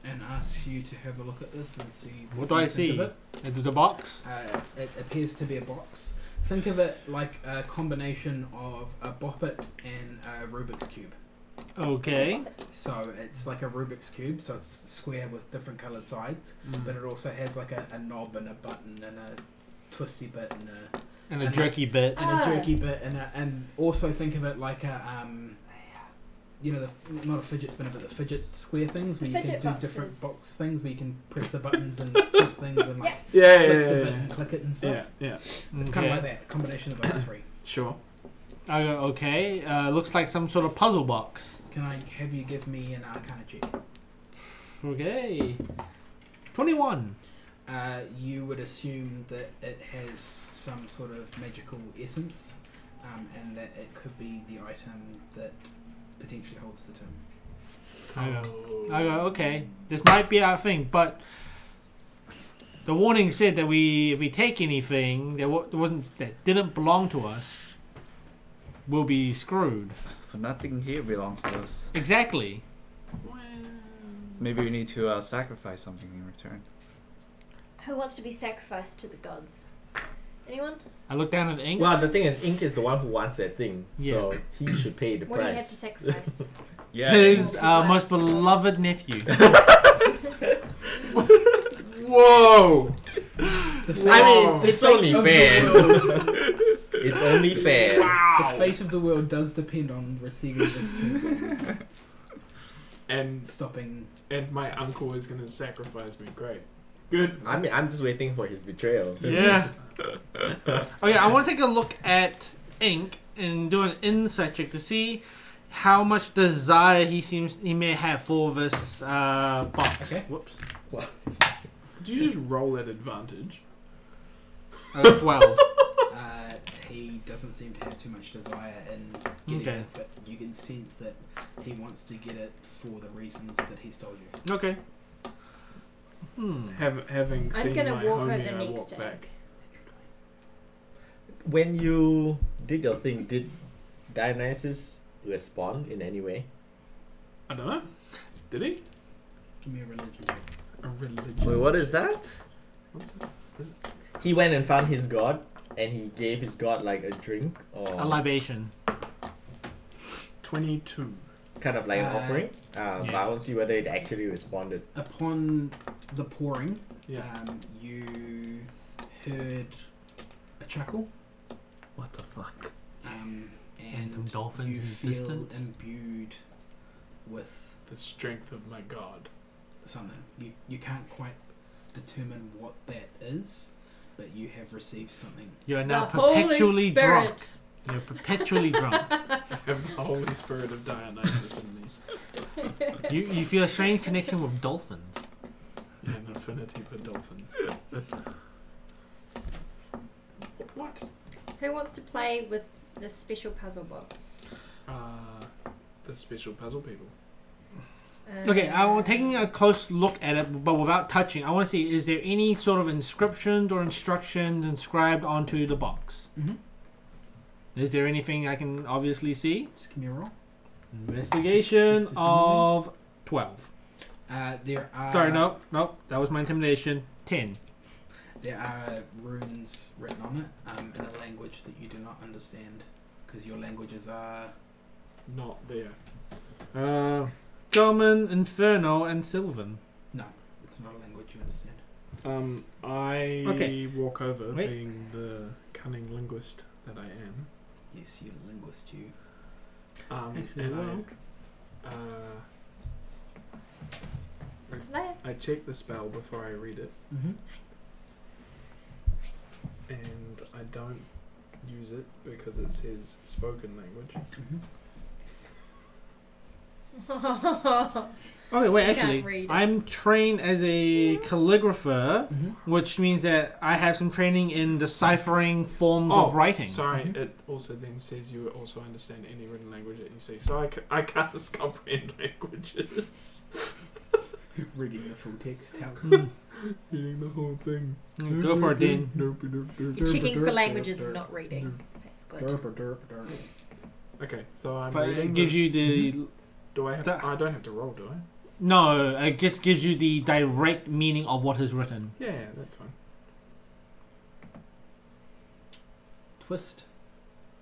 [SPEAKER 2] and asks you to have a look at this and see
[SPEAKER 4] What do
[SPEAKER 2] you
[SPEAKER 4] I
[SPEAKER 2] think
[SPEAKER 4] see?
[SPEAKER 2] of it.
[SPEAKER 4] Into the box.
[SPEAKER 2] It appears to be a box. Think of it like a combination of a Boppet and a Rubik's Cube.
[SPEAKER 4] Okay.
[SPEAKER 2] So it's like a Rubik's Cube, so it's square with different coloured sides, but it also has like a knob and a button and a twisty bit
[SPEAKER 4] And a jerky bit.
[SPEAKER 2] and a jerky bit and also think of it like a not a fidget spinner but the fidget square things where you can
[SPEAKER 3] Fidget
[SPEAKER 2] do
[SPEAKER 3] boxes.
[SPEAKER 2] different box things where you can press the buttons and twist things and like
[SPEAKER 1] Yeah,
[SPEAKER 2] flick the bit and click it and stuff.
[SPEAKER 1] Yeah.
[SPEAKER 2] It's kind of like that combination of those 3.
[SPEAKER 1] Sure.
[SPEAKER 4] I go, okay. Looks like some sort of puzzle box.
[SPEAKER 2] Can I have you give me an Arcana check?
[SPEAKER 4] Okay. 21.
[SPEAKER 2] You would assume that it has some sort of magical essence, and that it could be the item that potentially holds the tomb.
[SPEAKER 4] I go, okay. This might be our thing, but the warning said that if we take anything that didn't belong to us, we'll be screwed.
[SPEAKER 6] Nothing here belongs to us.
[SPEAKER 4] Exactly.
[SPEAKER 6] Maybe we need to sacrifice something in return.
[SPEAKER 3] Who wants to be sacrificed to the gods? Anyone?
[SPEAKER 4] I look down at Ink.
[SPEAKER 5] Well, the thing is, Ink is the one who wants that thing,
[SPEAKER 4] Yeah.
[SPEAKER 5] so he should pay the
[SPEAKER 3] What do you have to
[SPEAKER 5] price.
[SPEAKER 3] sacrifice?
[SPEAKER 6] Yeah.
[SPEAKER 4] His most beloved nephew.
[SPEAKER 1] Whoa!
[SPEAKER 5] I mean, it's only
[SPEAKER 2] of the
[SPEAKER 5] fair.
[SPEAKER 2] world-
[SPEAKER 5] It's only fair.
[SPEAKER 2] The fate of the world does depend on receiving this tomb and
[SPEAKER 1] And
[SPEAKER 2] stopping.
[SPEAKER 1] my uncle is gonna sacrifice me. Great. Good.
[SPEAKER 5] I mean, I'm just waiting for his betrayal.
[SPEAKER 4] Yeah. Okay, I want to take a look at Ink and do an insight check to see how much desire he may have for this box.
[SPEAKER 2] Okay.
[SPEAKER 4] Whoops.
[SPEAKER 5] What?
[SPEAKER 1] Did you just roll at advantage?
[SPEAKER 4] 12.
[SPEAKER 2] He doesn't seem to have too much desire in getting
[SPEAKER 4] Okay.
[SPEAKER 2] it, but you can sense that he wants to get it for the reasons that he's told you.
[SPEAKER 4] Okay.
[SPEAKER 1] Having
[SPEAKER 3] I'm
[SPEAKER 1] seen
[SPEAKER 3] gonna
[SPEAKER 1] my
[SPEAKER 3] walk
[SPEAKER 1] homie,
[SPEAKER 3] over
[SPEAKER 1] I
[SPEAKER 3] next
[SPEAKER 1] walk
[SPEAKER 3] to
[SPEAKER 1] back.
[SPEAKER 3] Ink.
[SPEAKER 5] When you did your thing, did Dionysus respond in any way?
[SPEAKER 1] I don't know. Did he?
[SPEAKER 2] Give me a religion check.
[SPEAKER 1] A religion.
[SPEAKER 6] Wait, what is that?
[SPEAKER 1] What's it?
[SPEAKER 5] He went and found his god, and he gave his god like a drink or
[SPEAKER 4] A libation.
[SPEAKER 1] 22.
[SPEAKER 5] kind of like an
[SPEAKER 2] Uh,
[SPEAKER 5] offering. But I want to see whether it actually responded.
[SPEAKER 2] Upon the pouring,
[SPEAKER 1] Yeah.
[SPEAKER 2] you heard a chuckle,
[SPEAKER 6] What the fuck?
[SPEAKER 2] and
[SPEAKER 4] some dolphins
[SPEAKER 2] you
[SPEAKER 4] in the
[SPEAKER 2] feel
[SPEAKER 4] distance.
[SPEAKER 2] imbued with
[SPEAKER 1] The strength of my god.
[SPEAKER 2] something. You can't quite determine what that is, but you have received something.
[SPEAKER 4] You are now
[SPEAKER 3] The Holy
[SPEAKER 4] perpetually drunk.
[SPEAKER 3] Spirit.
[SPEAKER 4] You're perpetually drunk.
[SPEAKER 1] I have the Holy Spirit of Dionysus in me.
[SPEAKER 4] You feel a strange connection with dolphins.
[SPEAKER 1] Yeah, an affinity for dolphins. What?
[SPEAKER 3] Who wants to play with this special puzzle box?
[SPEAKER 1] The special puzzle people.
[SPEAKER 4] Okay, I'm taking a close look at it, but without touching. I want to see, is there any sort of inscriptions or instructions inscribed onto the box?
[SPEAKER 2] Mm-hmm.
[SPEAKER 4] Is there anything I can obviously see?
[SPEAKER 2] Just give me a roll.
[SPEAKER 4] Investigation
[SPEAKER 2] Just
[SPEAKER 4] of 12.
[SPEAKER 2] There are.
[SPEAKER 4] Sorry, no, that was my intimidation. 10.
[SPEAKER 2] There are runes written on it in a language that you do not understand because your languages are.
[SPEAKER 1] Not there.
[SPEAKER 4] Common, Inferno, and Sylvan.
[SPEAKER 2] No, it's not a language you understand.
[SPEAKER 1] I walk over,
[SPEAKER 4] Wait.
[SPEAKER 1] being the cunning linguist that I am.
[SPEAKER 2] Yes, you linguist, you.
[SPEAKER 4] Actually,
[SPEAKER 1] And
[SPEAKER 4] well.
[SPEAKER 1] I check the spell before I read it,
[SPEAKER 2] Mm-hmm.
[SPEAKER 1] and I don't use it because it says spoken language.
[SPEAKER 2] Mm-hmm.
[SPEAKER 4] Okay, wait,
[SPEAKER 3] You can't
[SPEAKER 4] actually,
[SPEAKER 3] read it.
[SPEAKER 4] I'm trained as a calligrapher,
[SPEAKER 2] Mm-hmm.
[SPEAKER 4] which means that I have some training in deciphering forms of writing.
[SPEAKER 1] Sorry,
[SPEAKER 2] Mhm.
[SPEAKER 1] it also then says you also understand any written language that you see. So I can't comprehend languages.
[SPEAKER 2] Reading the full text helps.
[SPEAKER 1] Reading the whole thing.
[SPEAKER 4] Go for it, Dean.
[SPEAKER 3] You're checking for languages and not reading. That's good.
[SPEAKER 1] Okay, so I'm
[SPEAKER 4] But
[SPEAKER 1] reading.
[SPEAKER 4] it gives you the...
[SPEAKER 1] Do I have?
[SPEAKER 4] the-
[SPEAKER 1] I don't have to roll, do I?
[SPEAKER 4] No, it just gives you the direct meaning of what is written.
[SPEAKER 1] Yeah, that's fine.
[SPEAKER 2] Twist,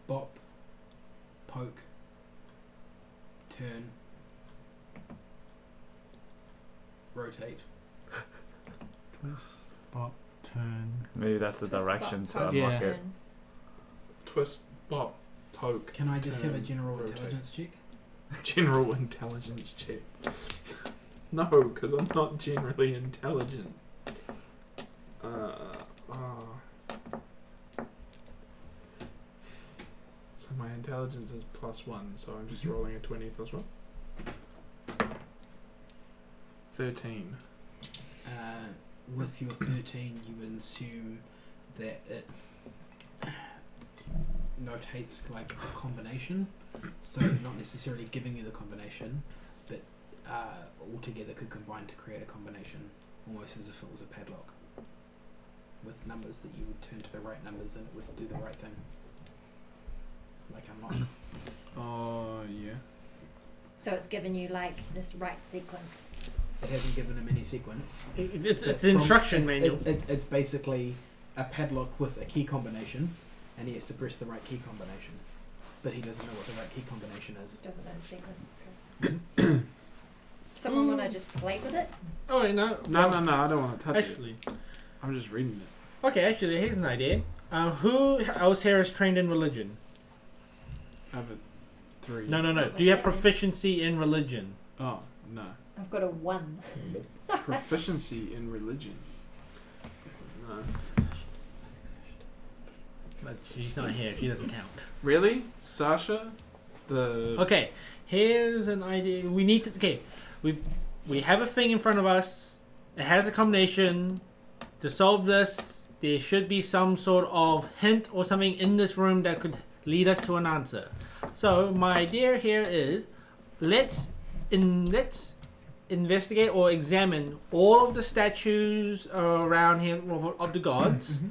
[SPEAKER 2] bop, poke, turn, rotate.
[SPEAKER 4] Twist, bop, turn.
[SPEAKER 6] Maybe that's the
[SPEAKER 3] Twist,
[SPEAKER 6] direction
[SPEAKER 3] bop,
[SPEAKER 6] to
[SPEAKER 3] poke,
[SPEAKER 4] Yeah.
[SPEAKER 6] unlock it.
[SPEAKER 3] turn.
[SPEAKER 1] Twist, bop, poke.
[SPEAKER 2] Can I just have a
[SPEAKER 1] turn,
[SPEAKER 2] general
[SPEAKER 1] rotate.
[SPEAKER 2] intelligence check?
[SPEAKER 1] General intelligence check. No, because I'm not generally intelligent. So my intelligence is +1, so I'm just rolling a 20 plus 1. 13.
[SPEAKER 2] With your 13, you would assume that it notates like a combination. So not necessarily giving you the combination, but altogether could combine to create a combination, almost as if it was a padlock with numbers that you would turn to the right numbers and it would do the right thing, like unlock.
[SPEAKER 1] Oh, yeah.
[SPEAKER 3] So it's given you like this right sequence.
[SPEAKER 2] It hasn't given him any sequence.
[SPEAKER 4] It's
[SPEAKER 2] But
[SPEAKER 4] an instruction
[SPEAKER 2] it's,
[SPEAKER 4] manual.
[SPEAKER 2] It's basically a padlock with a key combination, and he has to press the right key combination. But he doesn't know what the right key combination is.
[SPEAKER 3] Doesn't know the sequence. Okay. Someone wanna just play with it?
[SPEAKER 4] Oh, wait, no.
[SPEAKER 1] No, I don't want to touch it.
[SPEAKER 4] Actually.
[SPEAKER 1] I'm just reading it.
[SPEAKER 4] Okay, actually, here's an idea. Who else here is trained in religion?
[SPEAKER 1] I have a 3.
[SPEAKER 4] No.
[SPEAKER 3] not
[SPEAKER 4] Do you have
[SPEAKER 3] religion.
[SPEAKER 4] proficiency in religion?
[SPEAKER 1] Oh, no.
[SPEAKER 3] I've got a 1.
[SPEAKER 1] Proficiency in religion. No.
[SPEAKER 4] But she's not here. She doesn't count.
[SPEAKER 1] Really? Sasha? The...
[SPEAKER 4] Okay, here's an idea. We need to. Okay, we have a thing in front of us. It has a combination. To solve this, there should be some sort of hint or something in this room that could lead us to an answer. So my idea here is, let's investigate or examine all of the statues around here of the gods.
[SPEAKER 2] Mhm.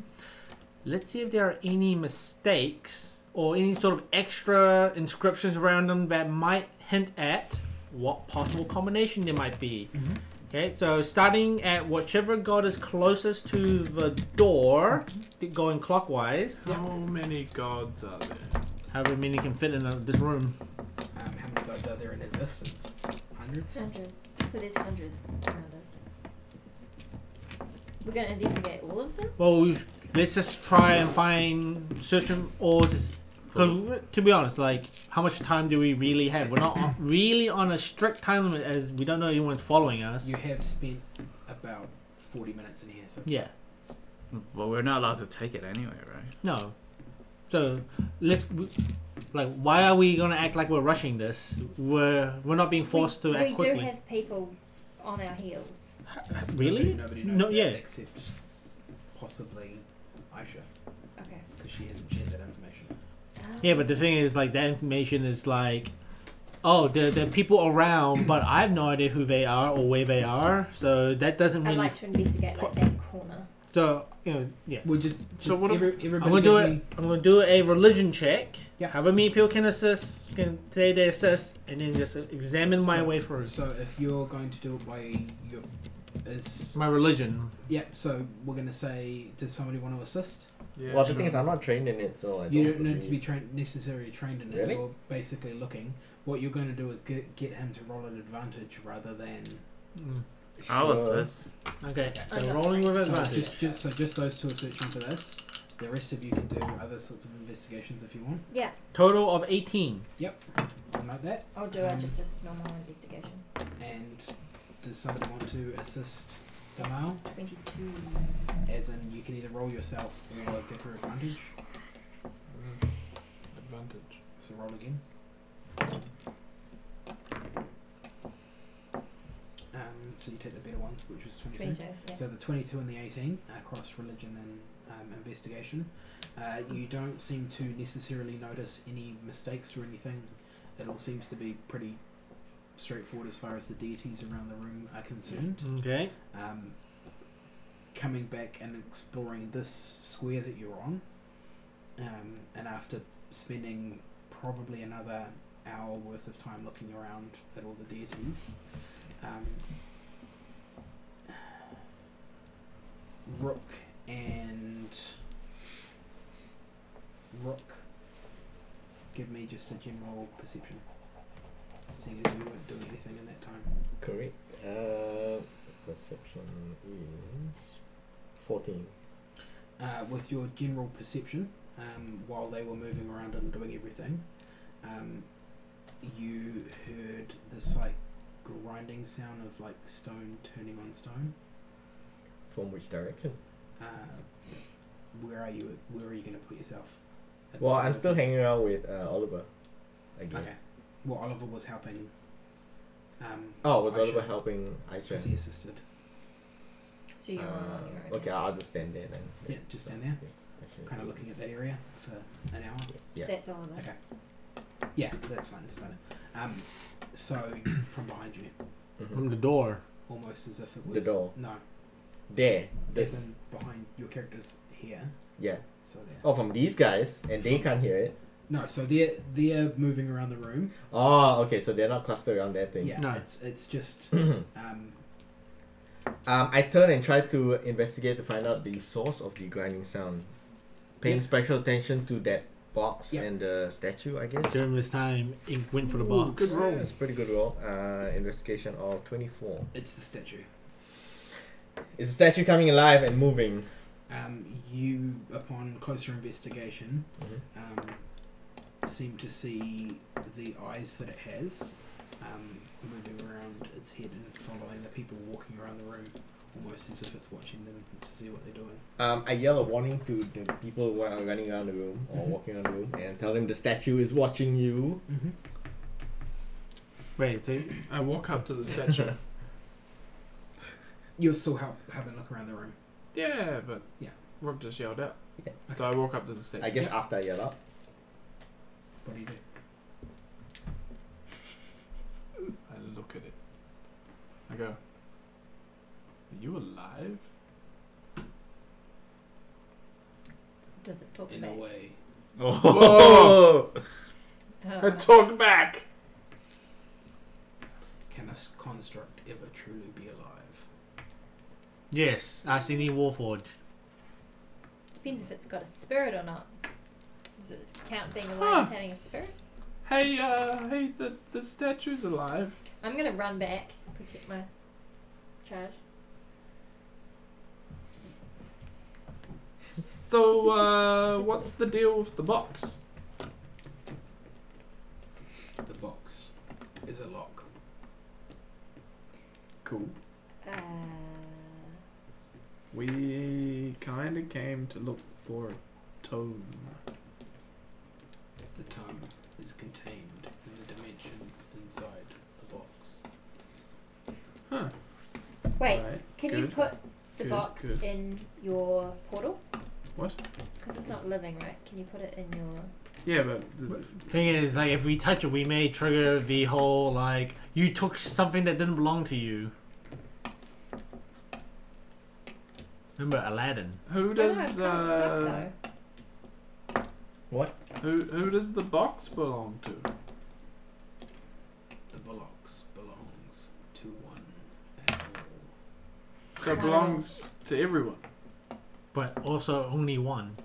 [SPEAKER 4] Let's see if there are any mistakes or any sort of extra inscriptions around them that might hint at what possible combination there might be.
[SPEAKER 2] Mhm.
[SPEAKER 4] Okay, so starting at whichever god is closest to the door, going clockwise.
[SPEAKER 1] How many gods are there?
[SPEAKER 4] However many can fit in this room.
[SPEAKER 2] How many gods are there in existence? Hundreds?
[SPEAKER 3] Hundreds. So there's hundreds around us. We're gonna investigate all of them?
[SPEAKER 4] Well, let's just try and find certain or just. Because to be honest, like, how much time do we really have? We're not really on a strict time limit, as we don't know anyone's following us.
[SPEAKER 2] You have spent about 40 minutes in here, so
[SPEAKER 4] Yeah.
[SPEAKER 6] Well, we're not allowed to take it anyway, right?
[SPEAKER 4] No. So why are we gonna act like we're rushing this? We're not being forced to act
[SPEAKER 3] we
[SPEAKER 4] quickly.
[SPEAKER 3] do have people on our heels.
[SPEAKER 4] Really?
[SPEAKER 2] Nobody knows
[SPEAKER 4] No,
[SPEAKER 2] that
[SPEAKER 4] yeah.
[SPEAKER 2] except possibly Aisha,
[SPEAKER 3] Okay.
[SPEAKER 2] because she hasn't shared that information.
[SPEAKER 4] Yeah, but the thing is, like, that information is like Oh, the people around, but I have no idea who they are or where they are, so that doesn't
[SPEAKER 3] I'd
[SPEAKER 4] really.
[SPEAKER 3] like to investigate like that corner.
[SPEAKER 4] So yeah.
[SPEAKER 2] We'll just
[SPEAKER 1] So what
[SPEAKER 2] everybody
[SPEAKER 4] I'm gonna
[SPEAKER 2] give
[SPEAKER 4] do
[SPEAKER 2] me-
[SPEAKER 4] it. I'm gonna do a religion check.
[SPEAKER 2] Yeah.
[SPEAKER 4] However many people can assist, can say they assist, and then just examine my way through.
[SPEAKER 2] So if you're going to do it by your is
[SPEAKER 4] My religion.
[SPEAKER 2] yeah. So we're gonna say, does somebody want to assist?
[SPEAKER 1] Yeah,
[SPEAKER 5] Well, the
[SPEAKER 1] sure.
[SPEAKER 5] thing is, I'm not trained in it, so I
[SPEAKER 2] You
[SPEAKER 5] don't
[SPEAKER 2] don't need to be
[SPEAKER 5] believe-
[SPEAKER 2] necessarily trained in it.
[SPEAKER 5] Really?
[SPEAKER 2] You're basically looking. What you're going to do is get him to roll an advantage rather than.
[SPEAKER 6] I'll
[SPEAKER 5] Sure.
[SPEAKER 6] assist.
[SPEAKER 4] Okay,
[SPEAKER 3] I'm
[SPEAKER 4] so
[SPEAKER 3] not
[SPEAKER 4] rolling with
[SPEAKER 3] trained.
[SPEAKER 2] So
[SPEAKER 4] advantage.
[SPEAKER 2] just those two are searching for this. The rest of you can do other sorts of investigations if you want.
[SPEAKER 3] Yeah,
[SPEAKER 4] Total of 18.
[SPEAKER 2] Like that.
[SPEAKER 3] I'll do just a normal investigation.
[SPEAKER 2] And does somebody want to assist Damal?
[SPEAKER 3] 22.
[SPEAKER 2] As in, you can either roll yourself or give her advantage.
[SPEAKER 1] Advantage.
[SPEAKER 2] So roll again. So you take the better ones, which was 22.
[SPEAKER 3] 22, yeah.
[SPEAKER 2] So the 22 and the 18 across religion and investigation. You don't seem to necessarily notice any mistakes or anything. It all seems to be pretty straightforward as far as the deities around the room are concerned.
[SPEAKER 4] Okay.
[SPEAKER 2] Coming back and exploring this square that you're on, and after spending probably another hour worth of time looking around at all the deities, Rook, give me just a general perception, seeing as you weren't doing anything in that time.
[SPEAKER 5] Correct. Perception is 14.
[SPEAKER 2] With your general perception, while they were moving around and doing everything, you heard this like grinding sound of like stone turning on stone.
[SPEAKER 5] From which direction?
[SPEAKER 2] Where are you? Where are you going to put yourself? at the
[SPEAKER 5] Well,
[SPEAKER 2] time
[SPEAKER 5] I'm
[SPEAKER 2] of
[SPEAKER 5] still
[SPEAKER 2] it?
[SPEAKER 5] hanging around with Oliver, I guess.
[SPEAKER 2] Okay. Well, Oliver was helping.
[SPEAKER 5] Oh, was
[SPEAKER 2] Aisha,
[SPEAKER 5] Oliver helping
[SPEAKER 2] because he
[SPEAKER 5] Aisha?
[SPEAKER 2] assisted.
[SPEAKER 3] So you're on your own.
[SPEAKER 5] Okay, I'll just stand there then.
[SPEAKER 2] Yeah, just stand there,
[SPEAKER 5] Yes, actually,
[SPEAKER 2] kind of looking at that area for an hour.
[SPEAKER 5] Yeah.
[SPEAKER 3] That's all of it.
[SPEAKER 2] Okay. Yeah, that's fine. Doesn't matter. So from behind you,
[SPEAKER 4] From
[SPEAKER 5] Mhm.
[SPEAKER 4] the door.
[SPEAKER 2] almost as if it
[SPEAKER 5] The
[SPEAKER 2] was
[SPEAKER 5] door.
[SPEAKER 2] No,
[SPEAKER 5] There.
[SPEAKER 2] as
[SPEAKER 5] This.
[SPEAKER 2] in behind your characters here.
[SPEAKER 5] Yeah.
[SPEAKER 2] So there.
[SPEAKER 5] Oh, from these guys, and they can't hear it.
[SPEAKER 2] No, so they're moving around the room.
[SPEAKER 5] Oh, okay, so they're not clustered around that thing.
[SPEAKER 2] Yeah,
[SPEAKER 4] No.
[SPEAKER 2] it's just
[SPEAKER 5] I turn and try to investigate to find out the source of the grinding sound. Paying
[SPEAKER 2] Yeah.
[SPEAKER 5] special attention to that box
[SPEAKER 2] Yeah.
[SPEAKER 5] and the statue, I guess.
[SPEAKER 4] During this time, Ink went for the
[SPEAKER 1] Ooh,
[SPEAKER 4] box.
[SPEAKER 1] good roll.
[SPEAKER 5] It's a pretty good roll. Investigation of 24.
[SPEAKER 2] it's the statue.
[SPEAKER 5] Is the statue coming alive and moving?
[SPEAKER 2] You, upon closer investigation,
[SPEAKER 5] Mhm.
[SPEAKER 2] seem to see the eyes that it has moving around its head and following the people walking around the room, almost as if it's watching them to see what they're doing.
[SPEAKER 5] I yell a warning to the people who are running around the room or
[SPEAKER 2] Mhm.
[SPEAKER 5] walking around the room and tell them the statue is watching you.
[SPEAKER 2] Mm-hmm.
[SPEAKER 4] Wait, so
[SPEAKER 1] I walk up to the statue.
[SPEAKER 2] You'll still having a look around the room.
[SPEAKER 1] Yeah, but
[SPEAKER 2] Yeah.
[SPEAKER 1] Rook just yelled out.
[SPEAKER 5] Yeah.
[SPEAKER 1] So I walk up to the statue.
[SPEAKER 5] I guess after I yell out.
[SPEAKER 2] What do you do?
[SPEAKER 1] I look at it. I go, "Are you alive?"
[SPEAKER 3] Does it talk
[SPEAKER 2] In
[SPEAKER 3] back?
[SPEAKER 2] a way.
[SPEAKER 5] Oh!
[SPEAKER 1] I talk back.
[SPEAKER 2] Can a construct ever truly be alive?
[SPEAKER 4] yes, I see the Warforged.
[SPEAKER 3] Depends if it's got a spirit or not. Does it count being alive
[SPEAKER 1] Huh.
[SPEAKER 3] as having a spirit?
[SPEAKER 1] Hey, the statue's alive.
[SPEAKER 3] I'm gonna run back, protect my charge.
[SPEAKER 1] So, what's the deal with the box?
[SPEAKER 2] The box is a lock.
[SPEAKER 1] Cool.
[SPEAKER 3] Uh,
[SPEAKER 1] We kind of came to look for a tome.
[SPEAKER 2] The tome is contained in the dimension inside the box.
[SPEAKER 1] Huh.
[SPEAKER 3] wait,
[SPEAKER 1] Right.
[SPEAKER 3] can you
[SPEAKER 1] good.
[SPEAKER 3] put the
[SPEAKER 1] Good,
[SPEAKER 3] box
[SPEAKER 1] good.
[SPEAKER 3] in your portal?
[SPEAKER 1] What?
[SPEAKER 3] Because it's not living, right? Can you put it in your
[SPEAKER 1] Yeah, but
[SPEAKER 4] Thing is, like, if we touch it, we may trigger the whole, like, you took something that didn't belong to you. Remember Aladdin?
[SPEAKER 1] who
[SPEAKER 3] I
[SPEAKER 1] does
[SPEAKER 3] know, I'm kinda stuck, though.
[SPEAKER 5] What?
[SPEAKER 1] who does the box belong to?
[SPEAKER 2] The box belongs to one and all.
[SPEAKER 1] So it belongs to everyone.
[SPEAKER 4] But also only one.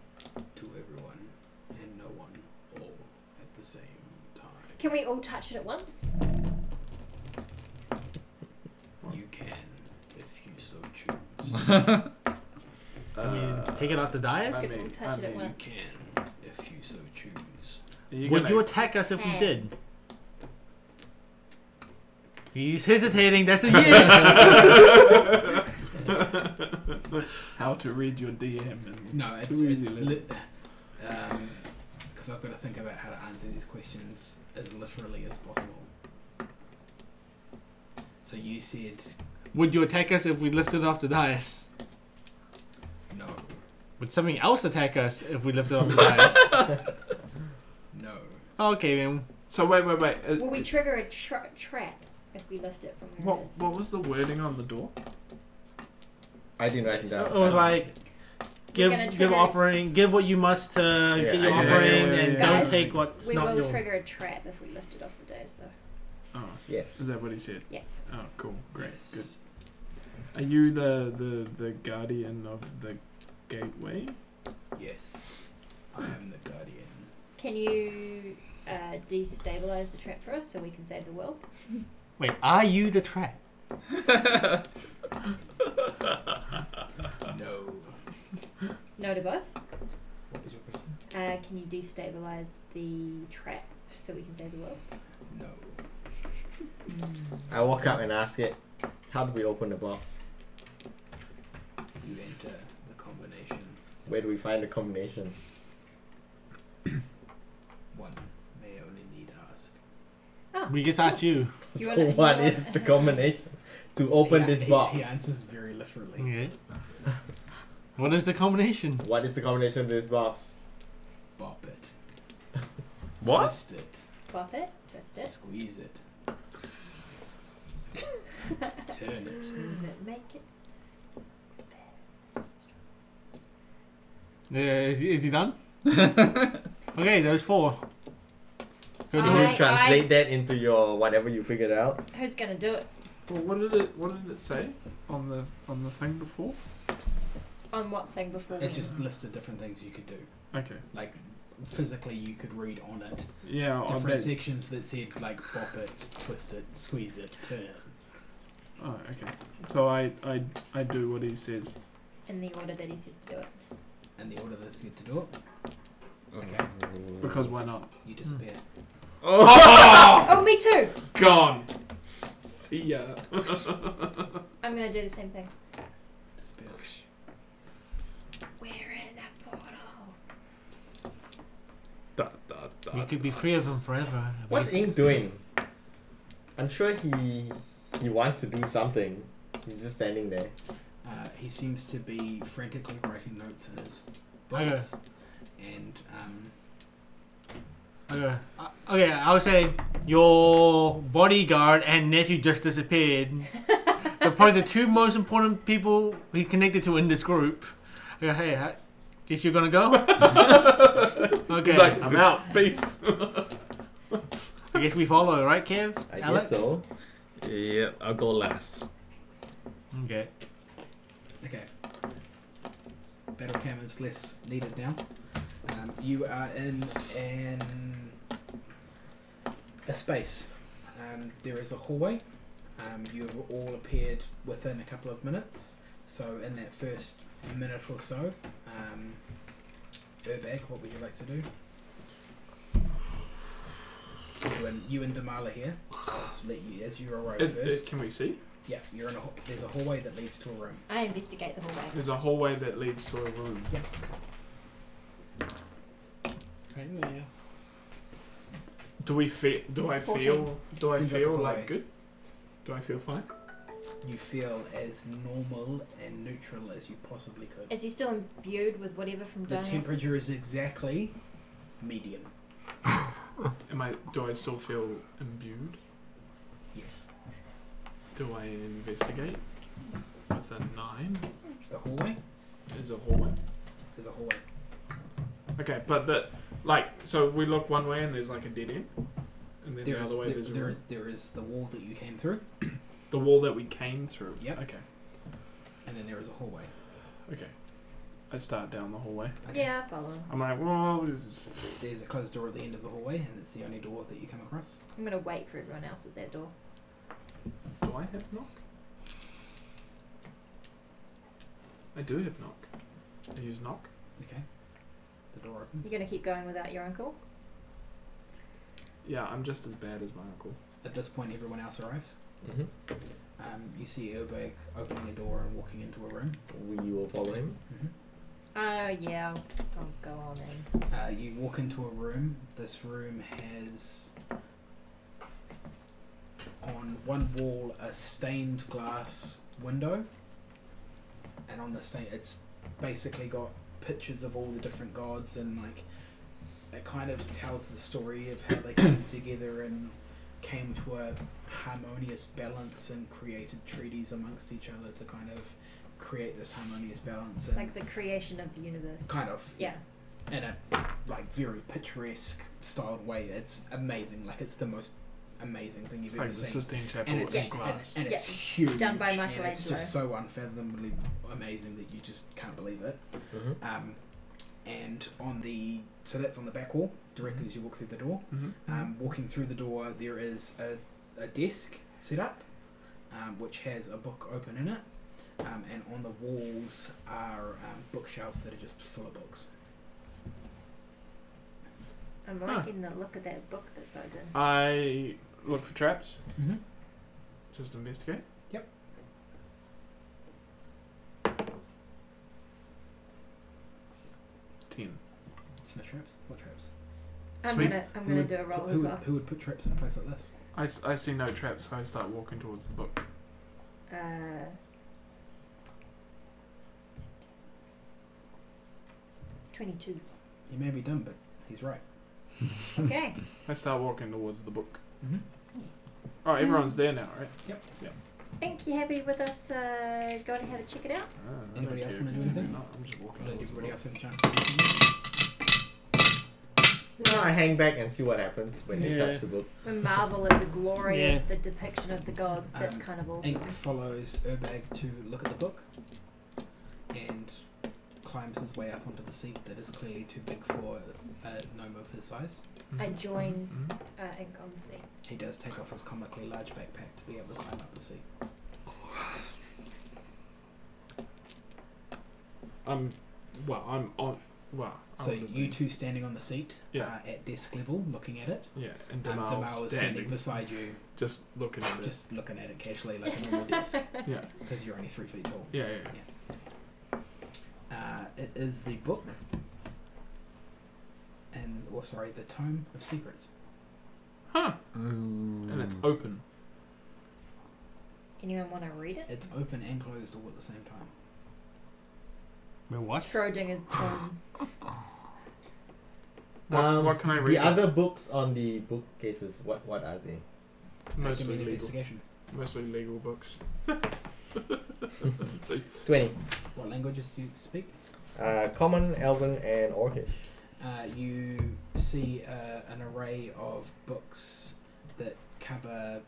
[SPEAKER 2] To everyone and no one, all at the same time.
[SPEAKER 3] Can we all touch it at once?
[SPEAKER 2] You can, if you so choose.
[SPEAKER 4] Can you take it off the dais?
[SPEAKER 1] I
[SPEAKER 3] Can we
[SPEAKER 1] mean-
[SPEAKER 3] all touch it at
[SPEAKER 2] You
[SPEAKER 3] once?
[SPEAKER 2] can, if you so choose.
[SPEAKER 1] Are you
[SPEAKER 4] Would
[SPEAKER 1] gonna-
[SPEAKER 4] you attack us if we
[SPEAKER 3] Hey.
[SPEAKER 4] did? He's hesitating. That's a yes.
[SPEAKER 1] How to read your DM and
[SPEAKER 2] No, it's
[SPEAKER 1] Too easy,
[SPEAKER 2] because I've got to think about how to answer these questions as literally as possible. So you said
[SPEAKER 4] Would you attack us if we lifted off the dais?
[SPEAKER 2] no,
[SPEAKER 4] Would something else attack us if we lifted off the dais?
[SPEAKER 2] no.
[SPEAKER 4] Okay then.
[SPEAKER 1] So wait.
[SPEAKER 3] Will we trigger a trap if we lift it from where it is?
[SPEAKER 1] What was the wording on the door?
[SPEAKER 5] I didn't write it down.
[SPEAKER 4] It was like
[SPEAKER 3] We're gonna
[SPEAKER 4] give
[SPEAKER 3] trigger-
[SPEAKER 4] offering, give what you must to
[SPEAKER 5] Yeah,
[SPEAKER 4] get your
[SPEAKER 5] I-
[SPEAKER 4] offering,
[SPEAKER 1] yeah,
[SPEAKER 4] and
[SPEAKER 1] yeah.
[SPEAKER 4] don't
[SPEAKER 3] Guys,
[SPEAKER 4] take what's
[SPEAKER 3] We
[SPEAKER 4] not
[SPEAKER 3] will
[SPEAKER 4] yours.
[SPEAKER 3] trigger a trap if we lift it off the dais, though.
[SPEAKER 1] Oh,
[SPEAKER 5] Yes.
[SPEAKER 1] is that what he said?
[SPEAKER 3] Yeah.
[SPEAKER 1] Oh, cool. Great.
[SPEAKER 2] Yes.
[SPEAKER 1] Good. Are you the guardian of the gateway?
[SPEAKER 2] Yes, I am the guardian.
[SPEAKER 3] Can you destabilize the trap for us so we can save the world?
[SPEAKER 4] Wait, are you the trap?
[SPEAKER 2] No.
[SPEAKER 3] No to both.
[SPEAKER 2] What was your question?
[SPEAKER 3] Can you destabilize the trap so we can save the world?
[SPEAKER 2] No.
[SPEAKER 5] I walk up and ask it, how do we open the box?
[SPEAKER 2] You enter the combination.
[SPEAKER 5] Where do we find the combination?
[SPEAKER 2] One may only need ask.
[SPEAKER 3] Oh,
[SPEAKER 4] We just asked you.
[SPEAKER 3] You
[SPEAKER 5] So
[SPEAKER 3] wanna- you
[SPEAKER 5] what
[SPEAKER 3] wanna-
[SPEAKER 5] is the combination to open this box?
[SPEAKER 2] He answers very literally.
[SPEAKER 4] Okay. What is the combination?
[SPEAKER 5] What is the combination of this box?
[SPEAKER 2] Bop it.
[SPEAKER 6] What?
[SPEAKER 2] Twist it.
[SPEAKER 3] Bop it, twist it,
[SPEAKER 2] Squeeze it. Turn it.
[SPEAKER 3] move it, make it.
[SPEAKER 4] Is he done? Okay, there's 4. Go
[SPEAKER 5] Can
[SPEAKER 4] do
[SPEAKER 5] you
[SPEAKER 4] it.
[SPEAKER 3] I-
[SPEAKER 5] translate that into your whatever you figured out?
[SPEAKER 3] Who's gonna do it?
[SPEAKER 1] Well, what did it say on the thing before?
[SPEAKER 3] On what thing before we?
[SPEAKER 2] It just listed different things you could do.
[SPEAKER 1] Okay.
[SPEAKER 2] Like, physically you could read on it.
[SPEAKER 1] Yeah.
[SPEAKER 2] Different sections that said, like, bop it, twist it, squeeze it, turn it.
[SPEAKER 1] Oh, okay. So I do what he says.
[SPEAKER 3] in the order that he says to do it.
[SPEAKER 2] And the order that's said to do it, okay,
[SPEAKER 1] Because why not?
[SPEAKER 2] you disappear.
[SPEAKER 1] Oh!
[SPEAKER 3] Oh, me too.
[SPEAKER 1] Gone. See ya.
[SPEAKER 3] I'm gonna do the same thing.
[SPEAKER 2] Disappear.
[SPEAKER 3] We're in a portal.
[SPEAKER 4] We could be free of them forever.
[SPEAKER 5] What's Ink doing? I'm sure he wants to do something. He's just standing there.
[SPEAKER 2] He seems to be frantically writing notes in his books. And,
[SPEAKER 4] Okay, I would say your bodyguard and nephew just disappeared. They're probably the 2 most important people he's connected to in this group. Okay, hey, guess you're gonna go? Okay,
[SPEAKER 1] He's like, I'm out. Peace.
[SPEAKER 4] I guess we follow, right, Kev?
[SPEAKER 5] I
[SPEAKER 4] Alex?
[SPEAKER 5] guess so.
[SPEAKER 6] Yeah, I'll go last.
[SPEAKER 4] Okay.
[SPEAKER 2] okay. Battle cam is less needed now. You are in a space. There is a hallway. You have all appeared within a couple of minutes. So in that first minute or so, Urbag, what would you like to do? You and Damala here. As you arrive first.
[SPEAKER 1] Can we see?
[SPEAKER 2] Yeah, you're in there's a hallway that leads to a room.
[SPEAKER 3] I investigate the hallway.
[SPEAKER 1] There's a hallway that leads to a room.
[SPEAKER 4] Right there.
[SPEAKER 1] Do I feel?
[SPEAKER 2] Seems like a hallway.
[SPEAKER 1] like good? Do I feel fine?
[SPEAKER 2] You feel as normal and neutral as you possibly could.
[SPEAKER 3] Is he still imbued with whatever from
[SPEAKER 2] The
[SPEAKER 3] Dionysus?
[SPEAKER 2] temperature is exactly medium.
[SPEAKER 1] Do I still feel imbued?
[SPEAKER 2] Yes.
[SPEAKER 1] Do I investigate with a 9?
[SPEAKER 2] The hallway
[SPEAKER 1] Is a hallway.
[SPEAKER 2] is a hallway.
[SPEAKER 1] Okay, but so we look one way and there's like a dead end, and then the other way there's a room.
[SPEAKER 2] there is the wall that you came through,
[SPEAKER 1] The wall that we came through.
[SPEAKER 2] Yep.
[SPEAKER 1] Okay.
[SPEAKER 2] and then there is a hallway.
[SPEAKER 1] Okay. I start down the hallway.
[SPEAKER 2] Okay.
[SPEAKER 3] Yeah, I follow.
[SPEAKER 1] I'm like, well,
[SPEAKER 2] There's a closed door at the end of the hallway, and it's the only door that you come across.
[SPEAKER 3] I'm gonna wait for everyone else at that door.
[SPEAKER 1] do I have knock? I do have knock. I use knock.
[SPEAKER 2] Okay. The door opens.
[SPEAKER 3] You're gonna keep going without your uncle?
[SPEAKER 1] Yeah, I'm just as bad as my uncle.
[SPEAKER 2] At this point, everyone else arrives.
[SPEAKER 5] Mm-hmm.
[SPEAKER 2] You see Urbeg opening a door and walking into a room.
[SPEAKER 5] We will follow him.
[SPEAKER 3] Yeah, I'll go on in.
[SPEAKER 2] You walk into a room. This room has on one wall a stained glass window, and on the it's basically got pictures of all the different gods, and like it kind of tells the story of how they came together and came to a harmonious balance and created treaties amongst each other to kind of create this harmonious balance. And
[SPEAKER 3] Like the creation of the universe.
[SPEAKER 2] kind of
[SPEAKER 3] Yeah.
[SPEAKER 2] in a like very picturesque styled way. It's amazing. Like it's the most amazing thing you've
[SPEAKER 1] It's like
[SPEAKER 2] ever
[SPEAKER 1] the
[SPEAKER 2] seen.
[SPEAKER 1] Sistine Chapel
[SPEAKER 2] And
[SPEAKER 1] with
[SPEAKER 2] it's
[SPEAKER 1] glass.
[SPEAKER 2] and it's
[SPEAKER 3] Yeah.
[SPEAKER 2] huge.
[SPEAKER 3] Done by
[SPEAKER 2] and it's
[SPEAKER 3] Michelangelo.
[SPEAKER 2] just so unfathomably amazing that you just can't believe it.
[SPEAKER 5] Mm-hmm.
[SPEAKER 2] And on the that's on the back wall directly as you walk through the door.
[SPEAKER 1] Mm-hmm.
[SPEAKER 2] Walking through the door, there is a desk set up, which has a book open in it, and on the walls are bookshelves that are just full of books.
[SPEAKER 3] I'm liking the look of that book that's open.
[SPEAKER 1] I look for traps.
[SPEAKER 2] Mm-hmm.
[SPEAKER 1] Just investigate.
[SPEAKER 2] Yep.
[SPEAKER 1] 10.
[SPEAKER 2] It's no traps. What traps?
[SPEAKER 3] I'm
[SPEAKER 1] Sweet.
[SPEAKER 3] gonna do a roll as well.
[SPEAKER 2] Who would put traps in a place like this?
[SPEAKER 1] I see no traps, so I start walking towards the book.
[SPEAKER 3] 22.
[SPEAKER 2] He may be dumb, but he's right.
[SPEAKER 3] Okay.
[SPEAKER 1] I start walking towards the book.
[SPEAKER 2] Mm-hmm.
[SPEAKER 1] Oh, everyone's there now, right?
[SPEAKER 3] Think you happy with us going to have a check it out?
[SPEAKER 1] I
[SPEAKER 2] Anybody
[SPEAKER 1] don't
[SPEAKER 2] else
[SPEAKER 1] care
[SPEAKER 2] wanna
[SPEAKER 1] if
[SPEAKER 2] do
[SPEAKER 1] it's
[SPEAKER 2] anything?
[SPEAKER 1] not. I'm just walking
[SPEAKER 2] Let
[SPEAKER 1] towards the
[SPEAKER 2] everybody
[SPEAKER 1] book.
[SPEAKER 2] else have a chance to do something.
[SPEAKER 5] No, I hang back and see what happens when they
[SPEAKER 4] Yeah.
[SPEAKER 5] touch the book.
[SPEAKER 3] We marvel at the glory
[SPEAKER 4] Yeah.
[SPEAKER 3] of the depiction of the gods. That's
[SPEAKER 2] Um,
[SPEAKER 3] kind of awesome.
[SPEAKER 2] Ink follows Urbag to look at the book and climbs his way up onto the seat that is clearly too big for a gnome of his size.
[SPEAKER 3] I join
[SPEAKER 1] Mhm.
[SPEAKER 3] Ink on the seat.
[SPEAKER 2] He does take off his comically large backpack to be able to climb up the seat.
[SPEAKER 1] I'm on. Well, I
[SPEAKER 2] So
[SPEAKER 1] would've
[SPEAKER 2] you
[SPEAKER 1] been-
[SPEAKER 2] two standing on the seat
[SPEAKER 1] Yeah.
[SPEAKER 2] at desk level looking at it.
[SPEAKER 1] Yeah, and
[SPEAKER 2] Damal
[SPEAKER 1] Damal
[SPEAKER 2] is standing
[SPEAKER 1] standing,
[SPEAKER 2] beside you
[SPEAKER 1] just looking at it.
[SPEAKER 2] just looking at it casually like a normal desk
[SPEAKER 1] Yeah,
[SPEAKER 2] because you're only 3 feet tall.
[SPEAKER 1] yeah, yeah.
[SPEAKER 2] It is the book the Tome of Secrets.
[SPEAKER 1] Huh. And it's open.
[SPEAKER 3] Anyone want to read it?
[SPEAKER 2] It's open and closed all at the same time.
[SPEAKER 4] Wait, what?
[SPEAKER 3] Schrodinger's tome.
[SPEAKER 1] What can I read?
[SPEAKER 5] The other books on the bookcases, what are they?
[SPEAKER 2] Give me
[SPEAKER 1] Mostly
[SPEAKER 2] an
[SPEAKER 1] legal.
[SPEAKER 2] investigation.
[SPEAKER 1] Mostly legal books. So,
[SPEAKER 5] 20.
[SPEAKER 2] What languages do you speak?
[SPEAKER 5] Common, Elven, and Orcish.
[SPEAKER 2] You see an array of books that cover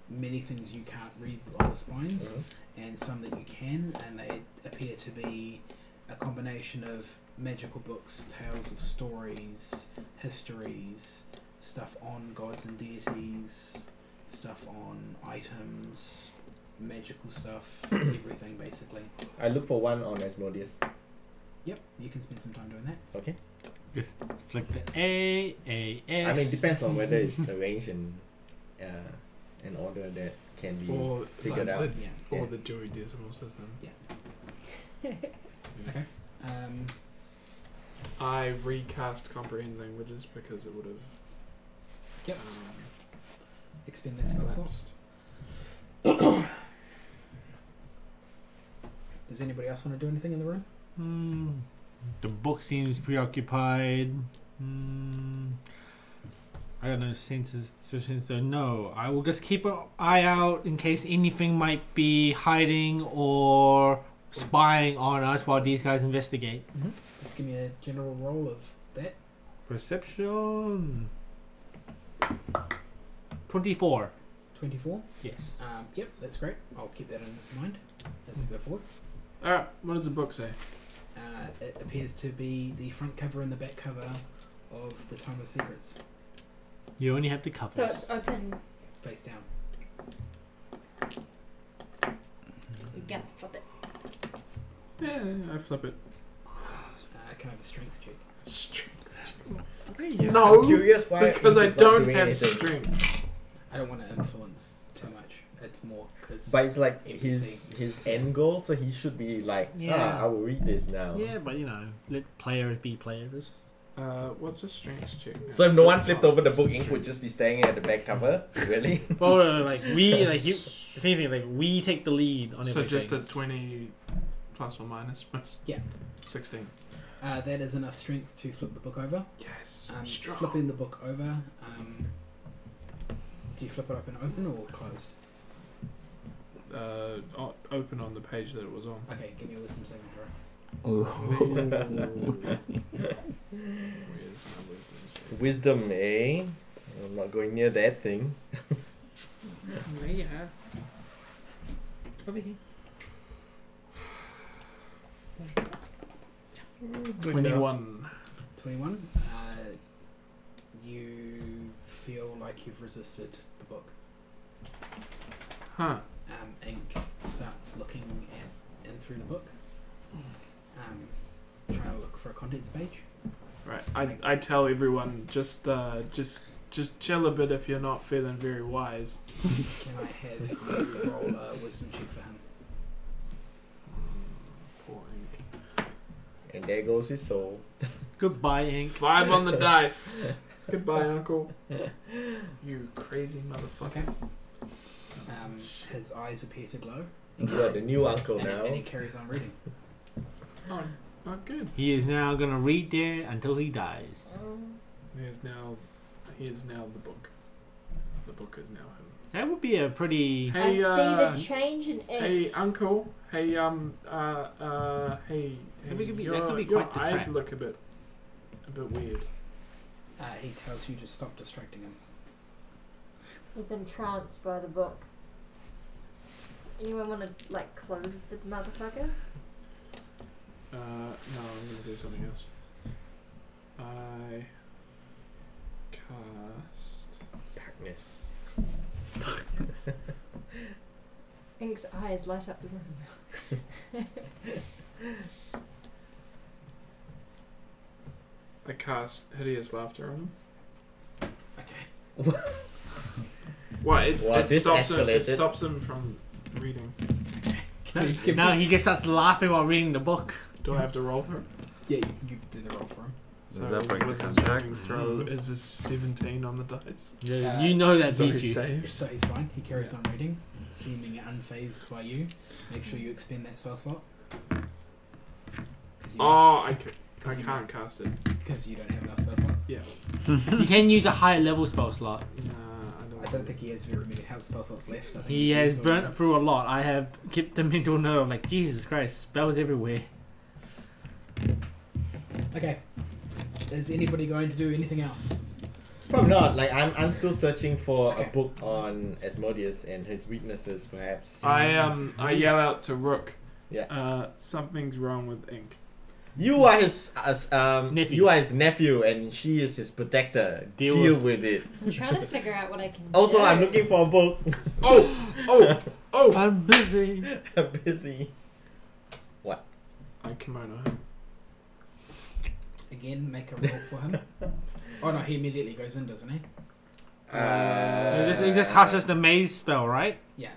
[SPEAKER 2] many things you can't read on the spines, and some that you can, and they appear to be a combination of magical books, tales of stories, histories, stuff on gods and deities, stuff on items, magical stuff, everything basically.
[SPEAKER 5] I look for one on Asmodeus.
[SPEAKER 2] Yep, you can spend some time doing that.
[SPEAKER 5] Okay.
[SPEAKER 4] Just flick the A, S.
[SPEAKER 5] I mean, depends on whether it's arranged in order that can be
[SPEAKER 1] or
[SPEAKER 5] figured out.
[SPEAKER 1] the,
[SPEAKER 2] Yeah.
[SPEAKER 1] or the Dewey Decimal System.
[SPEAKER 2] Okay.
[SPEAKER 1] I recast comprehend languages because it would have.
[SPEAKER 2] Yep. Expend that spell slot.
[SPEAKER 1] lapsed.
[SPEAKER 2] Does anybody else want to do anything in the room?
[SPEAKER 4] The book seems preoccupied. I got no senses, so no. I will just keep an eye out in case anything might be hiding or spying on us while these guys investigate.
[SPEAKER 2] Just give me a general roll of that.
[SPEAKER 4] Perception. 24.
[SPEAKER 2] 24.
[SPEAKER 4] Yes.
[SPEAKER 2] Yep, that's great. I'll keep that in mind as we go forward.
[SPEAKER 1] Alright, what does the book say?
[SPEAKER 2] It appears to be the front cover and the back cover of the Tome of Secrets,
[SPEAKER 4] You only have the covers.
[SPEAKER 3] So it's open.
[SPEAKER 2] face down.
[SPEAKER 3] You gotta flip it.
[SPEAKER 1] Yeah, I flip it.
[SPEAKER 2] Can I have a strength check?
[SPEAKER 5] I'm
[SPEAKER 1] No,
[SPEAKER 5] curious why
[SPEAKER 1] because I
[SPEAKER 5] Ink is not
[SPEAKER 1] don't
[SPEAKER 5] doing
[SPEAKER 1] have
[SPEAKER 5] anything.
[SPEAKER 1] strength.
[SPEAKER 2] I don't want to influence too much. It's more because.
[SPEAKER 5] But it's like
[SPEAKER 2] NPC.
[SPEAKER 5] his end goal, so he should be like,
[SPEAKER 4] Yeah.
[SPEAKER 5] I will read this now.
[SPEAKER 4] Yeah, but you know, let players be players.
[SPEAKER 1] What's a strength check now?
[SPEAKER 5] So if no one flipped over the
[SPEAKER 1] What's
[SPEAKER 5] book,
[SPEAKER 1] a
[SPEAKER 5] Ink would
[SPEAKER 1] strength?
[SPEAKER 5] just be staring at the back cover. Really?
[SPEAKER 4] Well, like we, like you, if anything, like we take the lead on
[SPEAKER 1] So
[SPEAKER 4] everything.
[SPEAKER 1] just a 20 plus or minus?
[SPEAKER 2] Yeah.
[SPEAKER 1] 16.
[SPEAKER 2] That is enough strength to flip the book over.
[SPEAKER 1] Yes.
[SPEAKER 2] Flipping the book over. Do you flip it up and open or closed?
[SPEAKER 1] Open on the page that it was on.
[SPEAKER 2] Okay, give me a wisdom saving throw.
[SPEAKER 1] Where's my wisdom save?
[SPEAKER 5] Wisdom, eh? I'm not going near that thing.
[SPEAKER 4] Yeah. Over here.
[SPEAKER 1] 21.
[SPEAKER 2] 21. You feel like you've resisted the book.
[SPEAKER 1] Huh.
[SPEAKER 2] Ink starts looking at in through the book. Trying to look for a contents page.
[SPEAKER 1] Right. I tell everyone just chill a bit if you're not feeling very wise.
[SPEAKER 2] Can I have you roll a wisdom check for him?
[SPEAKER 1] Poor Ink.
[SPEAKER 5] And there goes his soul.
[SPEAKER 4] Goodbye, Ink.
[SPEAKER 1] 5 on the dice. Goodbye, Uncle. You crazy motherfucker.
[SPEAKER 2] Okay. His eyes appear to glow.
[SPEAKER 5] You are the new uncle
[SPEAKER 2] and,
[SPEAKER 5] now.
[SPEAKER 2] and he carries on reading.
[SPEAKER 1] Oh, good.
[SPEAKER 4] He is now gonna read there until he dies.
[SPEAKER 1] He is now the book. The book is now him.
[SPEAKER 4] That would be a pretty.
[SPEAKER 1] Hey,
[SPEAKER 3] I see the change in ink.
[SPEAKER 1] Hey, Uncle. Hey, hey.
[SPEAKER 4] That could be
[SPEAKER 1] your
[SPEAKER 4] quite the
[SPEAKER 1] eyes
[SPEAKER 4] trap.
[SPEAKER 1] look a bit weird.
[SPEAKER 2] He tells you to stop distracting him.
[SPEAKER 3] He's entranced by the book. Does anyone want to like close the motherfucker?
[SPEAKER 1] No, I'm gonna do something else. I cast
[SPEAKER 5] Darkness.
[SPEAKER 3] Ink's eyes light up the room.
[SPEAKER 1] I cast hideous laughter on him.
[SPEAKER 2] Okay.
[SPEAKER 1] Well, it
[SPEAKER 5] this
[SPEAKER 1] stops him. It
[SPEAKER 5] escalated.
[SPEAKER 1] stops him from reading.
[SPEAKER 4] Now he just starts laughing while reading the book.
[SPEAKER 1] Do I have to roll for it?
[SPEAKER 2] Yeah, you do the roll for him.
[SPEAKER 1] So
[SPEAKER 6] Does that break the
[SPEAKER 1] wisdom
[SPEAKER 6] contract?
[SPEAKER 1] saving throw is a 17 on the dice.
[SPEAKER 4] Yeah, you know that
[SPEAKER 1] So
[SPEAKER 4] beat
[SPEAKER 1] he
[SPEAKER 4] you.
[SPEAKER 1] saved.
[SPEAKER 2] So he's fine. He carries on reading, seeming unfazed by you. Make sure you expend that spell slot.
[SPEAKER 1] Oh, I can't cast it.
[SPEAKER 2] Because you don't have enough spell slots.
[SPEAKER 1] Yeah.
[SPEAKER 4] You can use a higher level spell slot.
[SPEAKER 1] Nah,
[SPEAKER 2] I don't think he has very many health spell slots left. I think
[SPEAKER 4] He
[SPEAKER 2] he's
[SPEAKER 4] has
[SPEAKER 2] used all of
[SPEAKER 4] burnt
[SPEAKER 2] them.
[SPEAKER 4] through a lot. I have kept the mental note of like, Jesus Christ, spells everywhere.
[SPEAKER 2] Okay. Is anybody going to do anything else?
[SPEAKER 5] Probably not. Like I'm still searching for
[SPEAKER 2] Okay.
[SPEAKER 5] a book on Asmodeus and his weaknesses, perhaps.
[SPEAKER 1] I yell out to Rook.
[SPEAKER 5] Yeah.
[SPEAKER 1] Something's wrong with Ink.
[SPEAKER 5] You are his
[SPEAKER 4] Nephew.
[SPEAKER 5] You are his nephew, and she is his protector.
[SPEAKER 4] Deal
[SPEAKER 5] Deal
[SPEAKER 4] with-
[SPEAKER 5] with it.
[SPEAKER 3] I'm trying to figure out what I can
[SPEAKER 5] Also,
[SPEAKER 3] do.
[SPEAKER 5] I'm looking for a book.
[SPEAKER 1] Oh!
[SPEAKER 4] I'm busy.
[SPEAKER 5] I'm busy.
[SPEAKER 1] I kimono him.
[SPEAKER 2] Again, make a roll for him. Oh no, he immediately goes in, doesn't he?
[SPEAKER 4] He just casts the maze spell, right?
[SPEAKER 2] Yeah.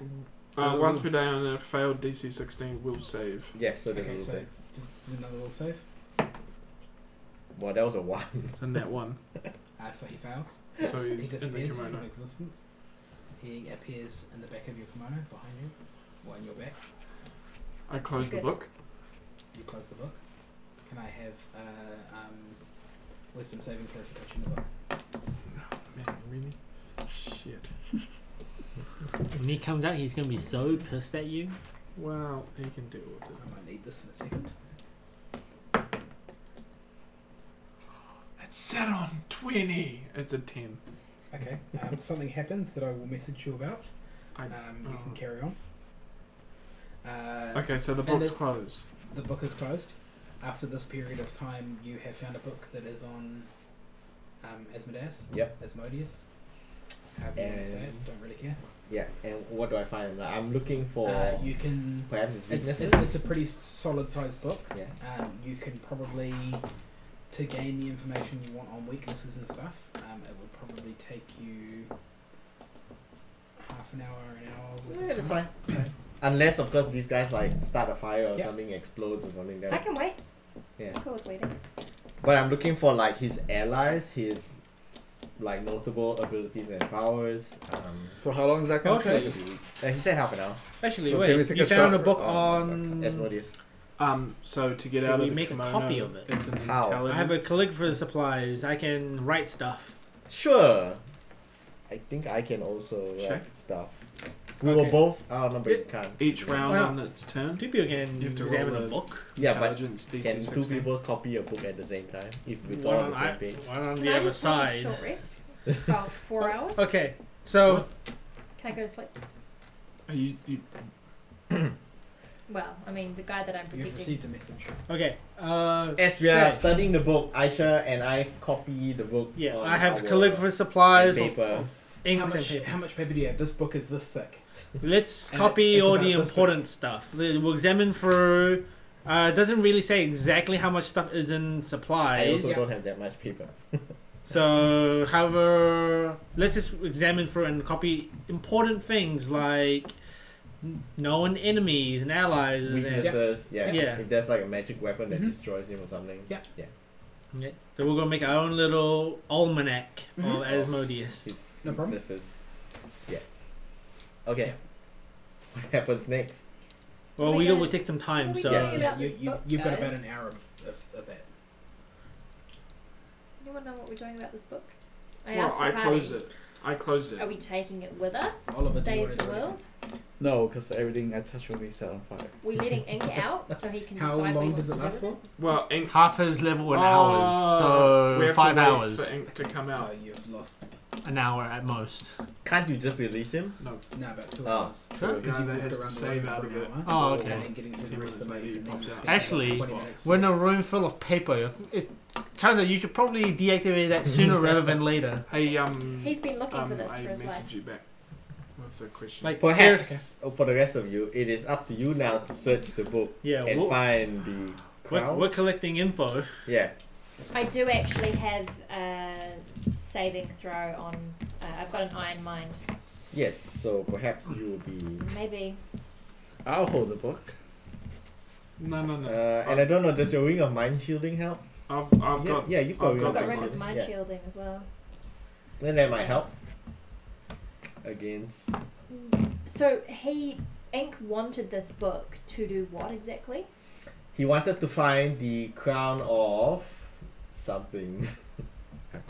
[SPEAKER 1] Once per day on a failed DC 16 will save.
[SPEAKER 5] Yes, so there's
[SPEAKER 2] Okay,
[SPEAKER 5] a
[SPEAKER 2] so
[SPEAKER 5] save.
[SPEAKER 2] do another roll save.
[SPEAKER 5] Well, that was a 1.
[SPEAKER 1] It's a net 1.
[SPEAKER 2] So he fails.
[SPEAKER 1] So
[SPEAKER 2] he
[SPEAKER 1] he's in the
[SPEAKER 2] disappears
[SPEAKER 1] kimono.
[SPEAKER 2] from existence. He appears in the back of your kimono, behind you, or in your back.
[SPEAKER 1] I close the
[SPEAKER 3] Good.
[SPEAKER 1] book.
[SPEAKER 2] You close the book. Can I have wisdom saving throw for touching the book?
[SPEAKER 1] Man, really? Shit.
[SPEAKER 4] When he comes out, he's gonna be so pissed at you.
[SPEAKER 1] Well, he can deal with it.
[SPEAKER 2] I might need this in a second.
[SPEAKER 1] It's set on 20. It's a 10.
[SPEAKER 2] Okay. Something happens that I will message you about.
[SPEAKER 1] I,
[SPEAKER 2] You can carry on.
[SPEAKER 1] okay, so the
[SPEAKER 2] and
[SPEAKER 1] book's
[SPEAKER 2] it's-
[SPEAKER 1] closed.
[SPEAKER 2] The book is closed. After this period of time, you have found a book that is on Asmodeus.
[SPEAKER 5] Yep.
[SPEAKER 2] Asmodeus. However you want to say it, don't really care.
[SPEAKER 5] Yeah, and what do I find? Like, I'm looking for
[SPEAKER 2] You can.
[SPEAKER 5] perhaps his
[SPEAKER 2] It's,
[SPEAKER 5] weaknesses.
[SPEAKER 2] it's a pretty solid sized book.
[SPEAKER 5] Yeah.
[SPEAKER 2] You can probably, to gain the information you want on weaknesses and stuff, it would probably take you half an hour, worth of
[SPEAKER 5] Yeah, that's
[SPEAKER 2] time.
[SPEAKER 5] fine. Unless, of course, these guys like start a fire or
[SPEAKER 2] Yep.
[SPEAKER 5] something explodes or something. Then
[SPEAKER 3] I can wait.
[SPEAKER 5] yeah.
[SPEAKER 3] I'm cool with waiting.
[SPEAKER 5] But I'm looking for like his allies, his like notable abilities and powers.
[SPEAKER 6] So how long is that going to
[SPEAKER 4] Okay.
[SPEAKER 6] take?
[SPEAKER 5] He said half an hour.
[SPEAKER 4] Actually,
[SPEAKER 6] So can we
[SPEAKER 4] wait.
[SPEAKER 6] take
[SPEAKER 4] You
[SPEAKER 6] a
[SPEAKER 4] found a
[SPEAKER 6] shot?
[SPEAKER 4] book
[SPEAKER 6] Oh,
[SPEAKER 4] on.
[SPEAKER 5] Asmodeus.
[SPEAKER 1] So to get
[SPEAKER 4] Should
[SPEAKER 1] out
[SPEAKER 4] we
[SPEAKER 1] of the
[SPEAKER 4] make a
[SPEAKER 1] kimono,
[SPEAKER 4] copy of it?
[SPEAKER 1] it's an
[SPEAKER 5] How?
[SPEAKER 1] intelligence.
[SPEAKER 4] I have a calligraphy supplies. I can write stuff.
[SPEAKER 5] Sure. I think I can also
[SPEAKER 1] Check.
[SPEAKER 5] write stuff. We
[SPEAKER 1] Okay.
[SPEAKER 5] were both. Oh no, but you can't.
[SPEAKER 1] Each round
[SPEAKER 4] Why
[SPEAKER 1] on its turn.
[SPEAKER 4] Two people can
[SPEAKER 1] You have to
[SPEAKER 4] examine
[SPEAKER 1] roll
[SPEAKER 4] a
[SPEAKER 1] a-
[SPEAKER 4] book.
[SPEAKER 5] Yeah, but
[SPEAKER 1] Intelligence DC
[SPEAKER 5] can
[SPEAKER 1] 16.
[SPEAKER 5] two people copy a book at the same time if it's
[SPEAKER 4] One
[SPEAKER 5] all on
[SPEAKER 4] on,
[SPEAKER 5] the same page?
[SPEAKER 4] one on
[SPEAKER 3] Can
[SPEAKER 4] the
[SPEAKER 3] I
[SPEAKER 4] other
[SPEAKER 3] just take a
[SPEAKER 4] side.
[SPEAKER 3] short rest? About 4 hours?
[SPEAKER 4] Okay, so
[SPEAKER 3] Can I go to sleep?
[SPEAKER 1] Are you
[SPEAKER 3] Well, I mean, the guy that I'm
[SPEAKER 2] You've
[SPEAKER 3] protecting.
[SPEAKER 2] received a message.
[SPEAKER 4] okay.
[SPEAKER 5] As we are
[SPEAKER 4] Shay.
[SPEAKER 5] studying the book, Aisha and I copy the book.
[SPEAKER 4] Yeah,
[SPEAKER 5] on
[SPEAKER 4] I have
[SPEAKER 5] our
[SPEAKER 4] calligraphy supplies,
[SPEAKER 5] paper.
[SPEAKER 4] inks and paper.
[SPEAKER 2] How much paper do you have? This book is this thick.
[SPEAKER 4] Let's
[SPEAKER 2] And
[SPEAKER 4] copy
[SPEAKER 2] it's
[SPEAKER 4] all
[SPEAKER 2] about
[SPEAKER 4] the
[SPEAKER 2] this
[SPEAKER 4] important stuff. We'll examine through. It doesn't really say exactly how much stuff is in
[SPEAKER 5] I
[SPEAKER 4] supplies.
[SPEAKER 5] also
[SPEAKER 2] Yeah.
[SPEAKER 5] don't have that much paper.
[SPEAKER 4] So, however, let's just examine through and copy important things like known enemies and allies. And,
[SPEAKER 5] Weaknesses, yeah.
[SPEAKER 4] Yeah.
[SPEAKER 5] If there's like a magic weapon that
[SPEAKER 2] Mhm.
[SPEAKER 5] destroys him or something.
[SPEAKER 2] Yeah.
[SPEAKER 5] Yeah.
[SPEAKER 4] yeah. So we're gonna make our own little almanac
[SPEAKER 2] Mhm.
[SPEAKER 4] of Asmodeus.
[SPEAKER 5] His
[SPEAKER 2] No problem.
[SPEAKER 5] weaknesses. Yeah. Okay.
[SPEAKER 2] Yeah.
[SPEAKER 5] What happens next?
[SPEAKER 4] Well,
[SPEAKER 3] Are we
[SPEAKER 4] we
[SPEAKER 3] gonna-
[SPEAKER 4] will take some time.
[SPEAKER 3] are we
[SPEAKER 4] So
[SPEAKER 3] doing about this book,
[SPEAKER 2] You've got about
[SPEAKER 3] guys?
[SPEAKER 2] an hour of that.
[SPEAKER 3] Anyone know what we're doing about this book? I
[SPEAKER 1] well,
[SPEAKER 3] asked the
[SPEAKER 1] I
[SPEAKER 3] party.
[SPEAKER 1] closed it. I closed it.
[SPEAKER 3] Are we taking it with us
[SPEAKER 2] Oliver,
[SPEAKER 3] to
[SPEAKER 2] do you
[SPEAKER 3] save
[SPEAKER 2] wanna
[SPEAKER 3] the
[SPEAKER 2] do
[SPEAKER 3] world?
[SPEAKER 6] No, because everything I touch will be set on fire.
[SPEAKER 3] We letting Ink out so he can
[SPEAKER 2] How
[SPEAKER 3] decide what
[SPEAKER 2] long
[SPEAKER 3] he
[SPEAKER 2] does
[SPEAKER 3] wants
[SPEAKER 2] it
[SPEAKER 3] to
[SPEAKER 2] last
[SPEAKER 3] do with
[SPEAKER 2] for?
[SPEAKER 1] Well, ink.
[SPEAKER 4] half his level in
[SPEAKER 1] Oh,
[SPEAKER 4] hours,
[SPEAKER 1] we
[SPEAKER 4] so
[SPEAKER 1] have
[SPEAKER 4] 5
[SPEAKER 1] to wait
[SPEAKER 4] hours,
[SPEAKER 1] for ink to come out.
[SPEAKER 2] So you've lost
[SPEAKER 4] an hour at most.
[SPEAKER 5] Can't you just release him?
[SPEAKER 1] No,
[SPEAKER 2] about 2
[SPEAKER 5] Oh.
[SPEAKER 2] hours.
[SPEAKER 4] Huh?
[SPEAKER 2] Because
[SPEAKER 1] guy
[SPEAKER 2] you
[SPEAKER 1] that
[SPEAKER 2] walked
[SPEAKER 1] has to
[SPEAKER 2] around the
[SPEAKER 1] save
[SPEAKER 2] room
[SPEAKER 1] out
[SPEAKER 2] for
[SPEAKER 1] of
[SPEAKER 2] an
[SPEAKER 1] it.
[SPEAKER 2] hour.
[SPEAKER 4] Oh, okay.
[SPEAKER 2] And then getting through
[SPEAKER 1] 10
[SPEAKER 2] the rest of the
[SPEAKER 1] minutes
[SPEAKER 2] maze
[SPEAKER 1] later
[SPEAKER 2] and
[SPEAKER 1] he
[SPEAKER 2] then
[SPEAKER 1] pops
[SPEAKER 2] just
[SPEAKER 1] out.
[SPEAKER 2] spending
[SPEAKER 4] Actually,
[SPEAKER 2] 20 minutes.
[SPEAKER 4] We're in a room full of paper. Chances are you should probably deactivate that sooner rather than later.
[SPEAKER 1] hey,
[SPEAKER 3] He's been looking for this
[SPEAKER 1] I
[SPEAKER 3] for his life.
[SPEAKER 1] messaged you back with a question.
[SPEAKER 4] Like
[SPEAKER 5] Perhaps for the rest of you, it is up to you now to search the book
[SPEAKER 4] yeah,
[SPEAKER 5] and
[SPEAKER 4] we're,
[SPEAKER 5] find the crown.
[SPEAKER 4] we're collecting info.
[SPEAKER 5] Yeah.
[SPEAKER 3] I do actually have a saving throw on. I've got an iron mind.
[SPEAKER 5] Yes. So perhaps you will be.
[SPEAKER 3] Maybe.
[SPEAKER 6] I'll hold the book.
[SPEAKER 1] no.
[SPEAKER 5] And I don't know. Does your ring of mind shielding help?
[SPEAKER 1] I've
[SPEAKER 5] yeah,
[SPEAKER 1] got.
[SPEAKER 5] yeah, you've got
[SPEAKER 1] I've
[SPEAKER 5] ring
[SPEAKER 3] I've
[SPEAKER 5] of
[SPEAKER 3] got
[SPEAKER 5] mind
[SPEAKER 3] ring of
[SPEAKER 5] shielding.
[SPEAKER 3] mind
[SPEAKER 5] Yeah.
[SPEAKER 3] shielding as well.
[SPEAKER 5] Then that might
[SPEAKER 3] So-
[SPEAKER 5] help against.
[SPEAKER 3] So Ink wanted this book to do what exactly?
[SPEAKER 5] He wanted to find the crown of something.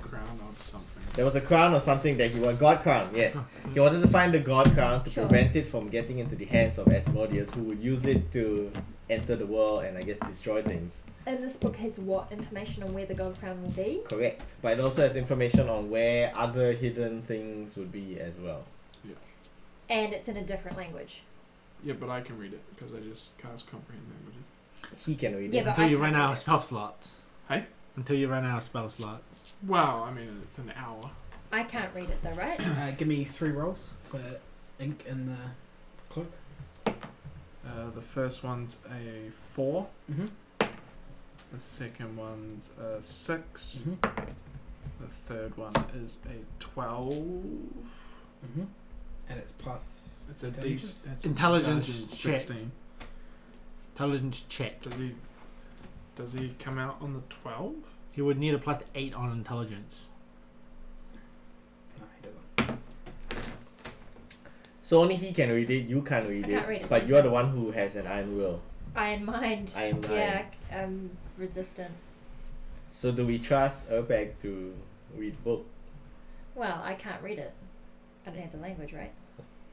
[SPEAKER 1] Crown of something.
[SPEAKER 5] There was a crown of something that he wanted. God crown, yes. He wanted to find the God crown to
[SPEAKER 3] Sure.
[SPEAKER 5] prevent it from getting into the hands of Asmodeus, who would use it to enter the world and I guess destroy things.
[SPEAKER 3] And this book has what information on where the gold crown will be?
[SPEAKER 5] Correct. But it also has information on where other hidden things would be as well.
[SPEAKER 3] And it's in a different language.
[SPEAKER 1] Yeah, but I can read it because I just cast comprehend languages.
[SPEAKER 5] He can read
[SPEAKER 3] Yeah,
[SPEAKER 5] it.
[SPEAKER 3] but
[SPEAKER 4] Until
[SPEAKER 3] I
[SPEAKER 4] you
[SPEAKER 3] can't
[SPEAKER 4] run out
[SPEAKER 3] read
[SPEAKER 4] of
[SPEAKER 3] it.
[SPEAKER 4] spell slots.
[SPEAKER 1] Hey?
[SPEAKER 4] Until you run out of spell slots.
[SPEAKER 1] Well, I mean, it's an hour.
[SPEAKER 3] I can't read it though, right?
[SPEAKER 2] Give me 3 rolls for ink in the cloak.
[SPEAKER 1] The first one's a 4.
[SPEAKER 2] Mm-hmm.
[SPEAKER 1] The second one's a 6.
[SPEAKER 2] Mm-hmm.
[SPEAKER 1] The third one is a 12.
[SPEAKER 2] Mm-hmm. And it's plus.
[SPEAKER 1] It's a
[SPEAKER 2] intelligence?
[SPEAKER 1] it's
[SPEAKER 4] Intelligence check.
[SPEAKER 1] 16.
[SPEAKER 4] Intelligence check.
[SPEAKER 1] Does he come out on the 12?
[SPEAKER 4] He would need a +8 on intelligence.
[SPEAKER 2] No, he doesn't.
[SPEAKER 5] So only he can read it, you can't read
[SPEAKER 3] I
[SPEAKER 5] it.
[SPEAKER 3] can't read it,
[SPEAKER 5] But
[SPEAKER 3] so
[SPEAKER 5] you're
[SPEAKER 3] it's
[SPEAKER 5] the one who has an iron will.
[SPEAKER 3] Iron mind.
[SPEAKER 5] Iron
[SPEAKER 3] Yeah, resistant.
[SPEAKER 5] So do we trust Urbag to read book?
[SPEAKER 3] Well, I can't read it. I don't have the language, right?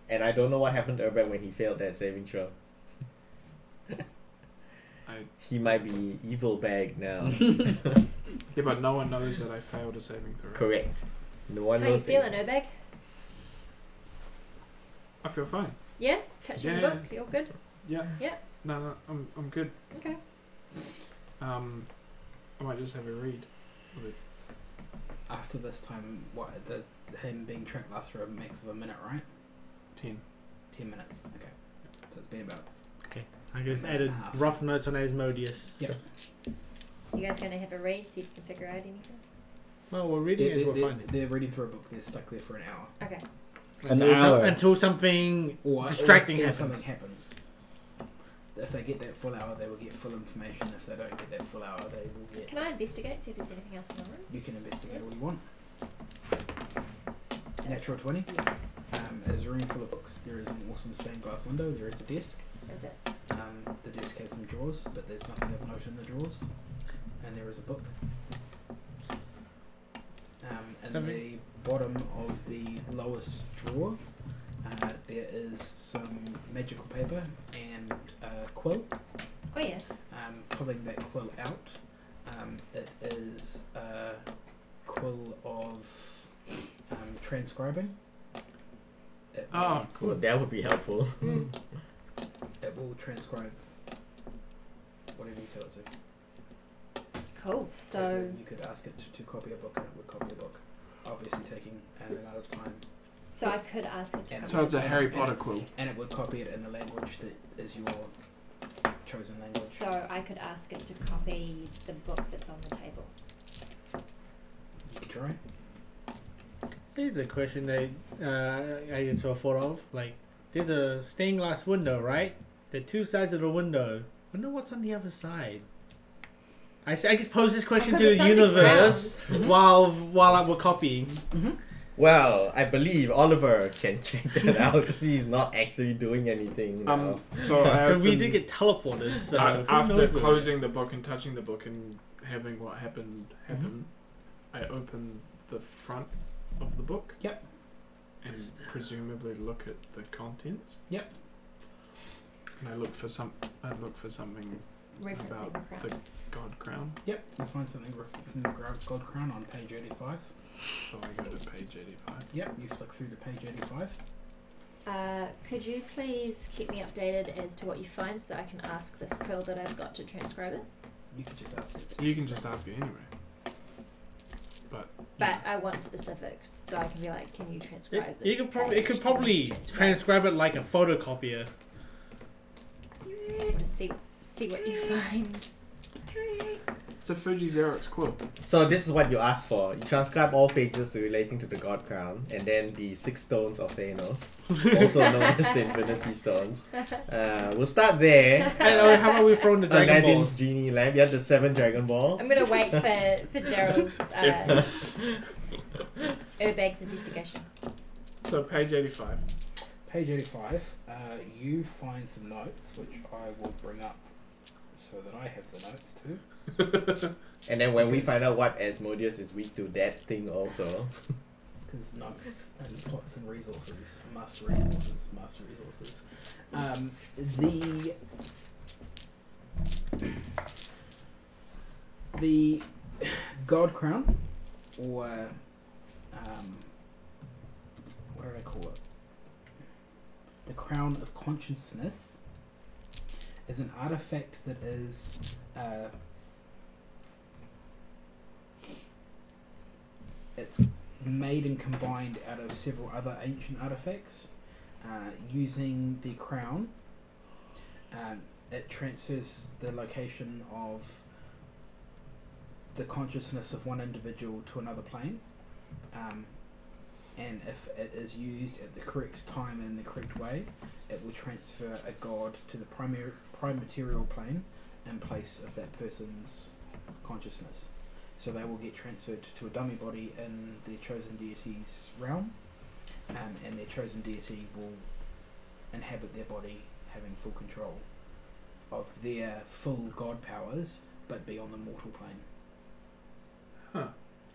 [SPEAKER 5] And I don't know what happened to Urban when he failed that saving throw. He might be evil bag now.
[SPEAKER 1] Yeah, but no one knows that I failed a saving throw.
[SPEAKER 5] Correct. No one
[SPEAKER 3] How you
[SPEAKER 5] knows.
[SPEAKER 3] feeling, Urbag?
[SPEAKER 1] I feel fine.
[SPEAKER 3] Yeah? Touching the
[SPEAKER 1] Yeah.
[SPEAKER 3] book? You're good?
[SPEAKER 1] Yeah.
[SPEAKER 3] Yeah.
[SPEAKER 1] No, I'm good.
[SPEAKER 3] Okay.
[SPEAKER 1] I might just have a read of it.
[SPEAKER 2] After this time, him being tracked lasts for a max of a minute, right?
[SPEAKER 1] 10.
[SPEAKER 2] 10 minutes. Okay. So it's been about.
[SPEAKER 4] I just
[SPEAKER 2] Minute
[SPEAKER 4] added
[SPEAKER 2] and a half.
[SPEAKER 4] rough notes on Asmodeus.
[SPEAKER 2] Yep.
[SPEAKER 3] You guys gonna have a read, see if you can figure out anything?
[SPEAKER 4] Well, we're reading it. We're fine.
[SPEAKER 2] They're reading through a book. They're stuck there for an hour.
[SPEAKER 3] Okay.
[SPEAKER 6] An hour.
[SPEAKER 4] Until something
[SPEAKER 2] Or
[SPEAKER 4] distracting
[SPEAKER 2] or
[SPEAKER 4] happens.
[SPEAKER 2] something happens. If they get that full hour, they will get full information. If they don't get that full hour, they will get.
[SPEAKER 3] Can I investigate, see if there's anything else in the room?
[SPEAKER 2] You can investigate all you want. Natural 20.
[SPEAKER 3] Yes.
[SPEAKER 2] It is a room full of books. There is an awesome stained glass window. There is a desk.
[SPEAKER 3] That's it.
[SPEAKER 2] The desk has some drawers, but there's nothing of note in the drawers. And there is a book. In the bottom of the lowest drawer, there is some magical paper and a quill.
[SPEAKER 3] Oh yeah.
[SPEAKER 2] Pulling that quill out, it is a quill of transcribing. It will,
[SPEAKER 1] Oh, cool.
[SPEAKER 5] Well, that would be helpful.
[SPEAKER 3] Mm.
[SPEAKER 2] it will transcribe whatever you tell it to.
[SPEAKER 3] Cool. So
[SPEAKER 2] you could ask it to copy a book, and it would copy a book. Obviously, taking an amount of time.
[SPEAKER 3] I could ask it to
[SPEAKER 2] And
[SPEAKER 1] So it's a
[SPEAKER 2] and-
[SPEAKER 1] Harry
[SPEAKER 2] and
[SPEAKER 1] Potter
[SPEAKER 2] it's-
[SPEAKER 1] quill.
[SPEAKER 2] And it would copy it in the language that is your chosen language.
[SPEAKER 3] So I could ask it to copy the book that's on the table.
[SPEAKER 2] You could try.
[SPEAKER 4] Here's a question that I just saw thought of. Like, there's a stained glass window, right? The two sides of the window. I wonder what's on the other side. I just pose this question
[SPEAKER 3] Because
[SPEAKER 4] to
[SPEAKER 3] it's
[SPEAKER 4] the universe
[SPEAKER 3] underground.
[SPEAKER 4] while we're copying.
[SPEAKER 5] Well, I believe Oliver can check that out. He's not actually doing anything now.
[SPEAKER 1] So I
[SPEAKER 4] Because we
[SPEAKER 1] opened-
[SPEAKER 4] did get teleported. So who
[SPEAKER 1] after
[SPEAKER 4] knows where-
[SPEAKER 1] closing the book and touching the book and having what happened happen, I opened the front of the book.
[SPEAKER 2] Yep.
[SPEAKER 1] And presumably look at the contents.
[SPEAKER 2] Yep.
[SPEAKER 1] And I look for something
[SPEAKER 3] Referencing
[SPEAKER 1] about
[SPEAKER 3] the crown.
[SPEAKER 1] the God Crown.
[SPEAKER 2] Yep, you'll find something referencing the God Crown on page 85.
[SPEAKER 1] So I go to page 85.
[SPEAKER 2] Yep, you flick through to page 85.
[SPEAKER 3] Could you please keep me updated as to what you find so I can ask this quill that I've got to transcribe it?
[SPEAKER 2] You could just ask it.
[SPEAKER 1] You can just ask it anyway. But
[SPEAKER 3] But I want specifics so I can be like, can you transcribe this?
[SPEAKER 4] It could probably
[SPEAKER 3] page? Can you
[SPEAKER 4] probably transcribe it like a photocopier.
[SPEAKER 3] I want to see what you find.
[SPEAKER 1] it's a Fuji Xerox quill.
[SPEAKER 5] So this is what you asked for. You transcribe all pages relating to the God Crown, and then the 6 stones of Thanos, also known as the Infinity Stones. We'll start there.
[SPEAKER 4] And how about we throw in the Dragon
[SPEAKER 5] Aladdin's
[SPEAKER 4] Balls?
[SPEAKER 5] Genie Lamp. You have the 7 Dragon Balls.
[SPEAKER 3] I'm gonna wait for Daryl's Urbag's investigation.
[SPEAKER 1] So page 85.
[SPEAKER 2] Page 85, you find some notes, which I will bring up so that I have the notes too.
[SPEAKER 5] And then when we find out what Asmodeus is weak to, that thing also.
[SPEAKER 2] Because notes and plots and resources, master resources. The God Crown, or what did I call it? The Crown of Consciousness is an artifact that is it's made and combined out of several other ancient artifacts. Using the crown, it transfers the location of the consciousness of one individual to another plane, and if it is used at the correct time and in the correct way, it will transfer a god to the prime material plane in place of that person's consciousness. So they will get transferred to a dummy body in their chosen deity's realm, and their chosen deity will inhabit their body, having full control of their full god powers, but be on the mortal plane.
[SPEAKER 1] Huh.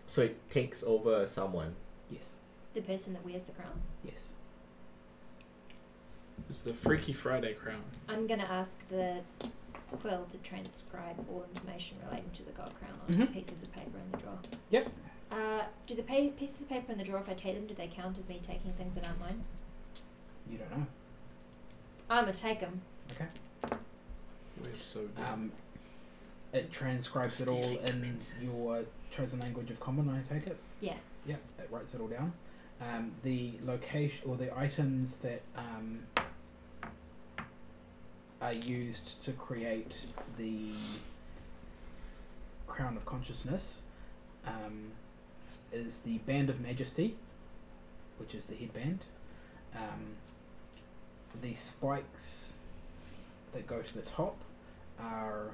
[SPEAKER 5] So it takes over someone.
[SPEAKER 2] Yes.
[SPEAKER 3] The person that wears the crown?
[SPEAKER 2] Yes.
[SPEAKER 1] It's the Freaky Friday crown.
[SPEAKER 3] I'm going to ask the quill to transcribe all information relating to the god crown onto
[SPEAKER 2] Mhm.
[SPEAKER 3] pieces of paper in the drawer.
[SPEAKER 2] Yep.
[SPEAKER 3] Do the pieces of paper in the drawer, if I take them, do they count as me taking things that aren't mine?
[SPEAKER 2] You don't know.
[SPEAKER 3] I'm going to take them.
[SPEAKER 2] Okay.
[SPEAKER 1] We're so dumb.
[SPEAKER 2] It transcribes it all in your chosen language of common, I take it?
[SPEAKER 3] Yeah.
[SPEAKER 2] Yeah, it writes it all down. The location or the items that are used to create the Crown of Consciousness is the Band of Majesty, which is the headband. The spikes that go to the top are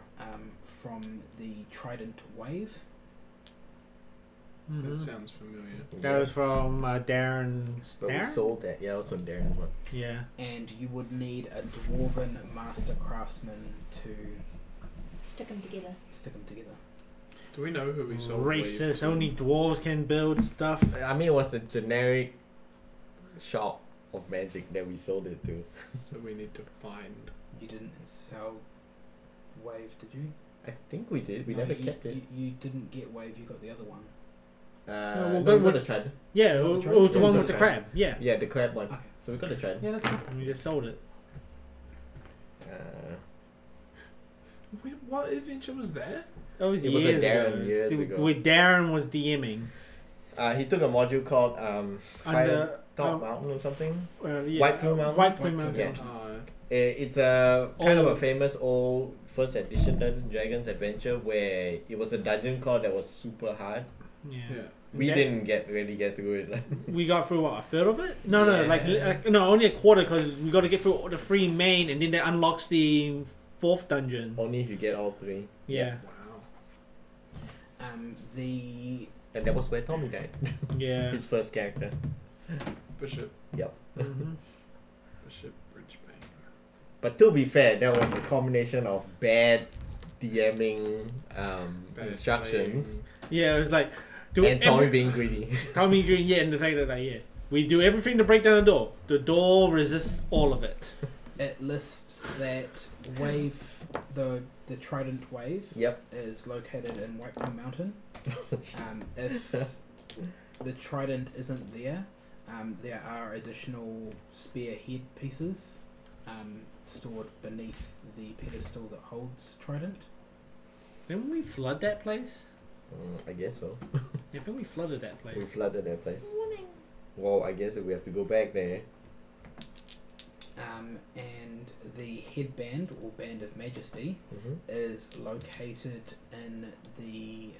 [SPEAKER 2] from the Trident Wave.
[SPEAKER 1] That sounds familiar.
[SPEAKER 4] That was from Darren's.
[SPEAKER 5] But we
[SPEAKER 4] Darren?
[SPEAKER 5] sold that. Yeah, also Darren's one.
[SPEAKER 4] Yeah.
[SPEAKER 2] And you would need a Dwarven Master Craftsman to
[SPEAKER 3] Stick them together.
[SPEAKER 2] stick them together.
[SPEAKER 1] Do we know who we sold?
[SPEAKER 4] Racist. Only dwarves can build stuff.
[SPEAKER 5] I mean, it was a generic shop of magic that we sold it to.
[SPEAKER 1] So we need to find.
[SPEAKER 2] You didn't sell Wave, did you?
[SPEAKER 5] I think we did. We
[SPEAKER 2] No,
[SPEAKER 5] never
[SPEAKER 2] you,
[SPEAKER 5] kept it.
[SPEAKER 2] You didn't get Wave, you got the other one.
[SPEAKER 4] well,
[SPEAKER 5] No,
[SPEAKER 4] but
[SPEAKER 5] we got a Trident.
[SPEAKER 4] Yeah,
[SPEAKER 2] Oh,
[SPEAKER 4] it
[SPEAKER 2] the
[SPEAKER 4] was
[SPEAKER 2] trident?
[SPEAKER 4] the
[SPEAKER 5] Yeah,
[SPEAKER 4] one
[SPEAKER 5] we
[SPEAKER 4] with the
[SPEAKER 5] got
[SPEAKER 4] crab. Yeah.
[SPEAKER 5] Yeah, the crab one.
[SPEAKER 2] Okay.
[SPEAKER 5] So we got a Trident.
[SPEAKER 2] Yeah, that's fine.
[SPEAKER 4] And we just sold it.
[SPEAKER 1] What adventure was that?
[SPEAKER 4] That was
[SPEAKER 5] It was a
[SPEAKER 4] years
[SPEAKER 5] Darren
[SPEAKER 4] ago.
[SPEAKER 5] years ago.
[SPEAKER 4] Where Darren was DMing.
[SPEAKER 5] He took a module called Fire
[SPEAKER 4] Under,
[SPEAKER 5] Top Mountain or something.
[SPEAKER 4] yeah,
[SPEAKER 5] White Plume Mountain?
[SPEAKER 4] White Plume
[SPEAKER 2] White
[SPEAKER 4] Mountain.
[SPEAKER 2] Plume.
[SPEAKER 5] It's a kind of a
[SPEAKER 4] Oh.
[SPEAKER 5] famous old first edition Dungeons and Dragons adventure where it was a dungeon crawl that was super hard.
[SPEAKER 4] Yeah.
[SPEAKER 1] Yeah.
[SPEAKER 5] We
[SPEAKER 4] That-
[SPEAKER 5] didn't really get through it.
[SPEAKER 4] We got through what, a third of it? No,
[SPEAKER 5] Yeah.
[SPEAKER 4] no, only a quarter because we got to get through the 3 main, and then that unlocks the 4th dungeon.
[SPEAKER 5] Only if you get all 3.
[SPEAKER 4] Yeah,
[SPEAKER 1] Wow.
[SPEAKER 2] The
[SPEAKER 5] And that was where Tommy died.
[SPEAKER 4] yeah.
[SPEAKER 5] His first character.
[SPEAKER 1] Bishop.
[SPEAKER 4] Mhm.
[SPEAKER 1] Bishop Bridgebane.
[SPEAKER 5] But to be fair, that was a combination of bad DMing
[SPEAKER 1] Bad
[SPEAKER 5] instructions
[SPEAKER 4] Yeah, it was like do
[SPEAKER 5] and Tommy being greedy.
[SPEAKER 4] Tommy Green, yeah, and the fact that we do everything to break down the door. The door resists all of it.
[SPEAKER 2] it lists that Wave, the Trident Wave,
[SPEAKER 5] Yep.
[SPEAKER 2] is located in White Plume Mountain. If the Trident isn't there, there are additional spare head pieces stored beneath the pedestal that holds Trident.
[SPEAKER 4] Didn't we flood that place?
[SPEAKER 5] I guess so.
[SPEAKER 4] I think we flooded that
[SPEAKER 5] We
[SPEAKER 4] place.
[SPEAKER 5] flooded that place.
[SPEAKER 3] Swimming.
[SPEAKER 5] Well, I guess we have to go back there.
[SPEAKER 2] And the headband or Band of Majesty
[SPEAKER 5] Mm-hmm.
[SPEAKER 2] is located in the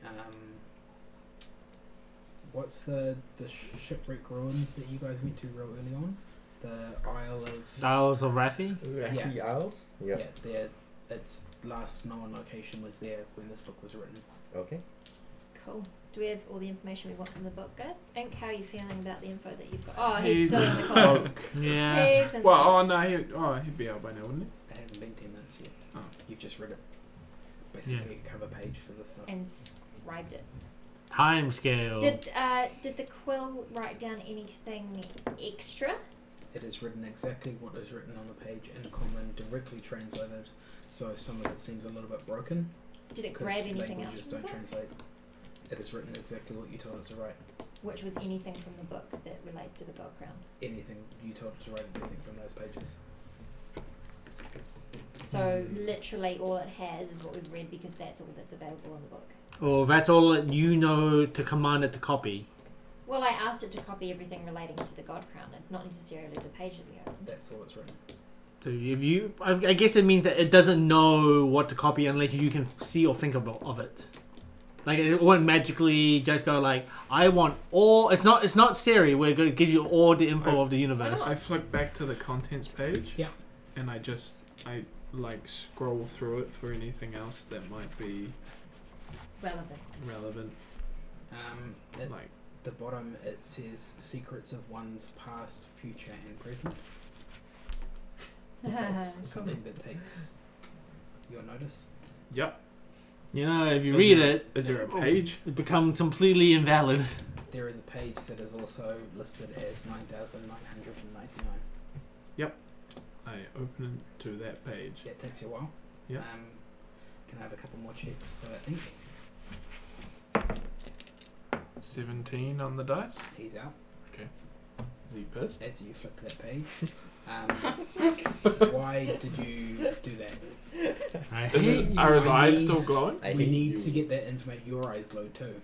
[SPEAKER 2] what's the shipwreck ruins that you guys went to real early on? The Isle of
[SPEAKER 4] Isles of Raffi?
[SPEAKER 5] Racky Isles? Yep.
[SPEAKER 2] yeah, there. Its last known location was there when this book was written.
[SPEAKER 5] Okay.
[SPEAKER 3] Cool. Do we have all the information we want from the book, guys? Ink, how are you feeling about the info that you've got? Oh, he's
[SPEAKER 1] He's
[SPEAKER 3] still in
[SPEAKER 1] in
[SPEAKER 3] the
[SPEAKER 1] the
[SPEAKER 3] cloak.
[SPEAKER 1] cloak.
[SPEAKER 4] Yeah.
[SPEAKER 3] He's in
[SPEAKER 1] Well,
[SPEAKER 3] the
[SPEAKER 1] oh no, he'd be out by now, wouldn't he?
[SPEAKER 2] It hasn't been 10 minutes yet.
[SPEAKER 1] Oh.
[SPEAKER 2] You've just read it. Basically, a cover page for this stuff.
[SPEAKER 3] and scribed it.
[SPEAKER 4] Time scale.
[SPEAKER 3] Did the quill write down anything extra?
[SPEAKER 2] It is written exactly what is written on the page in common, directly translated. So some of it seems a little bit broken.
[SPEAKER 3] Did it
[SPEAKER 2] 'cause
[SPEAKER 3] grab anything else
[SPEAKER 2] languages
[SPEAKER 3] from the
[SPEAKER 2] don't
[SPEAKER 3] book?
[SPEAKER 2] translate. It is written exactly what you told it to write.
[SPEAKER 3] Which was anything from the book that relates to the god crown.
[SPEAKER 2] Anything you told it to write, anything from those pages.
[SPEAKER 3] So literally all it has is what we've read because that's all that's available in the book.
[SPEAKER 4] Oh, that's all that you know to command it to copy.
[SPEAKER 3] Well, I asked it to copy everything relating to the god crown, and not necessarily the page that we opened.
[SPEAKER 2] That's all it's written.
[SPEAKER 4] So if you, I guess it means that it doesn't know what to copy unless you can see or think of it. Like it won't magically just go like, I want all. It's not Siri where it gives you all the info of the universe.
[SPEAKER 1] I flick back to the contents page.
[SPEAKER 2] Yeah.
[SPEAKER 1] And I like scroll through it for anything else that might be
[SPEAKER 3] Relevant.
[SPEAKER 1] relevant.
[SPEAKER 2] At
[SPEAKER 1] Like
[SPEAKER 2] the bottom it says secrets of one's past, future, and present. That's something that takes your notice.
[SPEAKER 1] yep.
[SPEAKER 4] You know, if you
[SPEAKER 1] Is
[SPEAKER 4] read
[SPEAKER 1] there-
[SPEAKER 4] it,
[SPEAKER 1] Is there a page?
[SPEAKER 4] it becomes completely invalid.
[SPEAKER 2] There is a page that is also listed as 9,999.
[SPEAKER 1] I open it to that page.
[SPEAKER 2] That takes you a while.
[SPEAKER 1] Yep.
[SPEAKER 2] Can I have a couple more checks for ink?
[SPEAKER 1] 17 on the dice.
[SPEAKER 2] He's out.
[SPEAKER 1] Is he pissed?
[SPEAKER 2] As you flip that page. Why did you do that?
[SPEAKER 1] Are his
[SPEAKER 2] I
[SPEAKER 1] eyes
[SPEAKER 2] need-
[SPEAKER 1] still glowing?
[SPEAKER 5] I
[SPEAKER 2] We
[SPEAKER 5] hate
[SPEAKER 2] need
[SPEAKER 5] you.
[SPEAKER 2] to get that information. Your eyes glow too.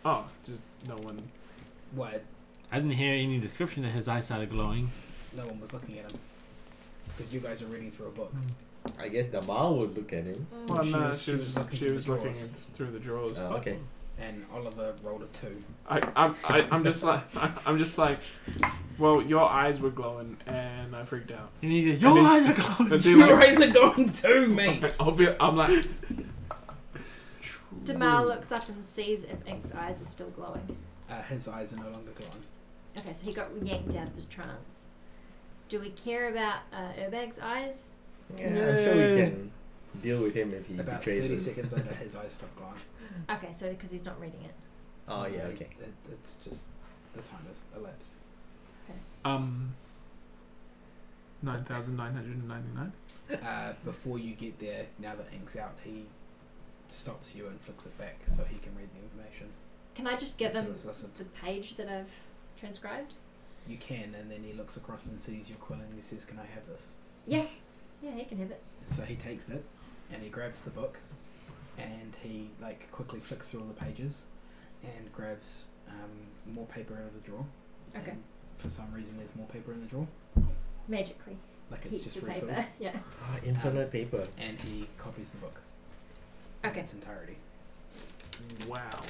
[SPEAKER 1] Oh, just no one.
[SPEAKER 2] What?
[SPEAKER 4] I didn't hear any description that his eyes started glowing.
[SPEAKER 2] No one was looking at him. Because you guys are reading through a book.
[SPEAKER 5] I guess the Mal would look at him.
[SPEAKER 1] Well,
[SPEAKER 2] She
[SPEAKER 1] no,
[SPEAKER 2] was-
[SPEAKER 1] she
[SPEAKER 2] she
[SPEAKER 1] was
[SPEAKER 2] was looking
[SPEAKER 1] she
[SPEAKER 2] through
[SPEAKER 1] was
[SPEAKER 2] the
[SPEAKER 1] looking
[SPEAKER 2] drawers.
[SPEAKER 1] through the drawers.
[SPEAKER 5] Okay.
[SPEAKER 2] And Oliver rolled a 2.
[SPEAKER 1] I'm just like I'm just like, well, your eyes were glowing and I freaked out.
[SPEAKER 4] And he said, "Your
[SPEAKER 1] then-
[SPEAKER 4] eyes are glowing."
[SPEAKER 1] And see,
[SPEAKER 2] Your
[SPEAKER 1] like,
[SPEAKER 2] eyes are going too, mate!
[SPEAKER 1] I'm like.
[SPEAKER 3] Jamal looks up and sees if Ink's eyes are still glowing.
[SPEAKER 2] His eyes are no longer glowing.
[SPEAKER 3] Okay, so he got yanked out of his trance. Do we care about Urbag's eyes?
[SPEAKER 5] Yeah, I'm sure we can deal with him if he
[SPEAKER 2] About
[SPEAKER 5] betrays
[SPEAKER 2] 30
[SPEAKER 5] us.
[SPEAKER 2] seconds later, his eyes stop glowing.
[SPEAKER 3] Okay, so because he's not reading it.
[SPEAKER 5] Oh yeah,
[SPEAKER 2] He's-
[SPEAKER 5] okay.
[SPEAKER 2] It's just the time has elapsed.
[SPEAKER 1] 9,999.
[SPEAKER 2] Before you get there, now that Ink's out, he stops you and flicks it back so he can read the information.
[SPEAKER 3] Can I just give
[SPEAKER 2] So
[SPEAKER 3] him
[SPEAKER 2] it's listened.
[SPEAKER 3] the page that I've transcribed?
[SPEAKER 2] You can, and then he looks across and sees your quill and he says, "Can I have this?"
[SPEAKER 3] Yeah. Yeah, he can have it.
[SPEAKER 2] So he takes it and he grabs the book and he like quickly flicks through all the pages and grabs more paper out of the drawer.
[SPEAKER 3] Okay.
[SPEAKER 2] And for some reason, there's more paper in the drawer.
[SPEAKER 3] Magically.
[SPEAKER 2] Like it's
[SPEAKER 3] Heaps
[SPEAKER 2] just
[SPEAKER 3] of
[SPEAKER 2] refilled.
[SPEAKER 3] paper. Yeah.
[SPEAKER 5] Ah, infinite paper.
[SPEAKER 2] And he copies the book
[SPEAKER 3] Okay.
[SPEAKER 2] in its entirety,
[SPEAKER 1] Wow.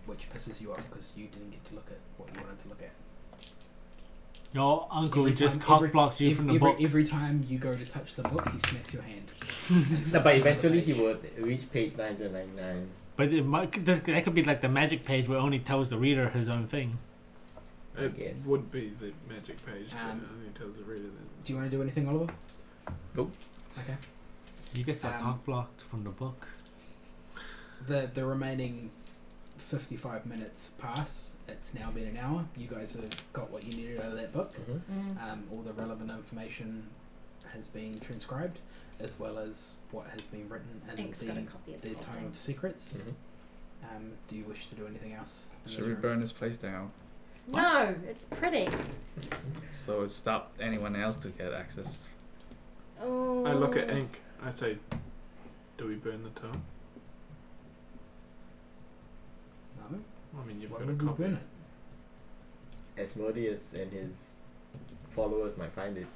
[SPEAKER 2] which pisses you off because you didn't get to look at what you wanted to look at.
[SPEAKER 4] Your uncle
[SPEAKER 2] Every
[SPEAKER 4] just
[SPEAKER 2] time-
[SPEAKER 4] cock blocked you from the book.
[SPEAKER 2] Every time you go to touch the book, he smacks your hand.
[SPEAKER 5] No, but eventually he would reach page 999.
[SPEAKER 4] But it might, that could be like the magic page where it only tells the reader his own thing.
[SPEAKER 5] I
[SPEAKER 1] It
[SPEAKER 5] guess.
[SPEAKER 1] would be the magic page. But
[SPEAKER 2] Um,
[SPEAKER 1] it only tells the reader that.
[SPEAKER 2] Do you want to do anything, Oliver?
[SPEAKER 5] Nope.
[SPEAKER 2] Okay.
[SPEAKER 4] You guys got
[SPEAKER 2] Um,
[SPEAKER 4] cock blocked from the book.
[SPEAKER 2] The remaining 55 minutes pass. It's now been an hour. You guys have got what you needed out of that book.
[SPEAKER 5] Mm-hmm.
[SPEAKER 2] All the relevant information has been transcribed, as well as what has been written in
[SPEAKER 3] Ink's got a copy of
[SPEAKER 2] the
[SPEAKER 3] the whole
[SPEAKER 2] Tome
[SPEAKER 3] thing.
[SPEAKER 2] of Secrets.
[SPEAKER 5] Mm-hmm.
[SPEAKER 2] Do you wish to do anything else? in
[SPEAKER 6] Should
[SPEAKER 2] this
[SPEAKER 6] we
[SPEAKER 2] room?
[SPEAKER 6] burn this place down
[SPEAKER 3] No, it's pretty.
[SPEAKER 6] so it stop anyone else to get access?
[SPEAKER 3] Oh.
[SPEAKER 1] I look at Ink. I say, "Do we burn the tome?"
[SPEAKER 2] No.
[SPEAKER 1] I mean, you've
[SPEAKER 2] Why
[SPEAKER 1] got a
[SPEAKER 2] would we
[SPEAKER 1] copy.
[SPEAKER 2] burn it?
[SPEAKER 5] Asmodeus and his followers might find it.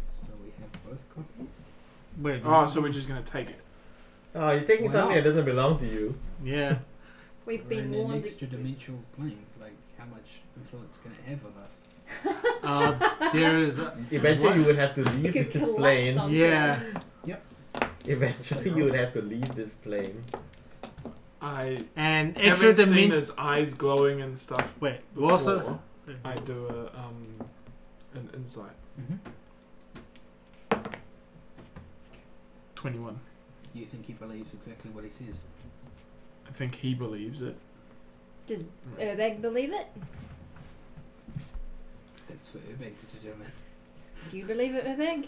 [SPEAKER 2] So we have both copies.
[SPEAKER 4] Wait.
[SPEAKER 1] Oh, so we're just gonna take it.
[SPEAKER 5] Oh, you're taking
[SPEAKER 2] Why
[SPEAKER 5] something
[SPEAKER 2] not?
[SPEAKER 5] that doesn't belong to you.
[SPEAKER 4] Yeah.
[SPEAKER 3] We've
[SPEAKER 2] We're
[SPEAKER 3] been
[SPEAKER 2] in an
[SPEAKER 3] warned.
[SPEAKER 2] extra dimensional plane. Like, how much influence can it have of us?
[SPEAKER 4] There is.
[SPEAKER 5] Eventually
[SPEAKER 4] What?
[SPEAKER 5] you would have to
[SPEAKER 3] It
[SPEAKER 5] leave
[SPEAKER 3] could
[SPEAKER 5] this
[SPEAKER 3] collapse
[SPEAKER 5] plane.
[SPEAKER 3] onto
[SPEAKER 4] Yeah.
[SPEAKER 3] us.
[SPEAKER 5] Eventually you would have to leave this plane.
[SPEAKER 1] I
[SPEAKER 4] And extra
[SPEAKER 1] haven't seen
[SPEAKER 4] dimension.
[SPEAKER 1] his eyes glowing and stuff.
[SPEAKER 4] Wait.
[SPEAKER 1] Before.
[SPEAKER 4] Also.
[SPEAKER 1] I do an insight.
[SPEAKER 2] Mm-hmm.
[SPEAKER 1] 21.
[SPEAKER 2] You think he believes exactly what he says?
[SPEAKER 1] I think he believes it.
[SPEAKER 3] Does Urbag believe it?
[SPEAKER 2] That's for Urbag to determine.
[SPEAKER 3] Do you believe it, Urbag?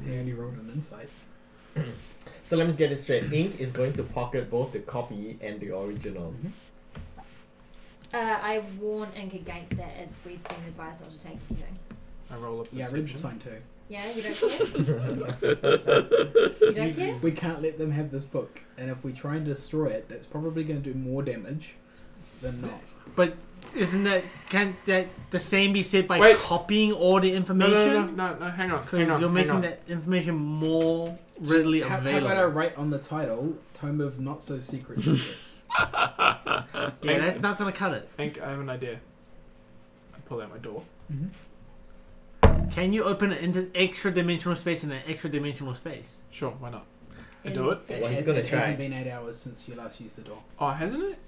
[SPEAKER 2] He only rolled an insight.
[SPEAKER 5] So let me get this straight. Ink is going to pocket both the copy and the original.
[SPEAKER 2] Mm-hmm.
[SPEAKER 3] I warn Ink against that as we've been advised not to take anything.
[SPEAKER 1] I roll a
[SPEAKER 2] Yeah, I
[SPEAKER 1] perception.
[SPEAKER 2] read the sign too.
[SPEAKER 3] Yeah, you don't care? You don't care?
[SPEAKER 2] We can't let them have this book, and if we try and destroy it, that's probably going to do more damage than not.
[SPEAKER 4] But isn't that can't that the same be said by
[SPEAKER 1] Wait.
[SPEAKER 4] copying all the
[SPEAKER 1] No,
[SPEAKER 4] information?
[SPEAKER 1] no, hang on.
[SPEAKER 4] Because
[SPEAKER 1] Hang on.
[SPEAKER 4] you're
[SPEAKER 1] hang
[SPEAKER 4] making
[SPEAKER 1] on.
[SPEAKER 4] that information more readily
[SPEAKER 2] How
[SPEAKER 4] available.
[SPEAKER 2] about I write on the title, Tome of Not So Secret Secrets?
[SPEAKER 4] Yeah, that's not gonna cut it.
[SPEAKER 1] Ink, I have an idea. I pull out my door.
[SPEAKER 2] Mm-hmm.
[SPEAKER 4] Can you open it into extra dimensional space in an extra dimensional space?
[SPEAKER 1] Sure, why not? I do it.
[SPEAKER 3] Inception.
[SPEAKER 5] Well, he's gonna
[SPEAKER 2] it
[SPEAKER 5] try.
[SPEAKER 2] hasn't been 8 hours since you last used the door.
[SPEAKER 1] Oh, hasn't it?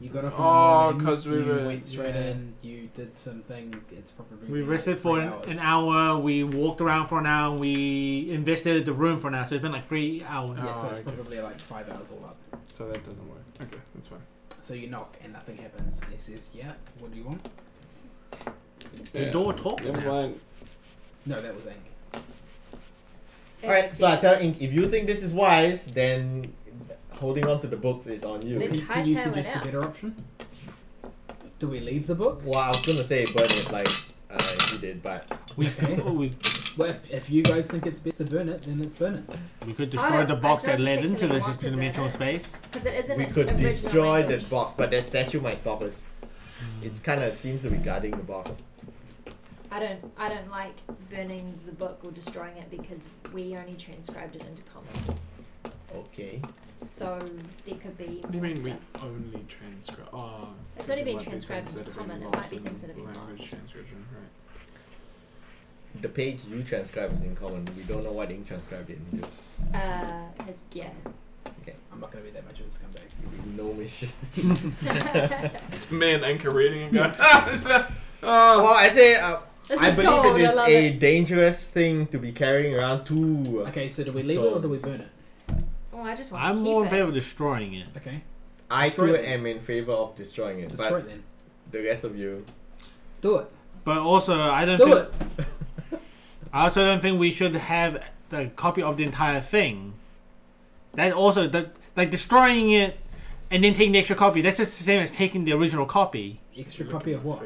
[SPEAKER 2] You got up in the
[SPEAKER 1] Oh,
[SPEAKER 2] morning,
[SPEAKER 1] 'cause we
[SPEAKER 2] you
[SPEAKER 1] were-
[SPEAKER 2] went straight
[SPEAKER 1] yeah.
[SPEAKER 2] in, you did something, it's probably
[SPEAKER 4] We
[SPEAKER 2] been
[SPEAKER 4] rested
[SPEAKER 2] like
[SPEAKER 4] for
[SPEAKER 2] 3
[SPEAKER 4] an
[SPEAKER 2] hours.
[SPEAKER 4] hour. We walked around for an hour. We investigated the room for an hour. So it's been like 3 hours.
[SPEAKER 2] Yeah, so
[SPEAKER 1] Oh,
[SPEAKER 2] it's
[SPEAKER 1] okay.
[SPEAKER 2] probably like 5 hours all up.
[SPEAKER 1] So that doesn't work. Okay, that's fine.
[SPEAKER 2] So you knock and nothing happens, and he says, "Yeah, what do you want?"
[SPEAKER 4] The door talked.
[SPEAKER 1] Never mind.
[SPEAKER 2] No, that was Ink.
[SPEAKER 5] Alright, so I tell Ink, if you think this is wise, then holding on to the books is on you.
[SPEAKER 3] Let's
[SPEAKER 2] Can you
[SPEAKER 3] hightail it
[SPEAKER 2] suggest a
[SPEAKER 3] out.
[SPEAKER 2] better option? Do we leave the book?
[SPEAKER 5] Well, I was gonna say burn it like he did, but
[SPEAKER 2] Okay.
[SPEAKER 4] we
[SPEAKER 2] Well, if you guys think it's best to burn it, then let's burn it.
[SPEAKER 4] we could
[SPEAKER 3] I
[SPEAKER 4] destroy
[SPEAKER 3] don't-
[SPEAKER 4] the box
[SPEAKER 3] I
[SPEAKER 4] that
[SPEAKER 3] don't
[SPEAKER 4] led into
[SPEAKER 3] particularly
[SPEAKER 4] this
[SPEAKER 3] want to burn
[SPEAKER 4] interdimensional
[SPEAKER 3] it.
[SPEAKER 4] space.
[SPEAKER 3] Because it isn't
[SPEAKER 5] we
[SPEAKER 3] its
[SPEAKER 5] could
[SPEAKER 3] original
[SPEAKER 5] destroy
[SPEAKER 3] language.
[SPEAKER 5] the box, but that statue might stop us. It's kind of seems to be guarding the box.
[SPEAKER 3] I don't like burning the book or destroying it because we only transcribed it into common.
[SPEAKER 5] Okay.
[SPEAKER 3] So there could be
[SPEAKER 1] What do you
[SPEAKER 3] more
[SPEAKER 1] mean we
[SPEAKER 3] stuff.
[SPEAKER 1] only transcribe? Oh,
[SPEAKER 3] It's only
[SPEAKER 1] there
[SPEAKER 3] been
[SPEAKER 1] might be
[SPEAKER 3] transcribed
[SPEAKER 1] things
[SPEAKER 3] into
[SPEAKER 1] that have been
[SPEAKER 3] common. It might
[SPEAKER 1] lost
[SPEAKER 3] be
[SPEAKER 1] in
[SPEAKER 3] things that have been
[SPEAKER 1] language
[SPEAKER 3] lost.
[SPEAKER 1] transcription, right?
[SPEAKER 5] The page you transcribe is in common. We don't know what Ink transcribed it into.
[SPEAKER 3] Yeah.
[SPEAKER 2] I'm not going to be that much of a scumbag.
[SPEAKER 5] No mission.
[SPEAKER 1] It's me and Anchor reading and going,
[SPEAKER 5] Well, I say
[SPEAKER 3] This
[SPEAKER 5] I
[SPEAKER 3] is
[SPEAKER 5] believe
[SPEAKER 3] cold.
[SPEAKER 5] it
[SPEAKER 3] I
[SPEAKER 5] is
[SPEAKER 3] love
[SPEAKER 5] a
[SPEAKER 3] it.
[SPEAKER 5] dangerous thing to be carrying around too.
[SPEAKER 2] Okay, so do we leave it or do we burn it?
[SPEAKER 3] Oh, I just want to
[SPEAKER 4] I'm
[SPEAKER 3] keep
[SPEAKER 4] more in
[SPEAKER 3] it.
[SPEAKER 4] favor of destroying it.
[SPEAKER 2] Okay,
[SPEAKER 5] I
[SPEAKER 2] Destroy
[SPEAKER 5] too
[SPEAKER 2] it then.
[SPEAKER 5] am in favor of destroying it,
[SPEAKER 2] destroy
[SPEAKER 5] but
[SPEAKER 2] it then.
[SPEAKER 5] the rest of you,
[SPEAKER 2] Do it.
[SPEAKER 4] But also, I don't
[SPEAKER 2] Do
[SPEAKER 4] think.
[SPEAKER 2] it.
[SPEAKER 4] I also don't think we should have the copy of the entire thing. That also, like destroying it and then taking the extra copy. That's just the same as taking the original copy.
[SPEAKER 2] Extra copy of what?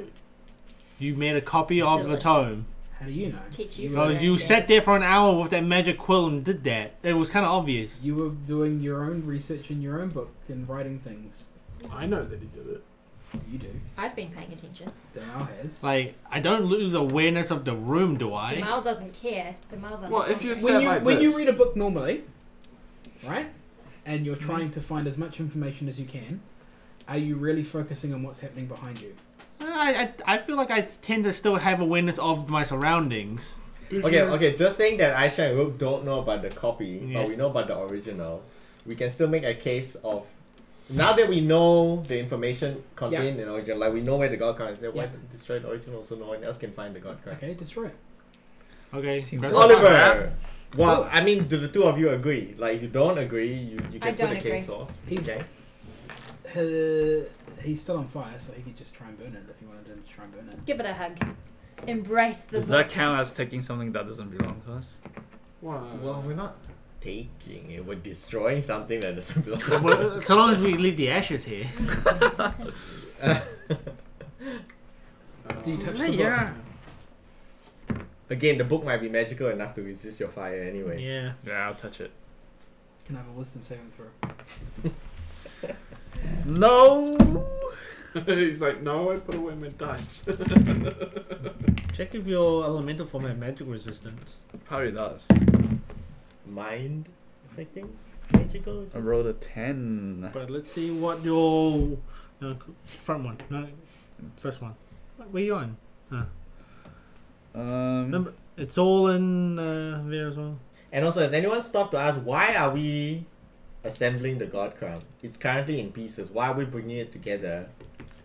[SPEAKER 4] You made a copy of the
[SPEAKER 3] Delicious.
[SPEAKER 4] tome.
[SPEAKER 2] How do you know?
[SPEAKER 3] Teach you
[SPEAKER 2] You
[SPEAKER 3] from
[SPEAKER 2] were,
[SPEAKER 3] it.
[SPEAKER 4] You
[SPEAKER 3] Yeah.
[SPEAKER 4] sat there for an hour with that magic quill and did that. It was kind of obvious.
[SPEAKER 2] you were doing your own research in your own book and writing things.
[SPEAKER 1] I know that he did it.
[SPEAKER 2] You do.
[SPEAKER 3] I've been paying attention.
[SPEAKER 2] Danielle has.
[SPEAKER 4] Like, I don't lose awareness of the room, do I?
[SPEAKER 3] Jamal doesn't care. Jamal's under
[SPEAKER 1] Well, if you
[SPEAKER 3] contract.
[SPEAKER 1] said like
[SPEAKER 2] when
[SPEAKER 1] this.
[SPEAKER 2] you read a book normally, right, and you're trying to find as much information as you can, are you really focusing on what's happening behind you?
[SPEAKER 4] I feel like I tend to still have awareness of my surroundings.
[SPEAKER 5] Okay, just saying that Aisha and Rook don't know about the copy,
[SPEAKER 4] Yeah.
[SPEAKER 5] but we know about the original. We can still make a case of now that we know the information contained in the original, like we know where the God crown is. Then why
[SPEAKER 2] Yeah.
[SPEAKER 5] destroy the original so no one else can find the God crown?
[SPEAKER 2] Okay, destroy it.
[SPEAKER 4] Okay.
[SPEAKER 6] Seems
[SPEAKER 4] that's
[SPEAKER 6] like-
[SPEAKER 4] not bad.
[SPEAKER 5] Oliver. Well, I mean, do the two of you agree? Like, if you don't agree, you
[SPEAKER 3] I
[SPEAKER 5] can
[SPEAKER 3] don't
[SPEAKER 5] put a
[SPEAKER 3] agree.
[SPEAKER 5] case for.
[SPEAKER 2] He's
[SPEAKER 5] Okay.
[SPEAKER 2] he's still on fire, so he could just try and burn it if you wanted to try and burn it.
[SPEAKER 3] Give it a hug. Embrace the
[SPEAKER 6] Does
[SPEAKER 3] book.
[SPEAKER 6] that count as taking something that doesn't belong to us?
[SPEAKER 5] Well, we're not taking it. We're destroying something that doesn't belong.
[SPEAKER 4] Well, so long as we leave the ashes here.
[SPEAKER 2] Do you touch the book?
[SPEAKER 6] Yeah.
[SPEAKER 5] Again, the book might be magical enough to resist your fire anyway.
[SPEAKER 4] Yeah.
[SPEAKER 6] Yeah, I'll touch it.
[SPEAKER 2] Can I have a wisdom saving throw?
[SPEAKER 6] No.
[SPEAKER 1] He's like, no, I put away my dice.
[SPEAKER 4] Check if your elemental form has magic resistance.
[SPEAKER 6] Probably does.
[SPEAKER 5] Mind affecting magical.
[SPEAKER 6] I
[SPEAKER 5] resistance?
[SPEAKER 6] rolled a 10.
[SPEAKER 4] But let's see what your front one. No, first one. Where you on? Remember, it's all in there as well.
[SPEAKER 5] And also, has anyone stopped to ask why are we assembling the God crown? It's currently in pieces. Why are we bringing it together?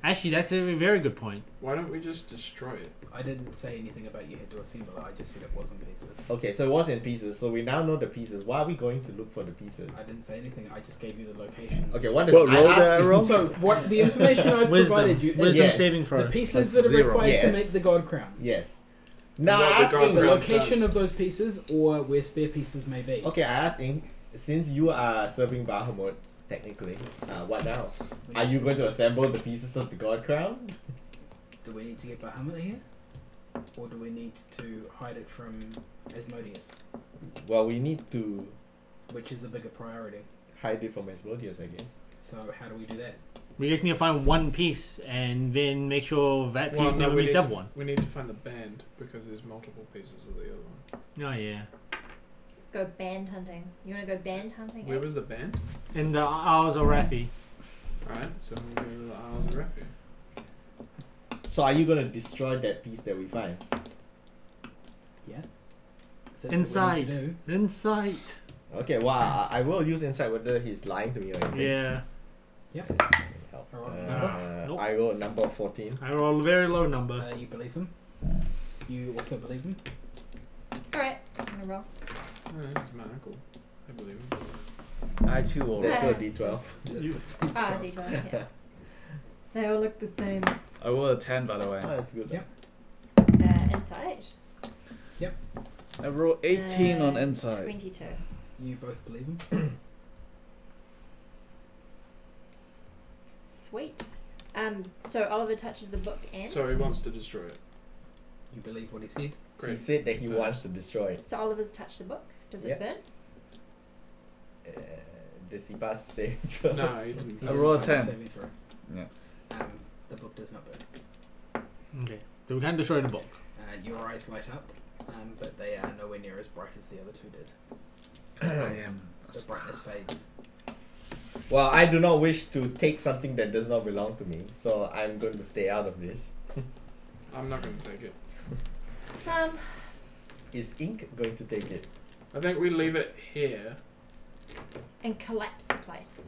[SPEAKER 4] Actually, that's a very good point.
[SPEAKER 1] Why don't we just destroy it?
[SPEAKER 2] I didn't say anything about you had to assemble it. I just said it was in pieces.
[SPEAKER 5] Okay, so it was in pieces. So we now know the pieces. Why are we going to look for the pieces?
[SPEAKER 2] I didn't say anything. I just gave you the locations.
[SPEAKER 5] Okay, what does
[SPEAKER 6] What,
[SPEAKER 5] I
[SPEAKER 6] roll
[SPEAKER 5] asked
[SPEAKER 6] the
[SPEAKER 5] you-
[SPEAKER 6] roll?
[SPEAKER 2] So what the information I provided you is
[SPEAKER 4] Wisdom
[SPEAKER 5] Yes.
[SPEAKER 4] saving
[SPEAKER 2] the
[SPEAKER 4] throw.
[SPEAKER 2] pieces
[SPEAKER 6] That's
[SPEAKER 2] that are
[SPEAKER 6] 0.
[SPEAKER 2] required to
[SPEAKER 5] Yes.
[SPEAKER 2] make the God crown.
[SPEAKER 5] Yes. Now
[SPEAKER 1] What
[SPEAKER 5] I
[SPEAKER 1] the
[SPEAKER 5] asked
[SPEAKER 1] God
[SPEAKER 5] Ing.
[SPEAKER 2] The
[SPEAKER 1] crown
[SPEAKER 2] location
[SPEAKER 1] does.
[SPEAKER 2] of those pieces or where spare pieces may be.
[SPEAKER 5] Okay, I asked Ing. Since you are serving Bahamut, technically, what now? Are you going to assemble the pieces of the God crown?
[SPEAKER 2] Do we need to get Bahamut here? Or do we need to hide it from Asmodeus?
[SPEAKER 5] Well, we need to
[SPEAKER 2] Which is a bigger priority.
[SPEAKER 5] hide it from Asmodeus, I guess.
[SPEAKER 2] So how do we do that?
[SPEAKER 4] We just need to find one piece and then make sure that piece never
[SPEAKER 1] we
[SPEAKER 4] meets
[SPEAKER 1] need
[SPEAKER 4] the other
[SPEAKER 1] to,
[SPEAKER 4] one.
[SPEAKER 1] we need to find the band because there's multiple pieces of the other one.
[SPEAKER 4] Oh yeah.
[SPEAKER 3] Go band hunting. You want to go band hunting?
[SPEAKER 1] Where
[SPEAKER 3] eh?
[SPEAKER 1] was the band?
[SPEAKER 4] In the Isles of Raffi.
[SPEAKER 1] Alright, so we'll go to the Isles of Refuge.
[SPEAKER 5] So are you going to destroy that piece that we find?
[SPEAKER 2] Yeah. If that's
[SPEAKER 4] Insight.
[SPEAKER 2] What we need to do.
[SPEAKER 4] Insight.
[SPEAKER 5] Okay, well, I will use insight whether he's lying to me or anything.
[SPEAKER 4] Yeah.
[SPEAKER 5] Help.
[SPEAKER 2] A roll number.
[SPEAKER 4] Nope.
[SPEAKER 5] I rolled a number of 14.
[SPEAKER 4] I roll a very low number.
[SPEAKER 2] You believe him. You also believe him.
[SPEAKER 3] Alright, I'm gonna roll.
[SPEAKER 1] It's magical. I believe him.
[SPEAKER 6] I too will.
[SPEAKER 5] Let's go
[SPEAKER 3] Uh,
[SPEAKER 5] D12.
[SPEAKER 3] Ah, D12, yeah. They all look the same.
[SPEAKER 6] I rolled a 10, by the way.
[SPEAKER 5] Oh, that's good.
[SPEAKER 2] Yep.
[SPEAKER 3] Inside.
[SPEAKER 6] I rolled 18 on
[SPEAKER 3] Uh,
[SPEAKER 6] inside.
[SPEAKER 3] 22.
[SPEAKER 2] You both believe him.
[SPEAKER 3] Sweet. So Oliver touches the book and...
[SPEAKER 1] So he wants to destroy it.
[SPEAKER 2] You believe what he said.
[SPEAKER 5] He
[SPEAKER 1] Great.
[SPEAKER 5] said that he wants to destroy it.
[SPEAKER 3] So Oliver's touched the book. Does it
[SPEAKER 5] Yep.
[SPEAKER 3] burn?
[SPEAKER 5] Does he pass the saving throw?
[SPEAKER 1] No, he didn't.
[SPEAKER 2] He
[SPEAKER 6] I
[SPEAKER 2] didn't
[SPEAKER 6] roll a
[SPEAKER 2] pass the
[SPEAKER 6] 10.
[SPEAKER 2] saving throw.
[SPEAKER 6] Yeah.
[SPEAKER 2] The book does not burn.
[SPEAKER 4] Okay. So we can't destroy the book.
[SPEAKER 2] Your eyes light up, but they are nowhere near as bright as the other two did.
[SPEAKER 6] 'Cause I am a
[SPEAKER 2] The
[SPEAKER 6] star.
[SPEAKER 2] brightness fades.
[SPEAKER 5] Well, I do not wish to take something that does not belong to me, so I'm going to stay out of this.
[SPEAKER 1] I'm not going to take it.
[SPEAKER 5] Is Ink going to take it?
[SPEAKER 1] I think we leave it here.
[SPEAKER 3] And collapse the place.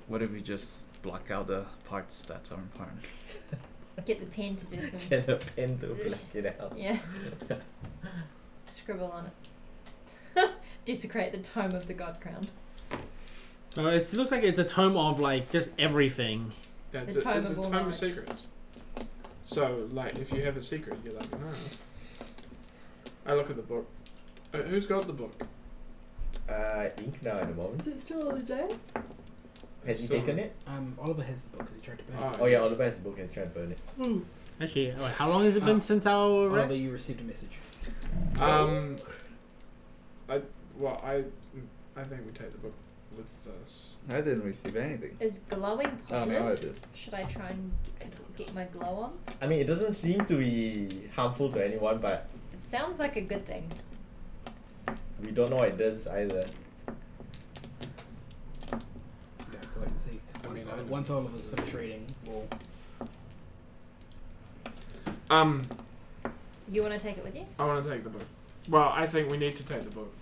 [SPEAKER 6] What if we just block out the parts that are important?
[SPEAKER 3] Get the pen to do some...
[SPEAKER 5] Get a pen to black it out.
[SPEAKER 3] Yeah. Scribble on it. Desecrate the tome of the God Crown.
[SPEAKER 4] It looks like it's a tome of like just everything.
[SPEAKER 1] Yeah,
[SPEAKER 3] The
[SPEAKER 1] it's
[SPEAKER 3] tome
[SPEAKER 1] a
[SPEAKER 3] of all
[SPEAKER 1] tome of
[SPEAKER 3] knowledge.
[SPEAKER 1] secrets. So, like, if you have a secret, you let me know. I look at the book. Who's got the book?
[SPEAKER 5] Ink now at the moment.
[SPEAKER 3] Is it still on the desk?
[SPEAKER 5] Has he
[SPEAKER 1] Still-
[SPEAKER 5] taken it?
[SPEAKER 2] Oliver has the book because he tried to burn it.
[SPEAKER 5] Oh yeah, Oliver has the book. Has tried to burn it.
[SPEAKER 4] Actually, how long has it been since our
[SPEAKER 2] Oliver,
[SPEAKER 4] arrest?
[SPEAKER 2] you received a message.
[SPEAKER 1] I think we take the book with us.
[SPEAKER 6] I didn't receive anything.
[SPEAKER 3] Is glowing
[SPEAKER 6] Oh,
[SPEAKER 3] positive?
[SPEAKER 6] no, I did.
[SPEAKER 3] Should I try and get my glow on?
[SPEAKER 5] I mean, it doesn't seem to be harmful to anyone, but
[SPEAKER 3] It sounds like a good thing.
[SPEAKER 5] we don't know what it does either.
[SPEAKER 2] You have to wait and see.
[SPEAKER 1] I mean, I don't-
[SPEAKER 2] Once Oliver's finished reading, we'll...
[SPEAKER 3] You want to take it with you?
[SPEAKER 1] I want to take the book. Well, I think we need to take the book.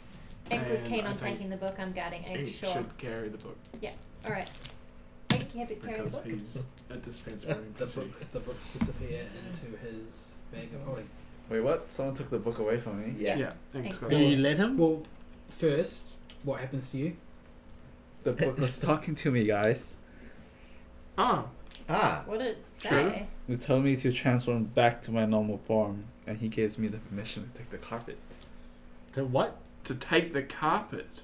[SPEAKER 3] Ink was
[SPEAKER 1] And
[SPEAKER 3] keen
[SPEAKER 1] I
[SPEAKER 3] on
[SPEAKER 1] think
[SPEAKER 3] taking the book. I'm guarding Ink,
[SPEAKER 1] Ink
[SPEAKER 3] sure.
[SPEAKER 1] should carry the book
[SPEAKER 3] Alright. Ink, happy to carry the
[SPEAKER 1] because
[SPEAKER 3] book?
[SPEAKER 1] he's a dispensary
[SPEAKER 2] The
[SPEAKER 1] NPC.
[SPEAKER 2] books disappear into his bag of holding.
[SPEAKER 6] Wait, what? Someone took the book away from me?
[SPEAKER 5] Yeah.
[SPEAKER 1] Yeah, Ink's got
[SPEAKER 4] Do
[SPEAKER 1] it.
[SPEAKER 4] you let him?
[SPEAKER 2] Well, first, what happens to you?
[SPEAKER 6] The book was talking to me, guys.
[SPEAKER 1] Ah,
[SPEAKER 5] Ah,
[SPEAKER 3] What did it say?
[SPEAKER 1] True.
[SPEAKER 6] It told me to transform back to my normal form, and he gives me the permission to take the carpet.
[SPEAKER 4] To what?
[SPEAKER 1] to take the carpet.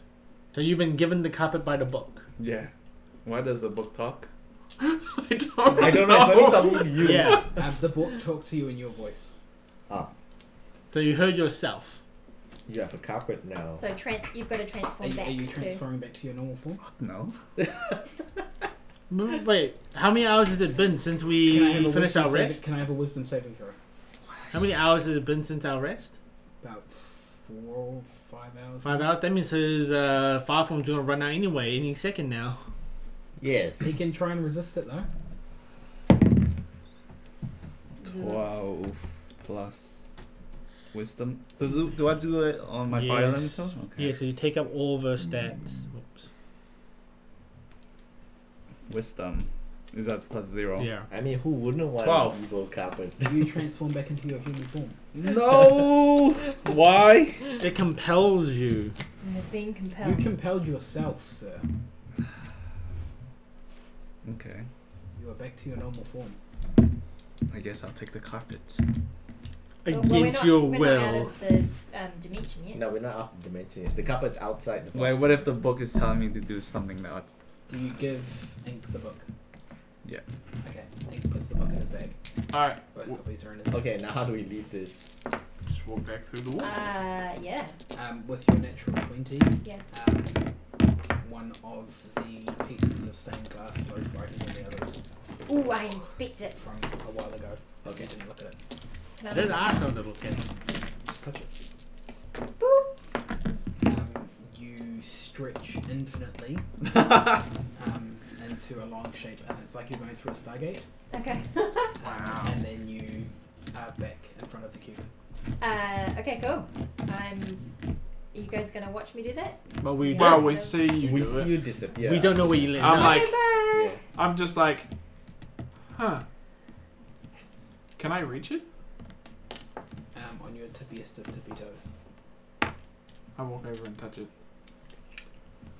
[SPEAKER 4] So you've been given the carpet by the book.
[SPEAKER 6] Yeah. Why does the book talk?
[SPEAKER 1] I don't
[SPEAKER 5] I don't know. It's only talking to you.
[SPEAKER 4] Yeah.
[SPEAKER 2] The book talked to you in your voice.
[SPEAKER 5] Ah,
[SPEAKER 4] So you heard yourself.
[SPEAKER 5] you have a carpet now.
[SPEAKER 3] So you've got to transform back
[SPEAKER 2] Are you
[SPEAKER 3] to...
[SPEAKER 2] transferring back to your normal form?
[SPEAKER 6] No.
[SPEAKER 4] Wait, how many hours has it been since we finished our rest?
[SPEAKER 2] Can I have a wisdom saving throw?
[SPEAKER 4] How many hours has it been since our rest?
[SPEAKER 2] About 4 or 5 hours.
[SPEAKER 4] 5 hours? That means his fire form's gonna run out anyway, any second now.
[SPEAKER 5] Yes.
[SPEAKER 2] He can try and resist it though.
[SPEAKER 6] 12 plus wisdom. Do I do it on my fire
[SPEAKER 4] Yes.
[SPEAKER 6] elemental? Okay.
[SPEAKER 4] Yeah, so you take up all the stats. Whoops.
[SPEAKER 6] Wisdom. Is that plus 0?
[SPEAKER 4] Yeah.
[SPEAKER 5] I mean, who wouldn't want
[SPEAKER 6] 12.
[SPEAKER 5] an evil carpet?
[SPEAKER 2] You transform back into your human form.
[SPEAKER 6] No! Why?
[SPEAKER 4] It compels you.
[SPEAKER 3] You're being
[SPEAKER 2] You
[SPEAKER 3] compelled.
[SPEAKER 2] compelled yourself, sir.
[SPEAKER 6] Okay.
[SPEAKER 2] You are back to your normal form.
[SPEAKER 6] I guess I'll take the carpet.
[SPEAKER 4] Against your
[SPEAKER 3] we're
[SPEAKER 4] will.
[SPEAKER 3] not out of the dimension yet.
[SPEAKER 5] No, we're not out of the dimension yet. The carpet's outside the
[SPEAKER 6] Wait,
[SPEAKER 5] box.
[SPEAKER 6] what if the book is telling me to do something that...
[SPEAKER 2] Do you give Ink the book?
[SPEAKER 6] Yeah.
[SPEAKER 2] Okay. Ink puts the book in his bag.
[SPEAKER 1] Alright,
[SPEAKER 2] Both copies are in his bag.
[SPEAKER 5] Okay, now how do we leave this?
[SPEAKER 1] just walk back through the wall.
[SPEAKER 3] Yeah.
[SPEAKER 2] With your natural 20,
[SPEAKER 3] Yeah.
[SPEAKER 2] one of the pieces of stained glass glows brighter than the others
[SPEAKER 3] Ooh, I inspect it.
[SPEAKER 2] from a while ago. Okay. You didn't look at it.
[SPEAKER 3] Can I
[SPEAKER 4] Then
[SPEAKER 3] look?
[SPEAKER 4] I found a look at it.
[SPEAKER 2] Just touch it.
[SPEAKER 3] Boop.
[SPEAKER 2] You stretch infinitely into a long shape, and it's like you're going through a Stargate.
[SPEAKER 3] Okay.
[SPEAKER 2] And then you are back in front of the cube.
[SPEAKER 3] Okay, cool. Are you guys gonna watch me do that?
[SPEAKER 4] But we
[SPEAKER 3] Yeah.
[SPEAKER 1] Well,
[SPEAKER 4] don't,
[SPEAKER 1] we see you
[SPEAKER 5] We
[SPEAKER 1] do
[SPEAKER 5] see
[SPEAKER 1] it.
[SPEAKER 5] you disappear.
[SPEAKER 4] we don't know where you live.
[SPEAKER 1] I'm
[SPEAKER 4] now.
[SPEAKER 1] like-
[SPEAKER 5] Yeah.
[SPEAKER 1] I'm just like, Huh. Can I reach it?
[SPEAKER 2] On your tippiest of tippy toes.
[SPEAKER 1] I walk over and touch it.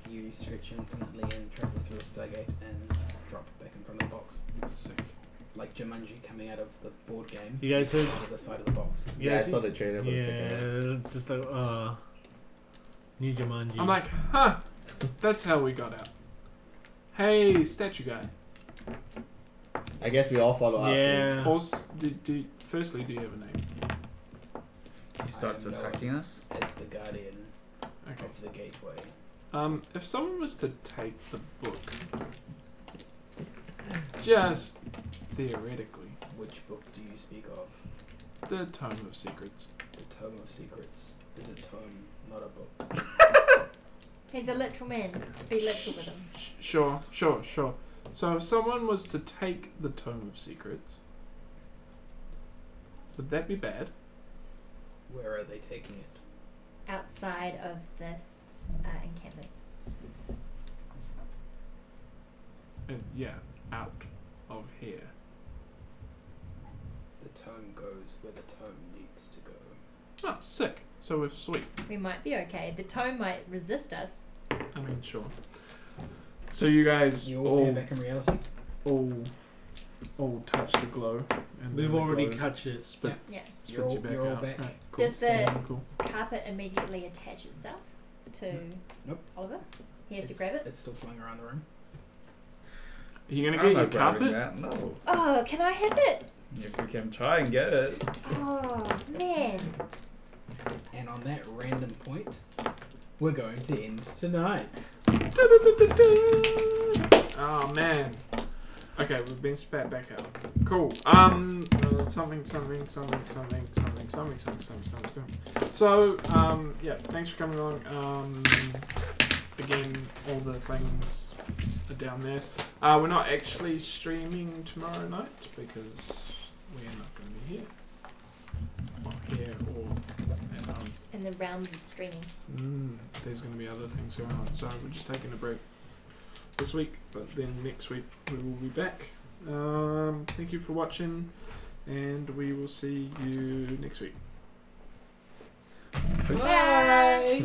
[SPEAKER 2] You stretch infinitely and travel through a stargate and drop back in front of the box.
[SPEAKER 1] Sick.
[SPEAKER 2] Like Jumanji coming out of the board game.
[SPEAKER 4] You guys heard?
[SPEAKER 2] Out of the side of the box.
[SPEAKER 4] You
[SPEAKER 5] Yeah, I
[SPEAKER 4] guys
[SPEAKER 5] saw the trailer for the second one.
[SPEAKER 4] Yeah, just like New Jumanji.
[SPEAKER 1] I'm like, huh. That's how we got out. Hey, statue guy.
[SPEAKER 5] I guess we all follow out.
[SPEAKER 4] Yeah.
[SPEAKER 1] Horse, firstly, do you have a name?
[SPEAKER 6] He starts
[SPEAKER 2] I have no
[SPEAKER 6] attacking us.
[SPEAKER 2] It's the guardian
[SPEAKER 1] Okay.
[SPEAKER 2] of the gateway.
[SPEAKER 1] If someone was to take the book, just theoretically,
[SPEAKER 2] Which book do you speak of?
[SPEAKER 1] the Tome of Secrets.
[SPEAKER 2] The Tome of Secrets is a tome, not a book.
[SPEAKER 3] He's a literal man. Be literal with him.
[SPEAKER 1] Sure. So if someone was to take the Tome of Secrets, would that be bad?
[SPEAKER 2] Where are they taking it?
[SPEAKER 3] Outside of this encampment.
[SPEAKER 1] Yeah, out of here.
[SPEAKER 2] The tome goes where the tome needs to go.
[SPEAKER 1] Oh, sick. So we're sweet.
[SPEAKER 3] We might be okay. The tome might resist us.
[SPEAKER 1] I mean, sure. So you guys
[SPEAKER 2] You all
[SPEAKER 1] all
[SPEAKER 2] there back in reality?
[SPEAKER 1] all touch the glow. And then
[SPEAKER 4] We've
[SPEAKER 1] the
[SPEAKER 4] already
[SPEAKER 1] glow
[SPEAKER 4] touched it.
[SPEAKER 1] Spit,
[SPEAKER 3] Yeah.
[SPEAKER 2] You're
[SPEAKER 1] spits you
[SPEAKER 2] all,
[SPEAKER 1] back
[SPEAKER 2] you're all
[SPEAKER 1] out.
[SPEAKER 2] back.
[SPEAKER 1] Right, cool.
[SPEAKER 3] Does the
[SPEAKER 1] Cool.
[SPEAKER 3] carpet immediately attach itself to
[SPEAKER 2] Nope.
[SPEAKER 3] Oliver? He has to grab it?
[SPEAKER 2] It's still flying around the room.
[SPEAKER 1] Are you gonna
[SPEAKER 6] I'm
[SPEAKER 1] get your
[SPEAKER 6] not grabbing
[SPEAKER 1] carpet?
[SPEAKER 6] that. No.
[SPEAKER 3] Oh, can I have it?
[SPEAKER 6] If we can try and get it.
[SPEAKER 3] Oh, man.
[SPEAKER 2] And on that random point, we're going to end tonight.
[SPEAKER 1] Oh man. Okay, we've been spat back out. Cool. Something. So, yeah, thanks for coming along. Again, all the things are down there. We're not actually streaming tomorrow night because we're not going to be here. Or here or at home.
[SPEAKER 3] In the realms of streaming.
[SPEAKER 1] There's going to be other things going on, so we're just taking a break this week, but then next week we will be back. Thank you for watching, and we will see you next week.
[SPEAKER 3] Bye.